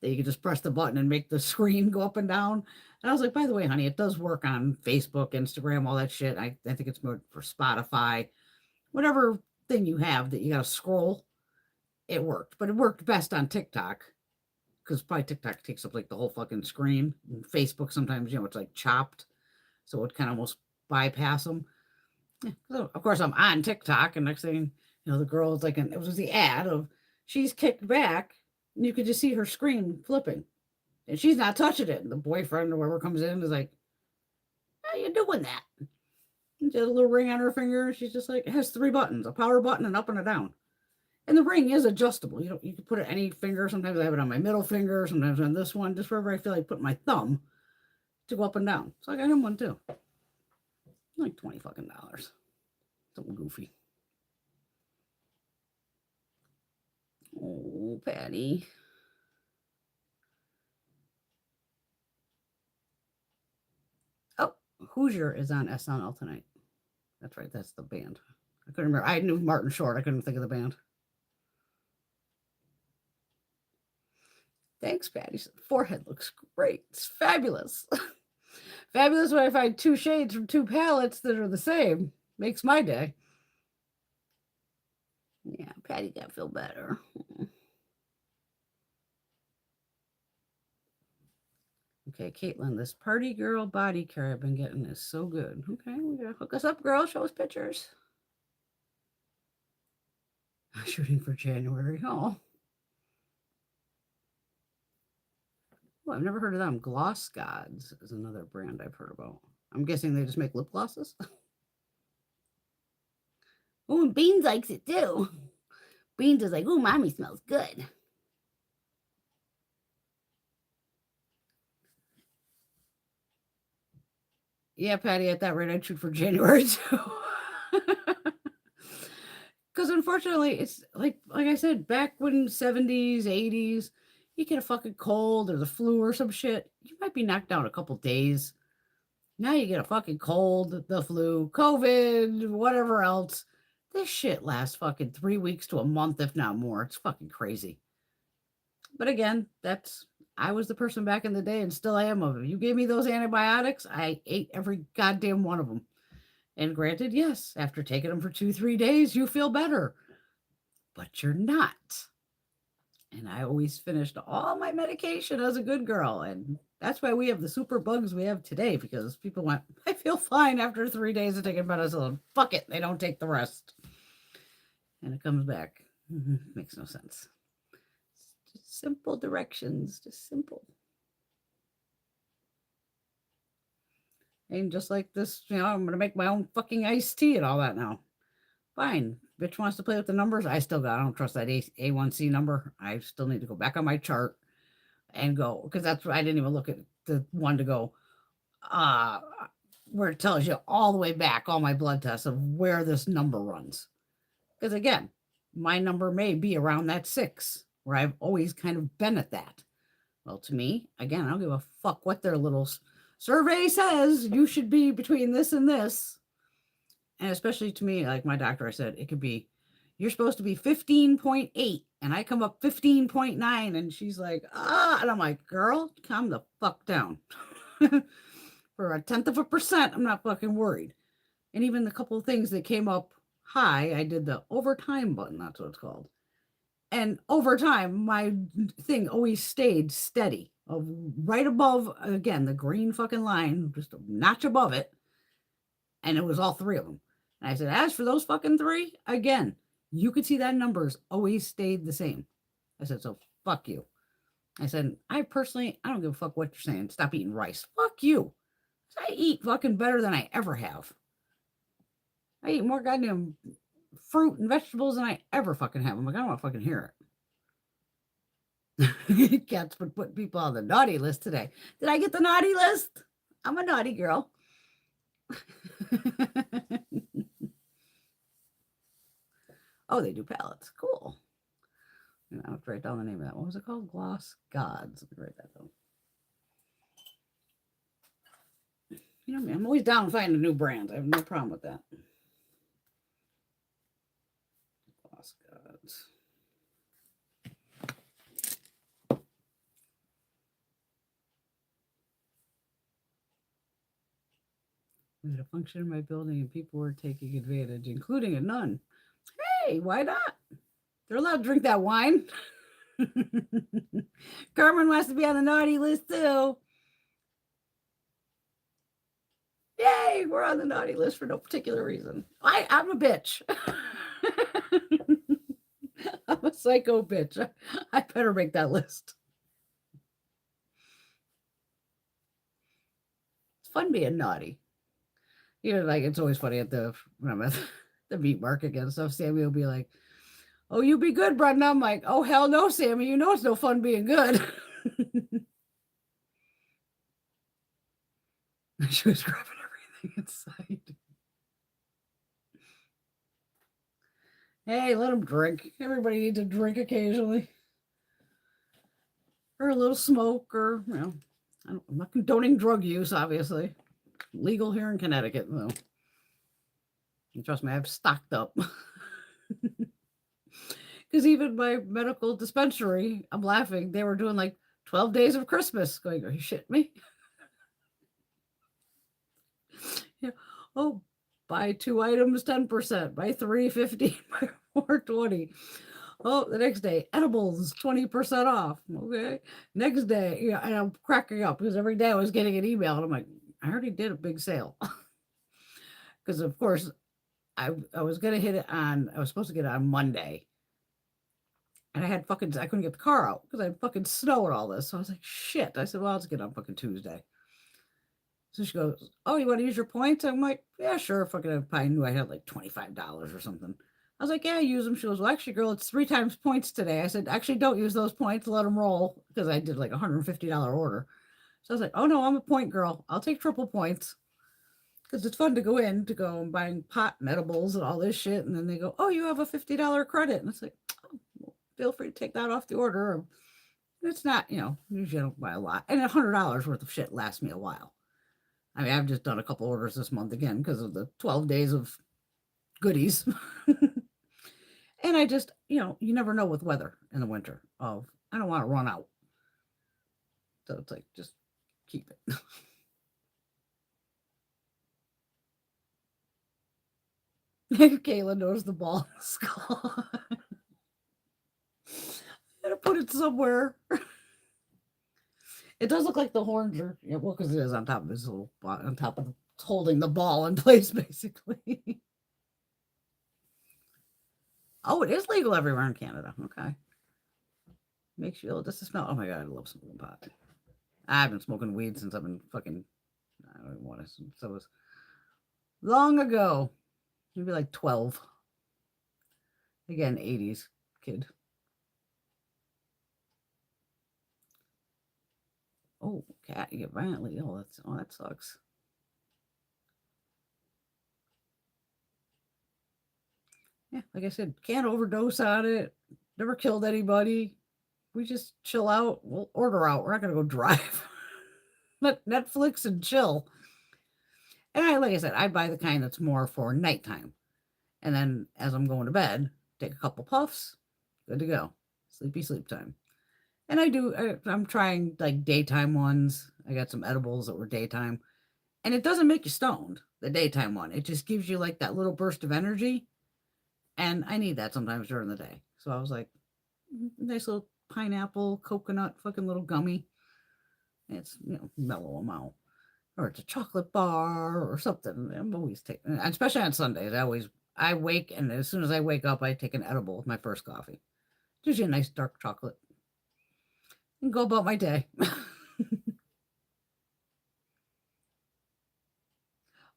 that you can just press the button and make the screen go up and down. And I was like, by the way, honey, it does work on Facebook, Instagram, all that shit. I think it's more for Spotify, whatever thing you have that you got to scroll. It worked, but it worked best on TikTok because probably TikTok takes up like the whole fucking screen. And Facebook sometimes, it's like chopped, so it kind of almost bypass them. Yeah, so of course I'm on TikTok, and next thing the girl is like, it was the ad of she's kicked back, and you could just see her screen flipping, and she's not touching it. And the boyfriend or whoever comes in is like, "How you doing that?" And she has a little ring on her finger. She's just like, it has 3 buttons: a power button, an up and a down. And the ring is adjustable. You can put it any finger. Sometimes I have it on my middle finger, sometimes on this one, just wherever I feel like putting my thumb to go up and down. So I got him one too. Like $20 fucking. Something goofy. Oh, Patty. Oh, Hoosier is on SNL tonight. That's right. That's the band. I couldn't remember. I knew Martin Short. I couldn't think of the band. Thanks, Patty. Forehead looks great. It's fabulous. Fabulous when I find 2 shades from 2 palettes that are the same. Makes my day. Yeah, Patty got to feel better. Okay, Caitlin, this party girl body care I've been getting is so good. Okay, we gotta hook us up, girl. Show us pictures. Shooting for January. Oh, I've never heard of them. Gloss Gods is another brand I've heard about. I'm guessing they just make lip glosses. Oh, and Beans likes it too. Beans is like, oh, mommy smells good. Yeah, Patty, at that rate, I'd shoot for January too. Because unfortunately, it's like I said, back when 70s, 80s, you get a fucking cold or the flu or some shit, you might be knocked down a couple days. Now you get a fucking cold, the flu, COVID, whatever else. This shit lasts fucking 3 weeks to a month, if not more. It's fucking crazy. But again, I was the person back in the day and still am of it. You gave me those antibiotics, I ate every goddamn one of them. And granted, yes, after taking them for 2-3 days, you feel better. But you're not. And I always finished all my medication as a good girl. And that's why we have the super bugs we have today, because people went, I feel fine after 3 days of taking medicine. Fuck it. They don't take the rest. And it comes back. Makes no sense. Just simple directions. Just simple. And just like this, I'm going to make my own fucking iced tea and all that now. Fine. Bitch wants to play with the numbers. I don't trust that A1C number. I still need to go back on my chart and go, because that's I didn't even look at the one to go where it tells you all the way back, all my blood tests of where this number runs. Because again, my number may be around that 6, where I've always kind of been at that. Well, to me, again, I don't give a fuck what their little survey says. You should be between this and this. And especially to me, like my doctor, I said, it could be, you're supposed to be 15.8, and I come up 15.9, and she's like, and I'm like, girl, calm the fuck down. For 0.1%, I'm not fucking worried. And even the couple of things that came up high, I did the overtime button, that's what it's called. And over time, my thing always stayed steady, right above, again, the green fucking line, just a notch above it. And it was all 3 of them. And I said, as for those fucking 3, again, you could see that numbers always stayed the same. I said, so fuck you. I said, I don't give a fuck what you're saying. Stop eating rice. Fuck you. I eat fucking better than I ever have. I eat more goddamn fruit and vegetables than I ever fucking have. I'm like, I don't want to fucking hear it. Cats would put people on the naughty list today. Did I get the naughty list? I'm a naughty girl. Oh, they do palettes. Cool. I have to write down the name of that. What was it called? Gloss Gods. Let me write that down. I'm always down finding new brands. I have no problem with that. Gloss Gods. I had a function in my building and people were taking advantage, including a nun. Hey, why not? They're allowed to drink that wine. Carmen wants to be on the naughty list too. Yay, we're on the naughty list for no particular reason. I'm a bitch. I'm a psycho bitch. I better make that list. It's fun being naughty. You know, like it's always funny when I'm at the meat market and stuff. Sammy will be like, "Oh, you be good, Brenda." I'm like, "Oh hell no, Sammy. You know it's no fun being good." She was grabbing everything inside. Hey, let them drink. Everybody needs to drink occasionally. Or a little smoke, or, I'm not condoning drug use, obviously. Legal here in Connecticut, though. And trust me, I've stocked up. Because even my medical dispensary, I'm laughing, they were doing like 12 days of Christmas. Going, are you shitting me? Yeah. Oh, buy 2 items, 10%. Buy 3, 15. Buy 4, 20. Oh, the next day, edibles, 20% off. Okay. Next day, and I'm cracking up because every day I was getting an email and I'm like, I already did a big sale. Because, of course, I was going to hit it I was supposed to get it on Monday. And I couldn't get the car out because I had fucking snow and all this. So I was like, shit. I said, well, I'll just get it on fucking Tuesday. So she goes, oh, you want to use your points? I'm like, yeah, sure. Fucking, I probably knew I had like $25 or something. I was like, yeah, use them. She goes, well, actually, girl, it's 3 times points today. I said, actually, don't use those points. Let them roll because I did like a $150 order. So I was like, oh, no, I'm a point girl. I'll take triple points because it's fun to go and buying pot and edibles and all this shit. And then they go, oh, you have a $50 credit. And it's like, oh, well, feel free to take that off the order. It's not, usually I don't buy a lot. And $100 worth of shit lasts me a while. I mean, I've just done a couple orders this month again because of the 12 days of goodies. And I just, you never know with weather in the winter I don't want to run out. So it's like, just keep it. Kayla knows the ball in the skull. I gotta put it somewhere. It does look like the horns are, well, because it is on top of his little, on top of holding the ball in place, basically. Oh, it is legal everywhere in Canada. Okay. Makes you just to smell. Oh my God, I love smoking pot. I've been smoking weed since I've been fucking, I don't even want to, since I was long ago. Maybe like 12. Again, 80s kid. Oh, cat, you get violently ill. That sucks. Yeah, like I said, can't overdose on it. Never killed anybody. We just chill out. We'll order out. We're not gonna go drive. Let Netflix and chill. And like I said, I buy the kind that's more for nighttime. And then as I'm going to bed, take a couple puffs, good to go. Sleepy sleep time. And I'm trying like daytime ones. I got some edibles that were daytime. And it doesn't make you stoned, the daytime one. It just gives you like that little burst of energy. And I need that sometimes during the day. So I was like, nice little pineapple, coconut, fucking little gummy. It's, mellow amount. Or it's a chocolate bar or something. I'm always taking, especially on Sundays. I wake, and as soon as I wake up, I take an edible with my first coffee. Gives you a nice dark chocolate. And go about my day.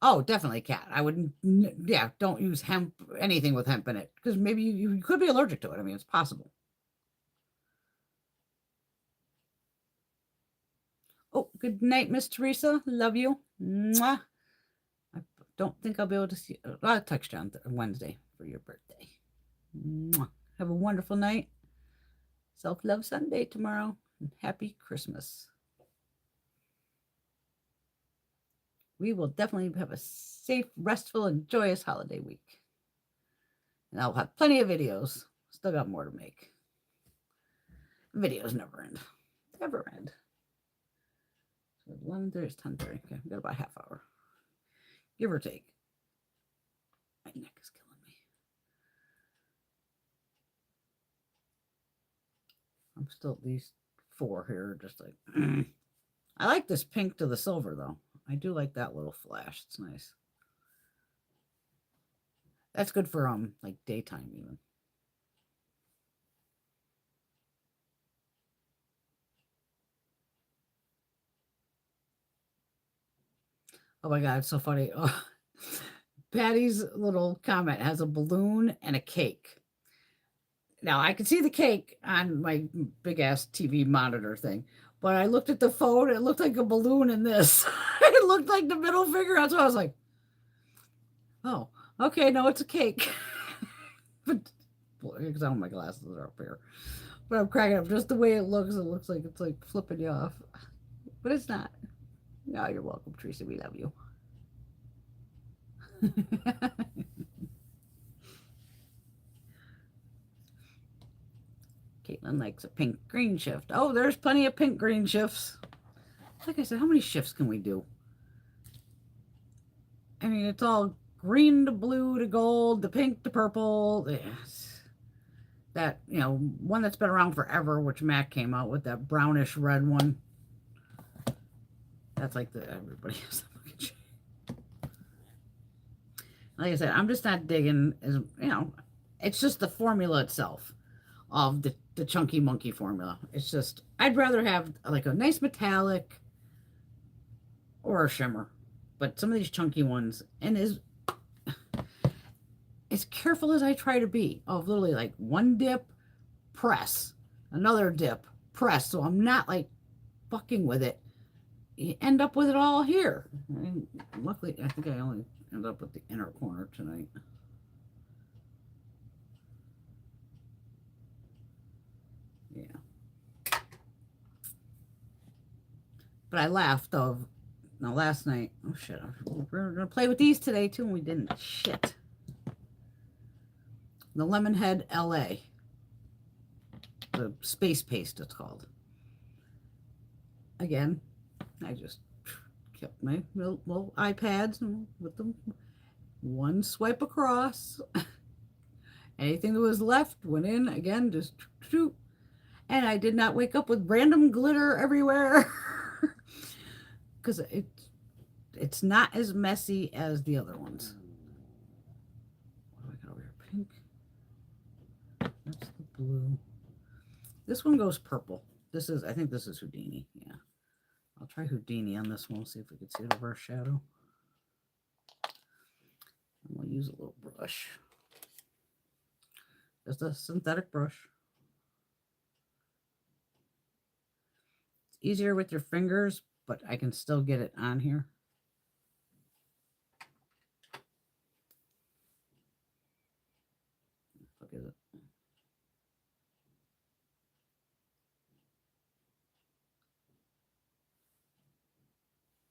Oh, definitely cat. I wouldn't, yeah, don't use hemp, anything with hemp in it, because maybe you could be allergic to it. I mean, it's possible. Oh, good night, Miss Teresa. Love you. Mwah. I don't think I'll be able to see. I'll text you on Wednesday for your birthday. Mwah. Have a wonderful night. Self Love Sunday tomorrow. And happy Christmas. We will definitely have a safe, restful, and joyous holiday week. And I'll have plenty of videos. Still got more to make. Videos never end. Never end. So 11:30 is 10:30. Okay, we got about a half hour. give or take. My neck is killing me. I'm still these 4 here, just like I like this pink to the silver though. I do like that little flash. It's nice. That's good for like daytime even. Oh my God, it's so funny. Oh, Patty's little comment has a balloon and a cake. Now I can see the cake on my big ass TV monitor thing, but I looked at the phone, it looked like a balloon in this. It looked like the middle finger. That's why I was like, oh, okay, no, it's a cake. But because all my glasses are up here. But I'm cracking up just the way it looks like it's like flipping you off. But it's not. No, you're welcome, Teresa. We love you. Caitlin likes a pink green shift. Oh, there's plenty of pink green shifts. Like I said, how many shifts can we do? I mean, it's all green to blue to gold, to pink to purple. Yes. That, you know, one that's been around forever, which Mac came out with, that brownish red one. That's like everybody has that fucking shit. Like I said, I'm just not digging, as you know, it's just the formula itself of the chunky monkey formula. It's just, I'd rather have like a nice metallic or a shimmer. But some of these chunky ones, and as careful as I try to be, of literally like one dip, press, another dip, press. So I'm not like fucking with it. You end up with it all here. And luckily, I think I only end up with the inner corner tonight. Yeah. But I laughed of, now last night, oh shit, we're going to play with these today too, and we didn't. Shit. The Lemonhead LA. The Space Paste, it's called. Again, I just kept my little iPads with them. One swipe across. Anything that was left went in again, just shoot. And I did not wake up with random glitter everywhere. Because it's not as messy as the other ones. What do I got over here? Pink. That's the blue. This one goes purple. This is, I think this is Houdini. Yeah. I'll try Houdini on this one. See if we can see it over a shadow. I'm going to use a little brush. Just a synthetic brush. It's easier with your fingers, but I can still get it on here. Look at it.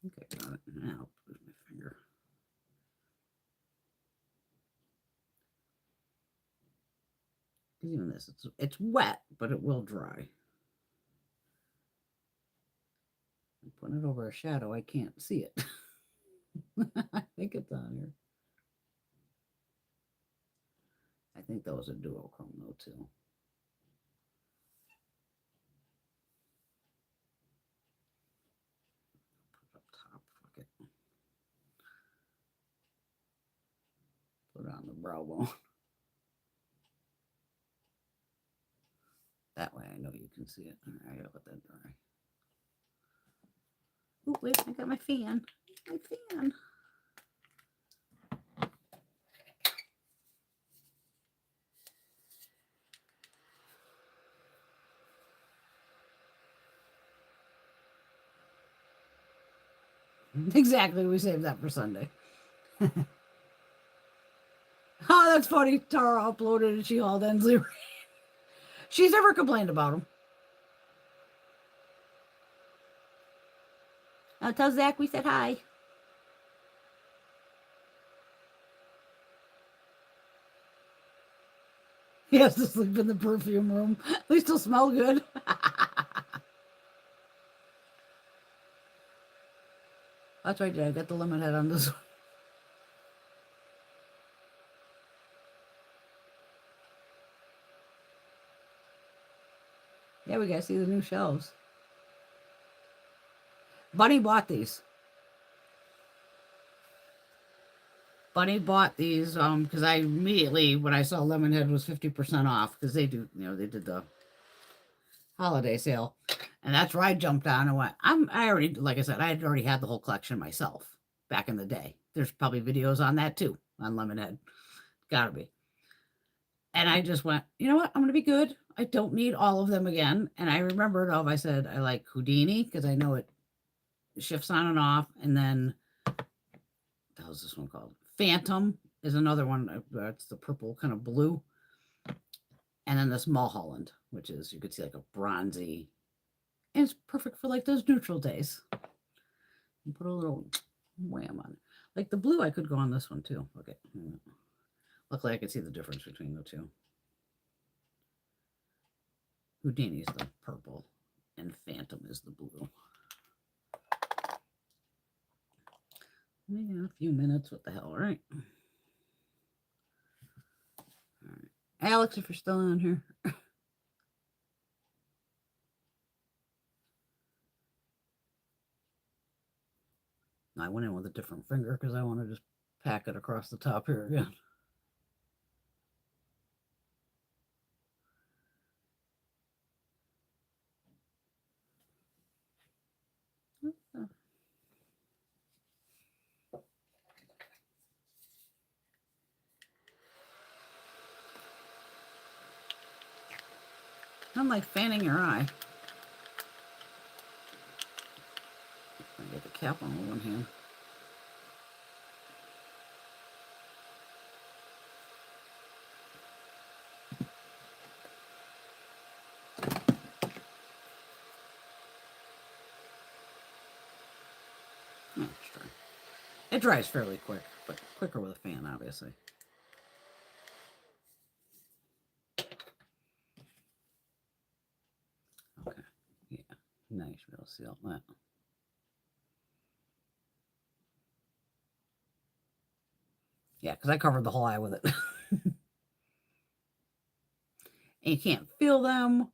Okay, got it. Now I'll put my finger. Even this, it's wet, but it will dry. I'm putting it over a shadow. I can't see it. I think it's on here. I think that was a duochrome though too. Put it up top. Fuck it. Put it on the brow bone. That way I know you can see it. All right, I gotta let that dry. Oh, wait, I got my fan. My fan. Exactly, we saved that for Sunday. Oh, that's funny. Tara uploaded and she hauled Ensley Reign. She's never complained about him. I'll tell Zach we said hi. He has to sleep in the perfume room. At least he'll smell good. That's right, Dad. I got the lemon head on this one. Yeah, we gotta see the new shelves. Bunny bought these. Bunny bought these because I immediately, when I saw Lemonhead was 50% off, because they do, they did the holiday sale. And that's where I jumped on and went, I already, like I said, I had already had the whole collection myself back in the day. There's probably videos on that too, on Lemonhead. Gotta be. And I just went, you know what? I'm going to be good. I don't need all of them again. And I remembered, I said, I like Houdini because I know it shifts on and off. And then, what was this one called? Phantom is another one. It's the purple kind of blue. And then this Mulholland, which is, you could see like a bronzy. And it's perfect for like those neutral days. And put a little wham on it. Like the blue, I could go on this one too. Okay. Luckily, I could see the difference between the two. Houdini's the purple, and Phantom is the blue. We got a few minutes. What the hell, right? All right. Alex, if you're still on here. I went in with a different finger because I want to just pack it across the top here again. I'm like fanning your eye. I get the cap on one hand. Oh, let's try. It dries fairly quick, but quicker with a fan, obviously. Okay, yeah, nice. We'll see all that. Yeah, because I covered the whole eye with it. And you can't feel them.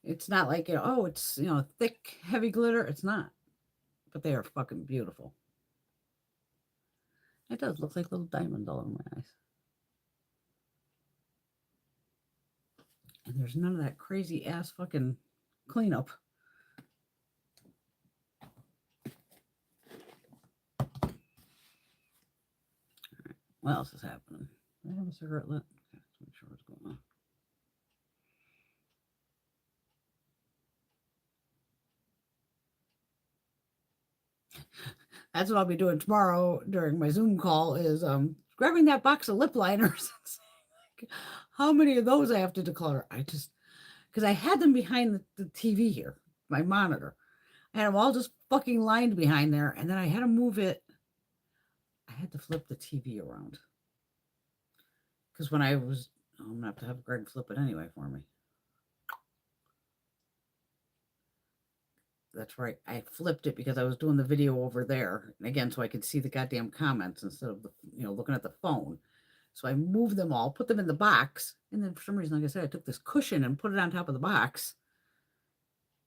It's not like, oh, it's, thick, heavy glitter. It's not. But they are fucking beautiful. It does look like little diamonds all over my eyes. And there's none of that crazy ass fucking cleanup. All right. What else is happening? Do I have a cigarette lit? Okay, let's make sure what's going on. That's what I'll be doing tomorrow during my Zoom call is grabbing that box of lip liners. How many of those I have to declutter? Because I had them behind the TV here, my monitor. I had them all just fucking lined behind there, and then I had to move it. I had to flip the TV around. Because when I'm going to have Greg flip it anyway for me. That's right. I flipped it because I was doing the video over there. And again, so I could see the goddamn comments instead of, looking at the phone. So I moved them all, put them in the box. And then for some reason, like I said, I took this cushion and put it on top of the box.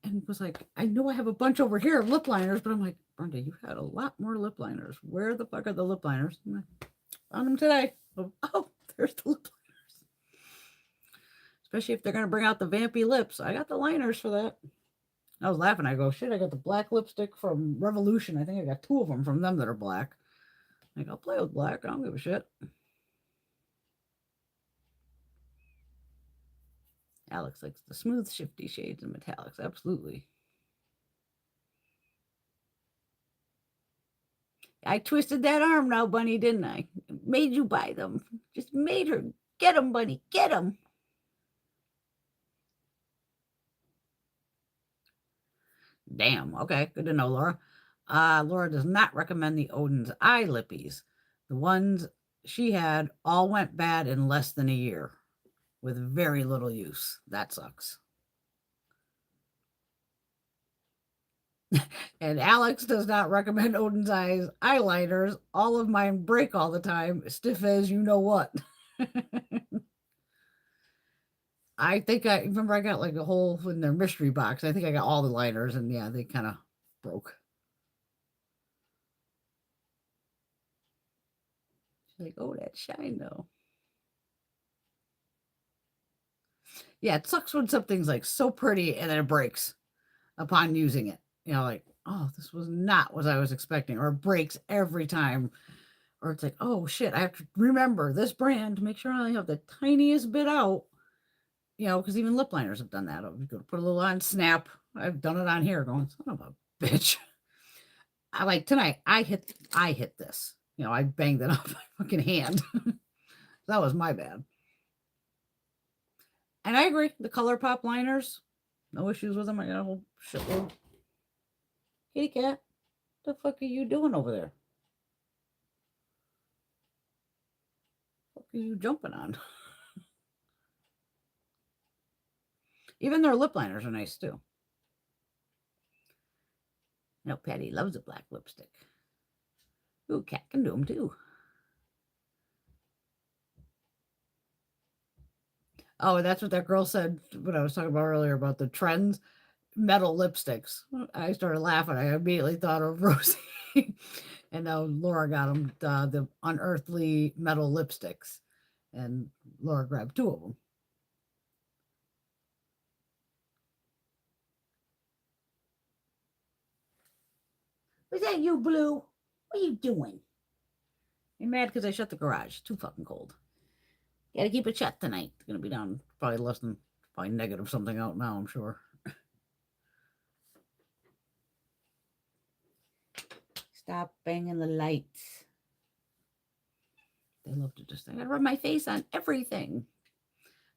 And it was like, I know I have a bunch over here of lip liners, but I'm like, Brenda, you had a lot more lip liners. Where the fuck are the lip liners? Found them today. Oh, there's the lip liners. Especially if they're going to bring out the vampy lips. I got the liners for that. I was laughing. I go, shit, I got the black lipstick from Revolution. I think I got 2 of them from them that are black. Like, I'll play with black. I don't give a shit. Alex likes the smooth, shifty shades and metallics. Absolutely. I twisted that arm now, Bunny, didn't I? Made you buy them. Just made her. Get them, Bunny. Get them. Damn. Okay. Good to know, Laura. Laura does not recommend the Odin's Eye Lippies. The ones she had all went bad in less than a year with very little use. That sucks. And Alex does not recommend Odin's Eyes eyeliners. All of mine break all the time, stiff as you know what. I think I remember I got like a whole in their mystery box. I think I got all the liners, and yeah, they kind of broke. She's like, oh, that shine though. Yeah, it sucks when something's like so pretty and then it breaks upon using it. You know, like, oh, this was not what I was expecting, or it breaks every time. Or it's like, oh shit, I have to remember this brand to make sure I only have the tiniest bit out. You know, because even lip liners have done that. You go to put a little on snap. I've done it on here going, son of a bitch. I like tonight, I hit this. You know, I banged it off my fucking hand. That was my bad. And I agree, the ColourPop liners, no issues with them. I got a whole shitload. Kitty cat, what the fuck are you doing over there? What are you jumping on? Even their lip liners are nice too. No, Patty loves a black lipstick. Ooh, cat can do them too. Oh, that's what that girl said when I was talking about earlier about the trends. Metal lipsticks. I started laughing. I immediately thought of Rosie. And now Laura got them, the unearthly metal lipsticks. And Laura grabbed 2 of them. Was that you, Blue? What are you doing? You're mad because I shut the garage. It's too fucking cold. Gotta keep it shut tonight. It's gonna be down probably less than probably negative something out now, I'm sure. Stop banging the lights. They love to just, I gotta rub my face on everything.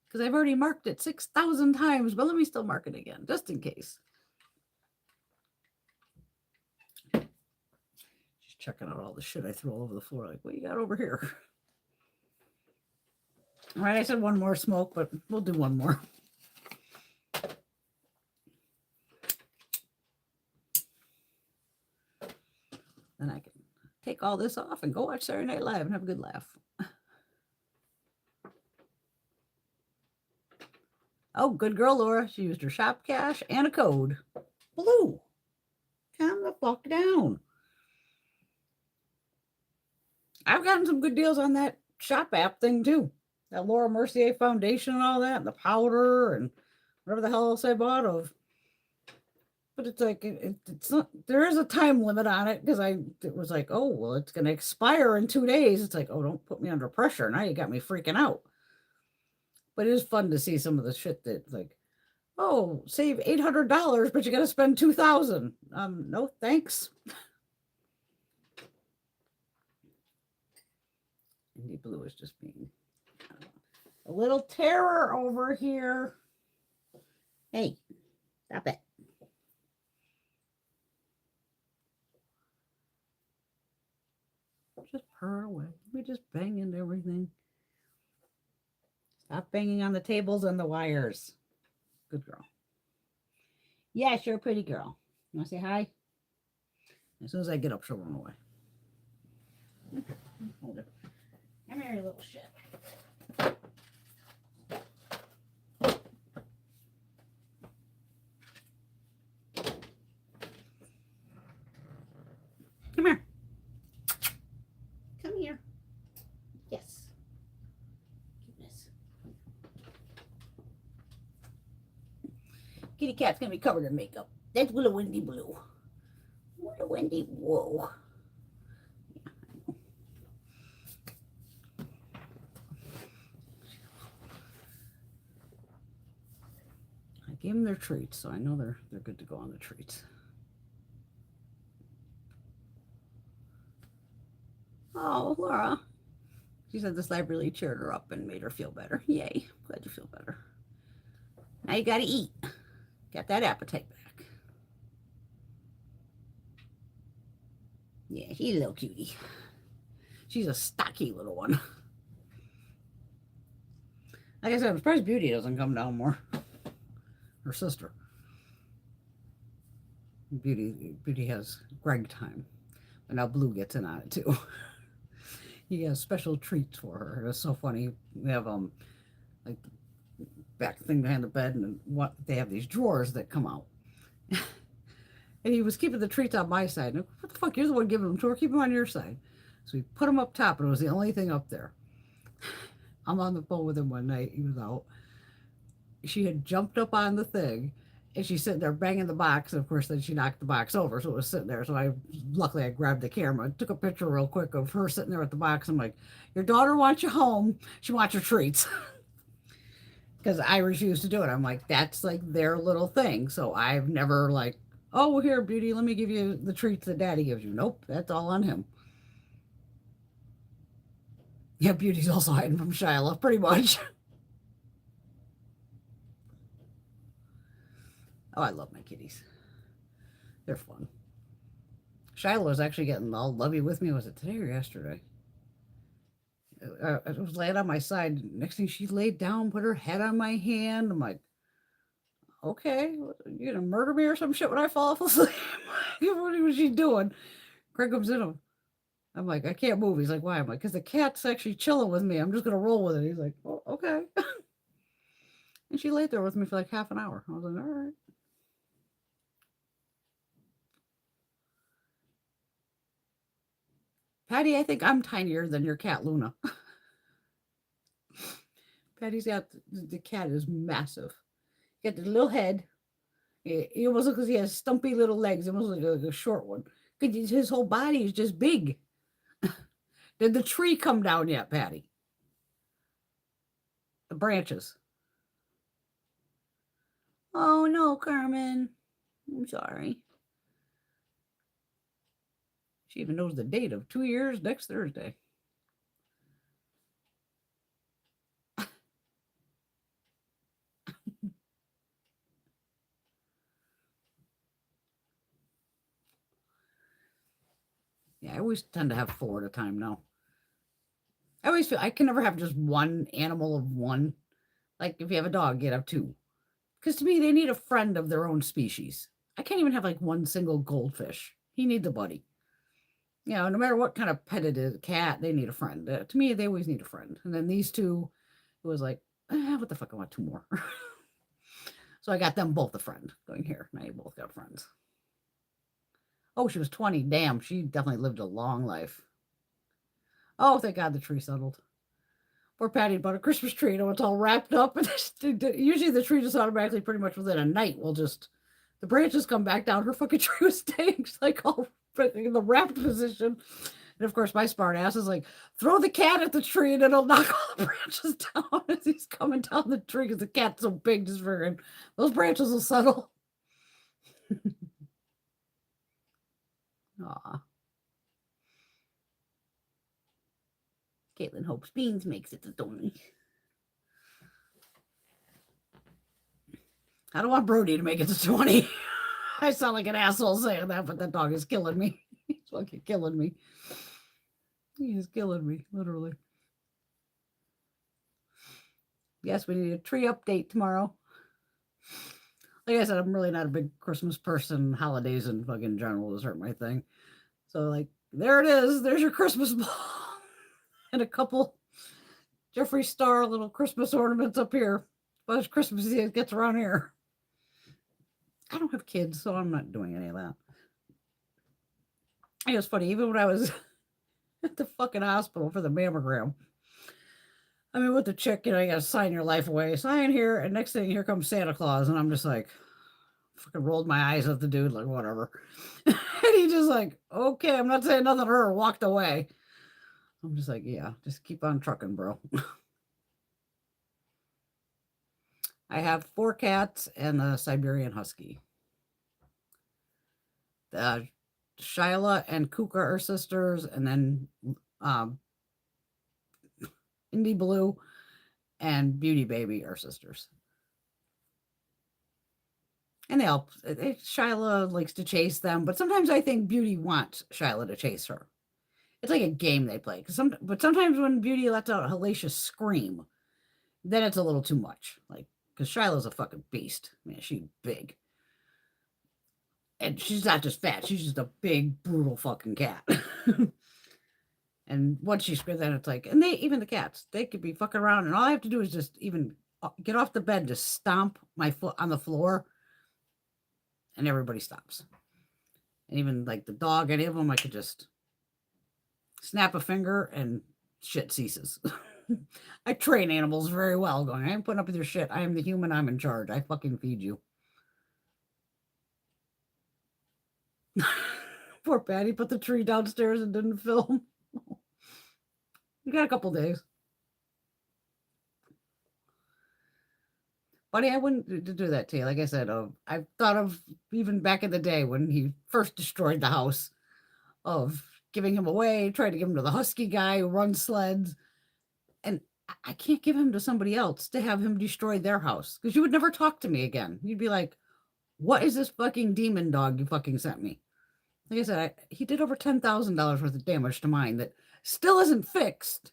Because I've already marked it 6,000 times, but let me still mark it again, just in case. Just checking out all the shit I threw all over the floor. Like, what you got over here? All right, I said one more smoke, but we'll do one more. Then I can take all this off and go watch Saturday Night Live and have a good laugh. Oh, good girl, Laura. She used her shop cash and a code. Blue, calm the fuck down. I've gotten some good deals on that shop app thing too. That Laura Mercier foundation and all that, and the powder and whatever the hell else I bought of. But it's like it's not. There is a time limit on it because it was like, oh well, it's going to expire in 2 days. It's like, oh, don't put me under pressure. Now you got me freaking out. But it is fun to see some of the shit that like, oh, save $800, but you got to spend $2,000. No thanks. Indie Blue is just being a little terror over here. Hey, stop it. Just purr away. We just bang into everything. Stop banging on the tables and the wires. Good girl. Yes, you're a pretty girl. You want to say hi? As soon as I get up, she'll run away. Hold it. Come here, you little shit. Come here. Come here. Yes. Goodness. Kitty cat's gonna be covered in makeup. That's Willow Windy Blue. Willow Windy, whoa. I gave them their treats, so I know they're good to go on the treats. Oh, Laura. She said this live really cheered her up and made her feel better. Yay. Glad you feel better. Now you got to eat. Got that appetite back. Yeah, she's a little cutie. She's a stocky little one. Like I said, I'm surprised Beauty doesn't come down more. Her sister. Beauty has Greg time. But now Blue gets in on it too. He has special treats for her. It's so funny. We have like back thing behind the bed, and what they have these drawers that come out. And he was keeping the treats on my side. And what the fuck? You're the one giving them to her. Keep them on your side. So we put them up top, and it was the only thing up there. I'm on the phone with him one night. He was out. She had jumped up on the thing, and she's sitting there banging the box. And of course, then she knocked the box over, so it was sitting there. So luckily, I grabbed the camera, took a picture real quick of her sitting there with the box. I'm like, your daughter wants you home. She wants your treats. Because I refuse to do it. I'm like, that's like their little thing. So I've never like, oh, here, Beauty, let me give you the treats that Daddy gives you. Nope, that's all on him. Yeah, Beauty's also hiding from Shiloh, pretty much. Oh, I love my kitties. They're fun. Shiloh was actually getting all lovey with me. Was it today or yesterday? I was laying on my side. Next thing, she laid down, put her head on my hand. I'm like, okay, you gonna murder me or some shit when I fall off asleep? What was she doing? Craig comes in. I'm like, I can't move. He's like, why? I'm like, because the cat's actually chilling with me. I'm just gonna roll with it. He's like, oh, okay. And she laid there with me for like half an hour. I was like, all right. Patty, I think I'm tinier than your cat, Luna. Patty's got the cat is massive. He got the little head. He almost looks like he has stumpy little legs. Almost like a short one. His whole body is just big. Did the tree come down yet, Patty? The branches. Oh no, Carmen. I'm sorry. She even knows the date of 2 years next Thursday. Yeah, I always tend to have 4 at a time now. I always feel I can never have just one animal of one. Like if you have a dog, you'd have 2. Because to me, they need a friend of their own species. I can't even have like one single goldfish. He needs a buddy. You know, no matter what kind of pet it is, cat, they need a friend. To me, they always need a friend. And then these 2, it was like, what the fuck? I want 2 more. So I got them both a friend going here. Now you both got friends. Oh, she was 20. Damn, she definitely lived a long life. Oh, thank God the tree settled. Poor Patty bought a Christmas tree, and it's all wrapped up. And usually the tree just automatically, pretty much within a night, will just, the branches come back down. Her fucking tree was staying like all in the wrapped position. And of course, my smart ass is like, throw the cat at the tree and it'll knock all the branches down as he's coming down the tree because the cat's so big, just figuring those branches will settle. Aw. Caitlin hopes Beans makes it to Tony. I don't want Brody to make it to 20. I sound like an asshole saying that, but that dog is killing me. He's fucking killing me. He is killing me, literally. Yes, we need a tree update tomorrow. Like I said, I'm really not a big Christmas person. Holidays and fucking general just aren't my thing. So, like, there it is. There's your Christmas ball. And a couple Jeffree Star little Christmas ornaments up here. But as Christmas gets around here. I don't have kids, so I'm not doing any of that. It was funny, even when I was at the fucking hospital for the mammogram. I mean, with the chick, you know, you gotta sign your life away. Sign here, and next thing, here comes Santa Claus, and I'm just like, fucking rolled my eyes at the dude, like, whatever. And he just like, okay, I'm not saying nothing to her, walked away. I'm just like, yeah, just keep on trucking, bro. I have 4 cats and a Siberian Husky. Shyla and Kuka are sisters, and then Indie Blue and Beauty Baby are sisters. And Shyla likes to chase them, but sometimes I think Beauty wants Shyla to chase her. It's like a game they play. But sometimes when Beauty lets out a hellacious scream, then it's a little too much. Like, because Shyla's a fucking beast. Man, she's big. And she's not just fat, she's just a big, brutal fucking cat. And once she screams, then it's like, and even the cats, they could be fucking around, and all I have to do is just even get off the bed to stomp my foot on the floor, and everybody stops. And even like the dog, any of them, I could just snap a finger and shit ceases. I train animals very well, going, I ain't putting up with your shit. I am the human. I'm in charge. I fucking feed you. Poor Patty put the tree downstairs and didn't film. We got a couple days. Buddy, I wouldn't do that to you. Like I said, I thought of even back in the day when he first destroyed the house, of giving him away, tried to give him to the husky guy who runs sleds. And I can't give him to somebody else to have him destroy their house, because you would never talk to me again. You'd be like, what is this fucking demon dog you fucking sent me? Like I said, he did over $10,000 worth of damage to mine that still isn't fixed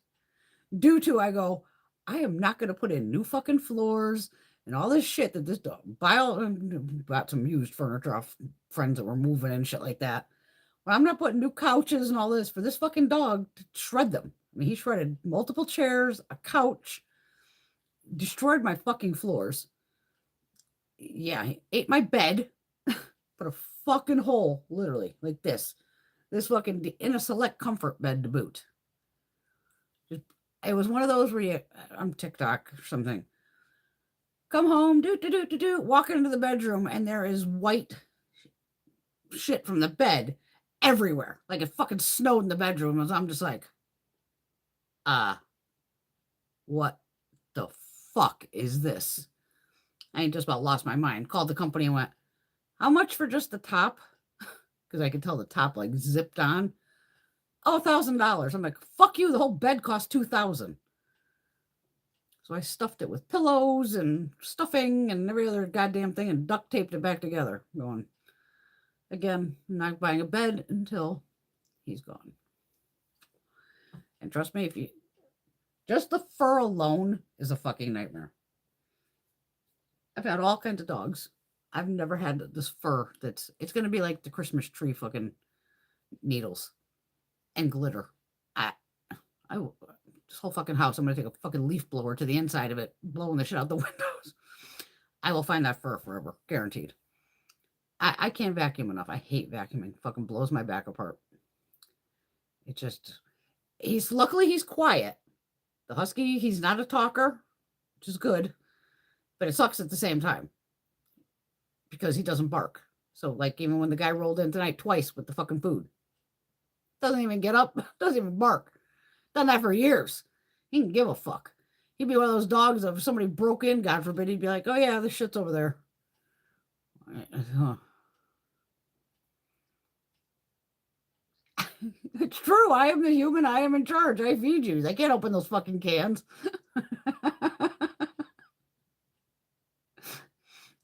due to, I go, I am not going to put in new fucking floors and all this shit that this dog, bought some used furniture off friends that were moving and shit like that. But I'm not putting new couches and all this for this fucking dog to shred them. I mean, he shredded multiple chairs, a couch, destroyed my fucking floors. Yeah, he ate my bed, put a fucking hole, literally, like this fucking, in a select comfort bed to boot. It was one of those where you, on TikTok or something, come home, walk into the bedroom, and there is white shit from the bed everywhere. Like it fucking snowed in the bedroom. I'm just like, what the fuck is this? I just about lost my mind. Called the company and went, how much for just the top? Because I could tell the top like zipped on. Oh, $1,000. I'm like, fuck you. The whole bed cost $2,000. So I stuffed it with pillows and stuffing and every other goddamn thing and duct taped it back together. Going, again, I'm not buying a bed until he's gone. And trust me, if you, just the fur alone is a fucking nightmare. I've had all kinds of dogs. I've never had this fur it's going to be like the Christmas tree fucking needles and glitter. This whole fucking house, I'm going to take a fucking leaf blower to the inside of it, blowing the shit out the windows. I will find that fur forever, guaranteed. I can't vacuum enough. I hate vacuuming. Fucking blows my back apart. It just, luckily he's quiet. The husky, he's not a talker, which is good, but it sucks at the same time because he doesn't bark. So like even when the guy rolled in tonight twice with the fucking food, doesn't even get up, doesn't even bark. Done that for years. He can give a fuck. He'd be one of those dogs that if somebody broke in, God forbid, he'd be like, oh yeah, this shit's over there. It's true. I am the human. I am in charge. I feed you. They can't open those fucking cans.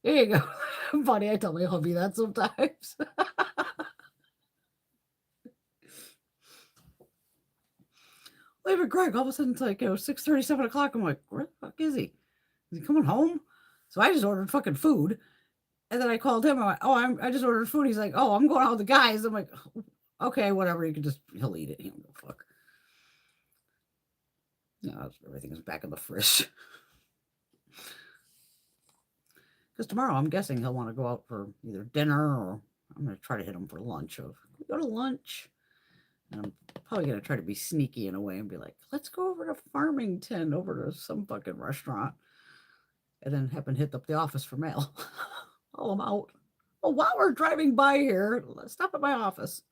There you go. Funny, I tell my hubby that sometimes. Leave it, Greg. All of a sudden, it's like, 6:30, 7 o'clock. I'm like, where the fuck is he? Is he coming home? So I just ordered fucking food. And then I called him. I'm like, oh, I just ordered food. He's like, oh, I'm going out with the guys. I'm like, okay, whatever. You can just, he'll eat it. He don't give a fuck. No, everything's back in the fridge. Because tomorrow, I'm guessing he'll want to go out for either dinner or I'm going to try to hit him for lunch. Can we go to lunch? And I'm probably going to try to be sneaky in a way and be like, let's go over to Farmington, over to some fucking restaurant. And then happen to hit up the office for mail. Oh, I'm out. Well, while we're driving by here, let's stop at my office.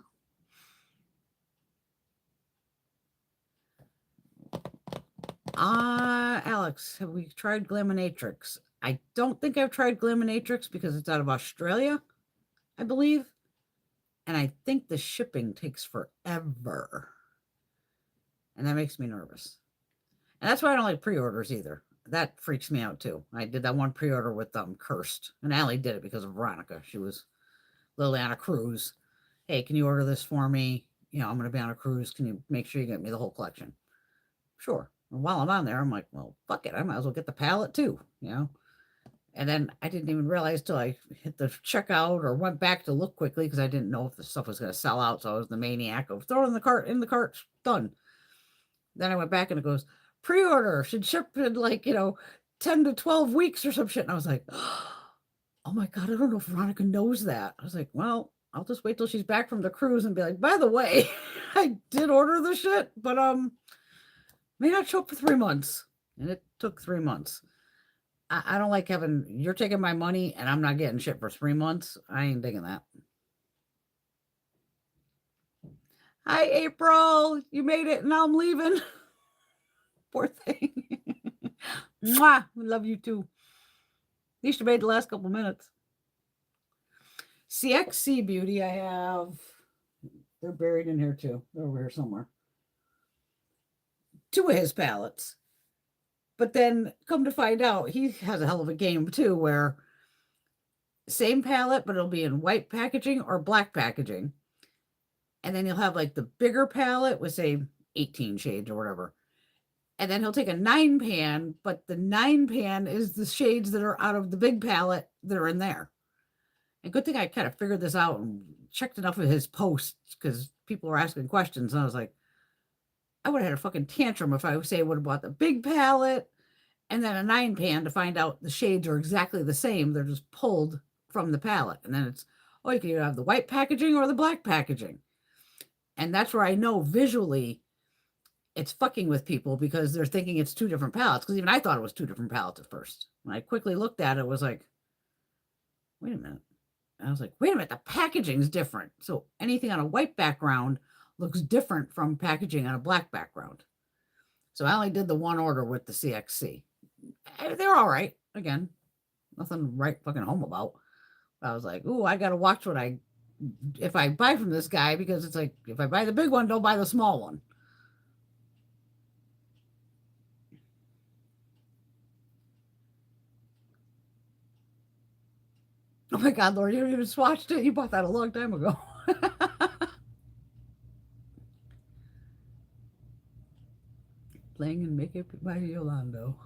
Alex, have we tried Glaminatrix? I don't think I've tried Glaminatrix because it's out of Australia, I believe. And I think the shipping takes forever. And that makes me nervous. And that's why I don't like pre-orders either. That freaks me out too. I did that one pre-order with Cursed. And Allie did it because of Veronica. She was literally on a cruise. Hey, can you order this for me? I'm going to be on a cruise. Can you make sure you get me the whole collection? Sure. And while I'm on there, I'm like, well, fuck it. I might as well get the palette too, And then I didn't even realize till I hit the checkout or went back to look quickly because I didn't know if the stuff was going to sell out. So I was the maniac of throw it in the cart, done. Then I went back and it goes, pre-order should ship in 10 to 12 weeks or some shit. And I was like, oh my God, I don't know if Veronica knows that. I was like, well, I'll just wait till she's back from the cruise and be like, by the way, I did order the shit, but may not show up for 3 months. And it took 3 months. I don't like having, you're taking my money and I'm not getting shit for 3 months. I ain't digging that. Hi, April. You made it and now I'm leaving. Poor thing. Mwah. We love you too. At least you made the last couple minutes. CXC Beauty, I have. They're buried in here too. They're over here somewhere. 2 of his palettes. But then come to find out, he has a hell of a game too, where same palette, but it'll be in white packaging or black packaging. And then you'll have like the bigger palette with, say, 18 shades or whatever. And then he'll take a 9 pan, but the 9 pan is the shades that are out of the big palette that are in there. And good thing I kind of figured this out and checked enough of his posts because people were asking questions. And I was like, I would have had a fucking tantrum if I would say I would have bought the big palette and then a 9 pan to find out the shades are exactly the same. They're just pulled from the palette. And then it's, oh, you can either have the white packaging or the black packaging. And that's where I know visually it's fucking with people because they're thinking it's 2 different palettes. Because even I thought it was 2 different palettes at first. When I quickly looked at it, it was like, wait a minute. I was like, wait a minute, the packaging's different. So anything on a white background looks different from packaging on a black background. So I only did the 1 order with the CXC. They're all right. Again, nothing right fucking home about. I was like, ooh, I got to watch what if I buy from this guy, because it's like, if I buy the big one, don't buy the small one. Oh my God, Lord, you haven't even swatched it. You bought that a long time ago. Playing and Makeup by Yolando.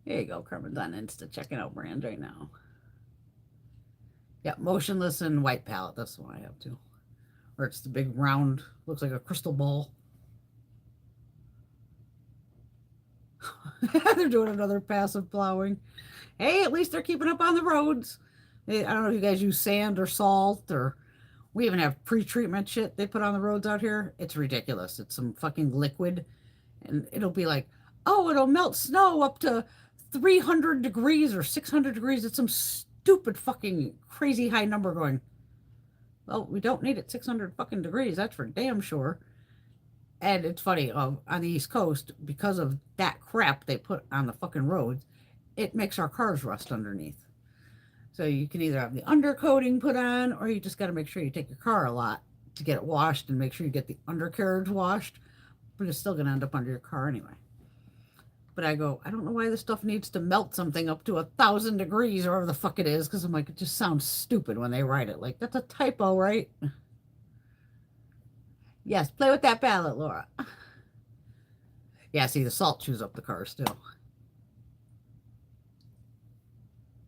There you go. Carmen's on Insta checking out brands right now. Yeah, Motionless and white palette. That's the one I have too. Or it's the big round, looks like a crystal ball. They're doing another passive plowing. Hey, at least they're keeping up on the roads. I don't know if you guys use sand or salt, or we even have pre-treatment shit they put on the roads out here. It's ridiculous. It's some fucking liquid, and it'll be like, oh, it'll melt snow up to 300 degrees or 600 degrees. It's some stupid fucking crazy high number going, well, we don't need it 600 fucking degrees. That's for damn sure. And it's funny, on the East Coast, because of that crap they put on the fucking roads, it makes our cars rust underneath. So you can either have the undercoating put on, or you just got to make sure you take your car a lot to get it washed and make sure you get the undercarriage washed, but it's still going to end up under your car anyway. But I go, I don't know why this stuff needs to melt something up to 1,000 degrees or whatever the fuck it is, because I'm like, it just sounds stupid when they write it. Like, that's a typo, right? Yes, play with that palette, Laura. Yeah, see, the salt chews up the car still.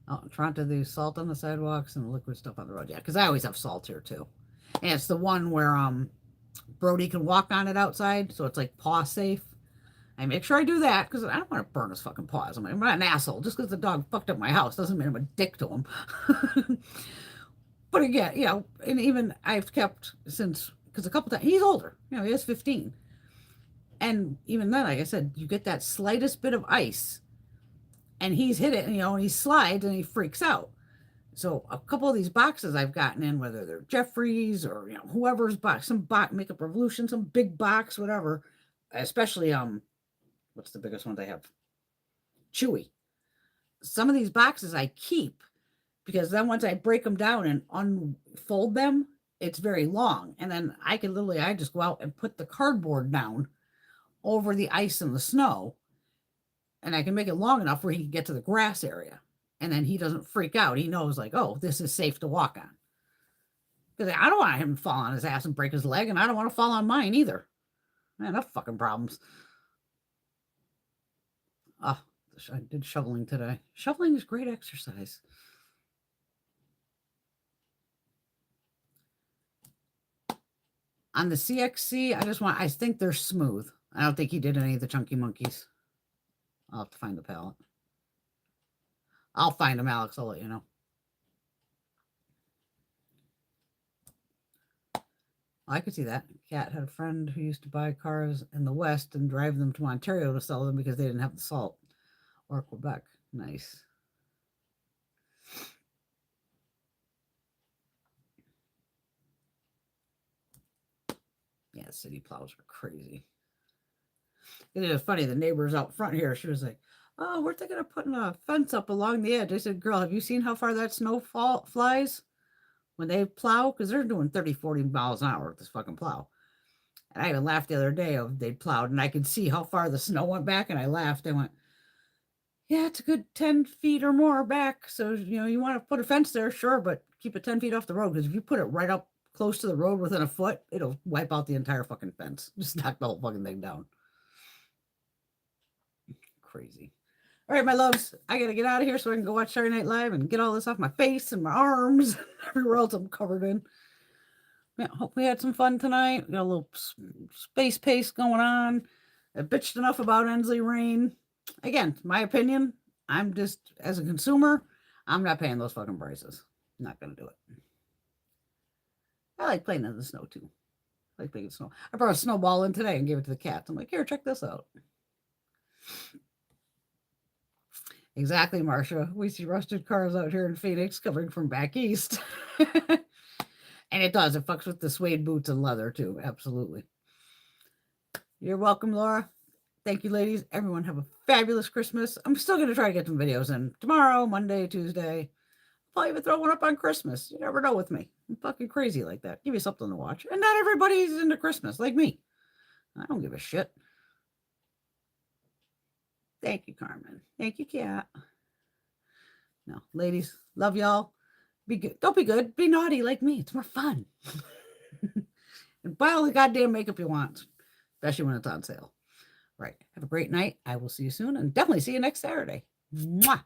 Oh, trying to do salt on the sidewalks and liquid stuff on the road. Yeah, because I always have salt here too. And it's the one where Brody can walk on it outside, so it's like paw safe. I make sure I do that because I don't want to burn his fucking paws. I'm not an asshole. Just because the dog fucked up my house doesn't mean I'm a dick to him. But again, and even I've kept since, because a couple times, he's older. He is 15. And even then, like I said, you get that slightest bit of ice and he's hit it, and he slides and he freaks out. So a couple of these boxes I've gotten in, whether they're Jeffrey's or whoever's box, some box, Makeup Revolution, some big box, whatever. Especially what's the biggest one they have? Chewy. Some of these boxes I keep because then once I break them down and unfold them, it's very long, and then I just go out and put the cardboard down over the ice and the snow, and I can make it long enough where he can get to the grass area. And then he doesn't freak out. He knows, like, oh, this is safe to walk on. Because I don't want him to fall on his ass and break his leg, and I don't want to fall on mine either. Man, enough fucking problems. Oh, I did shoveling today. Shoveling is great exercise. On the CXC, I think they're smooth. I don't think he did any of the chunky monkeys. I'll have to find the palette. I'll find them, Alex. I'll let you know. I could see that. Kat had a friend who used to buy cars in the West and drive them to Ontario to sell them because they didn't have the salt. Or Quebec. Nice. Yeah, city plows are crazy. It is funny. The neighbors out front here, she was like, oh, we're thinking of putting a fence up along the edge. I said, girl, have you seen how far that snow flies when they plow? Because they're doing 30, 40 miles an hour with this fucking plow. And I even laughed the other day of they plowed and I could see how far the snow went back. And I laughed. I went, yeah, it's a good 10 feet or more back. So, you want to put a fence there, sure, but keep it 10 feet off the road. Because if you put it right up close to the road within a foot, it'll wipe out the entire fucking fence. Just knock the whole fucking thing down. Crazy. All right, my loves, I got to get out of here so I can go watch Saturday Night Live and get all this off my face and my arms, everywhere else I'm covered in. Yeah, hope we had some fun tonight. We got a little space pace going on. I bitched enough about Ensley Reign. Again, my opinion, I'm just, as a consumer, I'm not paying those fucking prices. I'm not going to do it. I like playing in the snow, too. I like playing snow. I brought a snowball in today and gave it to the cats. I'm like, here, check this out. Exactly, Marcia. We see rusted cars out here in Phoenix coming from back east. And it does. It fucks with the suede boots and leather, too. Absolutely. You're welcome, Laura. Thank you, ladies. Everyone have a fabulous Christmas. I'm still going to try to get some videos in tomorrow, Monday, Tuesday. I'll probably even throw one up on Christmas. You never know with me. I'm fucking crazy like that. Give you something to watch. And not everybody's into Christmas like me. I don't give a shit. Thank you, Carmen. Thank you, Kat. No, ladies, love y'all. Be good. Don't be good. Be naughty like me. It's more fun. And buy all the goddamn makeup you want, especially when it's on sale. Right. Have a great night. I will see you soon and definitely see you next Saturday. Mwah.